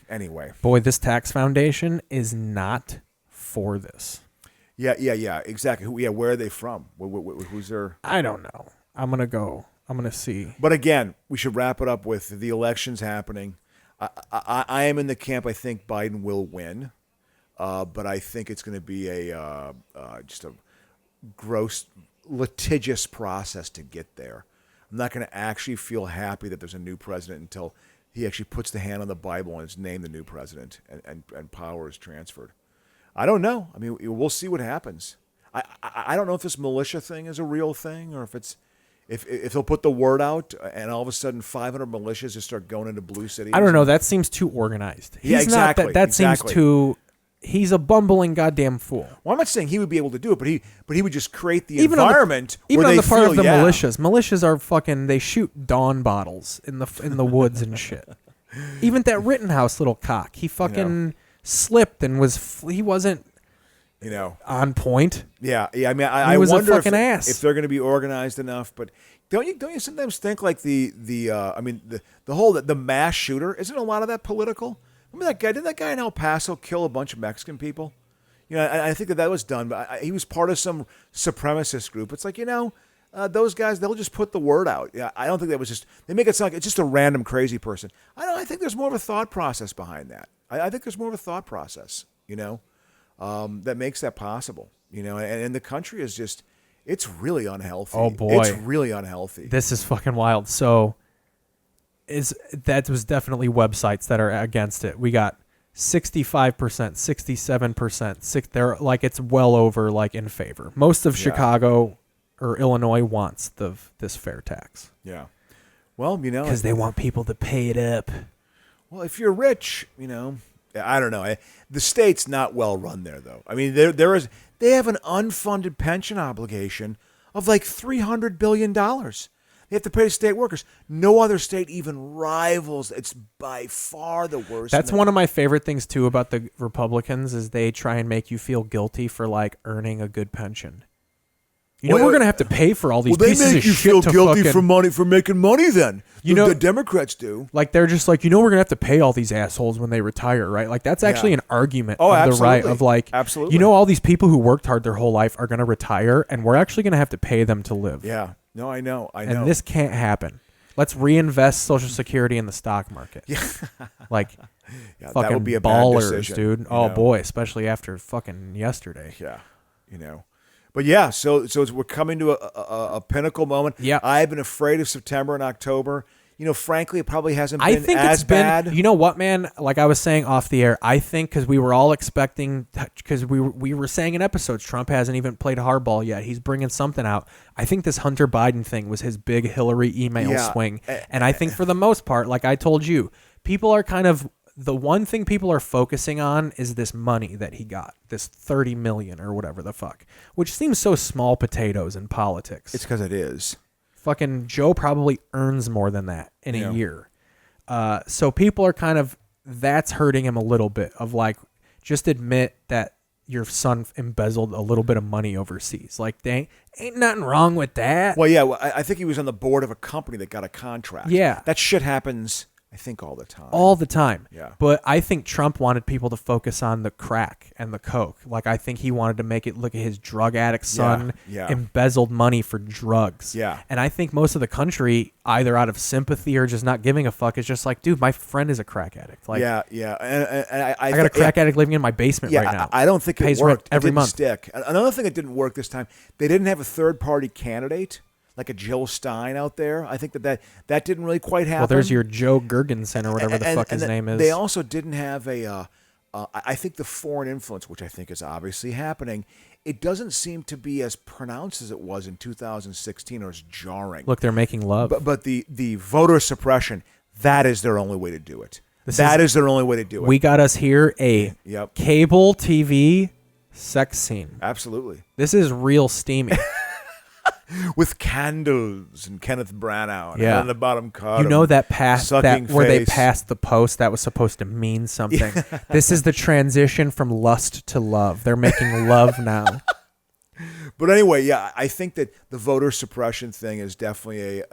anyway. Boy, this tax foundation is not for this. Yeah, exactly. Where are they from? Who's their? I don't know. I'm gonna see. But again, we should wrap it up with the elections happening. I am in the camp. I think Biden will win, but I think it's going to be just a gross, litigious process to get there. I'm not going to actually feel happy that there's a new president until he actually puts the hand on the Bible and is named the new president and power is transferred. I don't know. I mean, we'll see what happens. I don't know if this militia thing is a real thing or if they'll put the word out and all of a sudden 500 militias just start going into blue cities. I don't know. That seems too organized. Exactly. Seems too. He's a bumbling goddamn fool. Well, I'm not saying he would be able to do it, but he would just create the environment even where on they the part feel, of the militias. Militias are fucking. They shoot Dawn bottles in the woods and shit. Even that Rittenhouse little cock, he fucking slipped and he wasn't. On point. Yeah. I mean, I was wonder a fucking ass. if they're going to be organized enough. But don't you sometimes think like the mass shooter, isn't a lot of that political? Remember that guy? Didn't that guy in El Paso kill a bunch of Mexican people? I think that was done. But he was part of some supremacist group. It's like those guys, they'll just put the word out. Yeah, I don't think that was just. They make it sound like it's just a random crazy person. I think there's more of a thought process behind that. I think there's more of a thought process. That makes that possible, and the country is just, it's really unhealthy. Oh boy. It's really unhealthy. This is fucking wild. So that was definitely websites that are against it. We got 65%, 67%, they're like, it's well over like in favor. Most of Chicago or Illinois wants this fair tax. Yeah. Well, because they want people to pay it up. Well, if you're rich, I don't know. The state's not well run there, though. I mean, they have an unfunded pension obligation of like $300 billion. They have to pay state workers. No other state even rivals. It's by far the worst. That's one of my favorite things too about the Republicans is they try and make you feel guilty for like earning a good pension. We're going to have to pay for all these pieces of shit. They make you feel guilty for making money then. The Democrats do. Like, they're just like, we're going to have to pay all these assholes when they retire, right? Like, that's actually an argument of the right of like, absolutely. All these people who worked hard their whole life are going to retire, and we're actually going to have to pay them to live. Yeah. No, I know. And this can't happen. Let's reinvest Social Security in the stock market. Yeah. Like, Yeah, fucking that would be a bad ballers, decision, dude. you Oh know? boy, especially after fucking yesterday. Yeah, you know. But yeah, so we're coming to a pinnacle moment. Yeah. I've been afraid of September and October. You know, frankly, it probably hasn't been I think as it's been, bad. you know what, man? Like I was saying off the air, I think because we were all expecting, because we were saying in episodes, Trump hasn't even played hardball yet. He's bringing something out. I think this Hunter Biden thing was his big Hillary email swing. And I think for the most part, like I told you, people are kind of, the one thing people are focusing on is this money that he got, this 30 million or whatever the fuck, which seems so small potatoes in politics. It's because it is. Fucking Joe probably earns more than that in a year. So people are kind of, that's hurting him a little bit of like, just admit that your son embezzled a little bit of money overseas. Like, they ain't nothing wrong with that. Well, yeah, I think he was on the board of a company that got a contract. Yeah. That shit happens, I think, all the time. All the time. Yeah. But I think Trump wanted people to focus on the crack and the coke. Like, I think he wanted to make it look at his drug addict son embezzled money for drugs. Yeah. And I think most of the country, either out of sympathy or just not giving a fuck, is just like, dude, my friend is a crack addict. Like, yeah. And I got a crack addict living in my basement right now. I don't think it Pays worked. rent every it didn't month. stick. Another thing that didn't work this time, they didn't have a third-party candidate, like a Jill Stein out there. I think that didn't really quite happen. Well, there's your Joe Gergensen or whatever the fuck his name is. They also didn't have I think the foreign influence, which I think is obviously happening, it doesn't seem to be as pronounced as it was in 2016 or as jarring. Look, they're making love. But the voter suppression, that is their only way to do it. That is their only way to do it. We got us here a cable TV sex scene. Absolutely. This is real steamy. With candles and Kenneth Branagh Yeah. on the bottom card. You know that pass that sucking where they face. passed the post that was supposed to mean something. This is the transition from lust to love. They're making love now. But anyway, yeah, I think that the voter suppression thing is definitely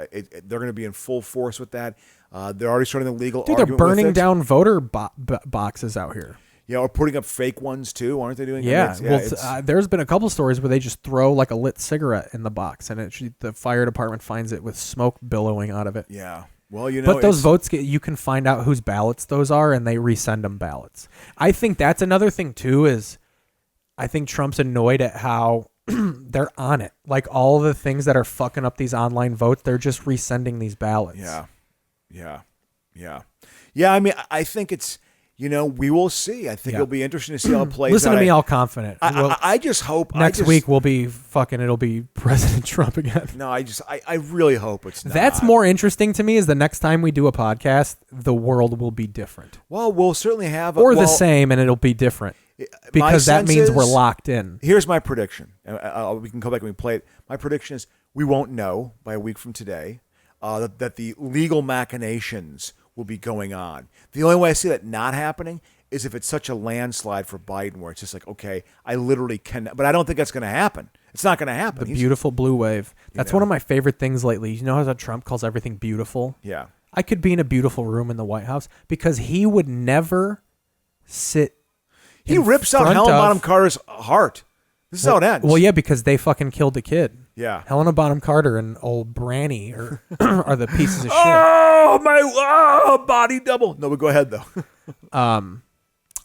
they're going to be in full force with that. They're already starting the legal Dude, they're argument with burning it. down voter boxes out here. Yeah, or putting up fake ones too, aren't they doing? Yeah, Well, there's been a couple stories where they just throw like a lit cigarette in the box, and the fire department finds it with smoke billowing out of it. Yeah, well, you know, but those votes you can find out whose ballots those are, and they resend them ballots. I think that's another thing too. Is I think Trump's annoyed at how they're on it. Like all the things that are fucking up these online votes, they're just resending these ballots. Yeah. I mean, I think it's. You know, we will see. I think it'll be interesting to see how it plays out. Listen to me all confident. I just hope next week we'll be fucking. It'll be President Trump again. No, I really hope it's not. That's more interesting to me. Is the next time we do a podcast, the world will be different. Well, we'll certainly have the same, and it'll be different because that means we're locked in. Here's my prediction. We can go back and we play it. My prediction is we won't know by a week from today that the legal machinations will be going on. The only way I see that not happening is if it's such a landslide for Biden where it's just like, okay, I literally can, but I don't think that's going to happen. It's not going to happen. The beautiful blue wave. That's one of my favorite things lately. You know how Trump calls everything beautiful? Yeah. I could be in a beautiful room in the White House because he would never sit. He rips out Helen Bonham Carter's heart. This is how it ends. Well, yeah, because they fucking killed the kid. Yeah. Helena Bonham Carter and old Branny are the pieces of shit. Oh, body double. No, but go ahead, though.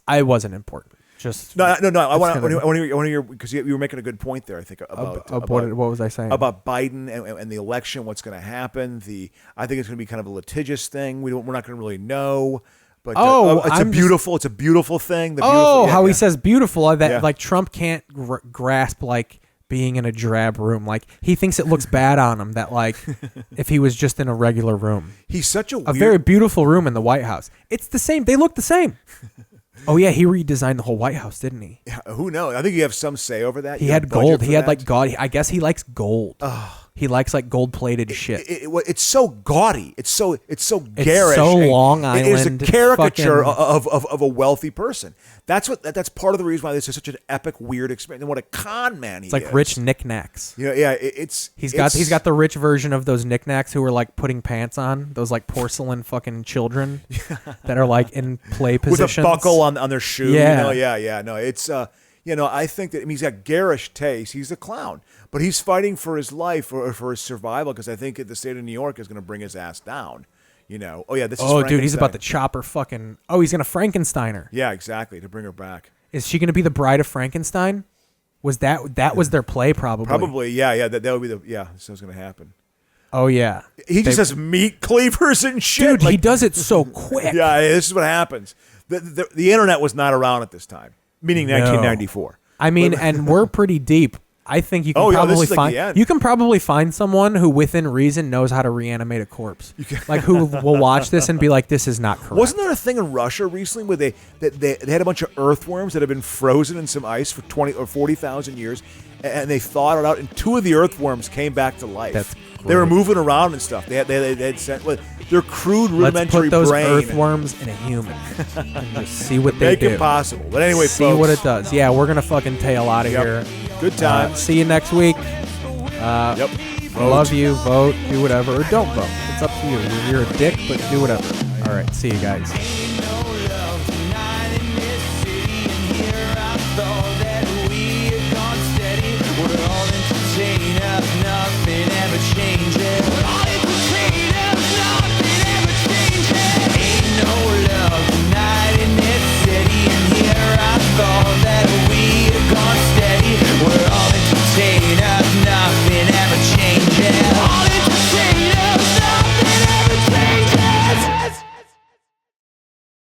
I wasn't important. Just No. I want to hear, because you were making a good point there, I think, about what was I saying? About Biden and the election, what's going to happen. I think it's going to be kind of a litigious thing. We're not going to really know. But it's a beautiful thing. He says beautiful. Like Trump can't grasp like being in a drab room. Like he thinks it looks bad on him that like if he was just in a regular room. He's such a very beautiful room in the White House. It's the same. They look the same. Oh yeah, he redesigned the whole White House, didn't he? Yeah, who knows? I think you have some say over that. He had gold. He had like gaudy. I guess he likes gold. He likes like gold-plated shit. It's so gaudy. It's so garish. It's so Long Island. It is a caricature of a wealthy person. That's part of the reason why this is such an epic, weird experience. And what a con man he is. It's like rich knickknacks. Yeah. He's got the rich version of those knickknacks who are like putting pants on. Those like porcelain fucking children that are like in play positions with a buckle on their shoe. Yeah. Yeah. No, it's. I think that he's got garish taste. He's a clown, but he's fighting for his life or for his survival because I think the state of New York is going to bring his ass down. Oh yeah, this is Oh, dude, he's Frankenstein. about to chop her fucking. Oh, he's gonna Frankenstein her. Yeah, exactly, to bring her back. Is she gonna be the bride of Frankenstein? Was that was their play? Probably. Probably, yeah. That would be that's what's going to happen. Oh yeah. He just has meat cleavers and shit. Dude, he does it so quick. Yeah, this is what happens. The internet was not around at this time, meaning 1994. I mean, and we're pretty deep. I think you can this probably is like the end. you can probably find someone who, within reason, knows how to reanimate a corpse. Like who will watch this and be like, "This is not correct." Wasn't there a thing in Russia recently where they had a bunch of earthworms that had been frozen in some ice for 20 or 40,000 years, and they thawed it out, and 2 of the earthworms came back to life. That's they were great. moving around and stuff. They had sent their crude Let's rudimentary put those brain. earthworms in a human and just see what they Make do. it possible. But anyway, see folks, what it does. Yeah, we're gonna fucking tail out of here. Good time. See you next week. Yep. Love you. Vote. Do whatever. Or don't vote. It's up to you. You're a dick, but do whatever. All right. See you guys.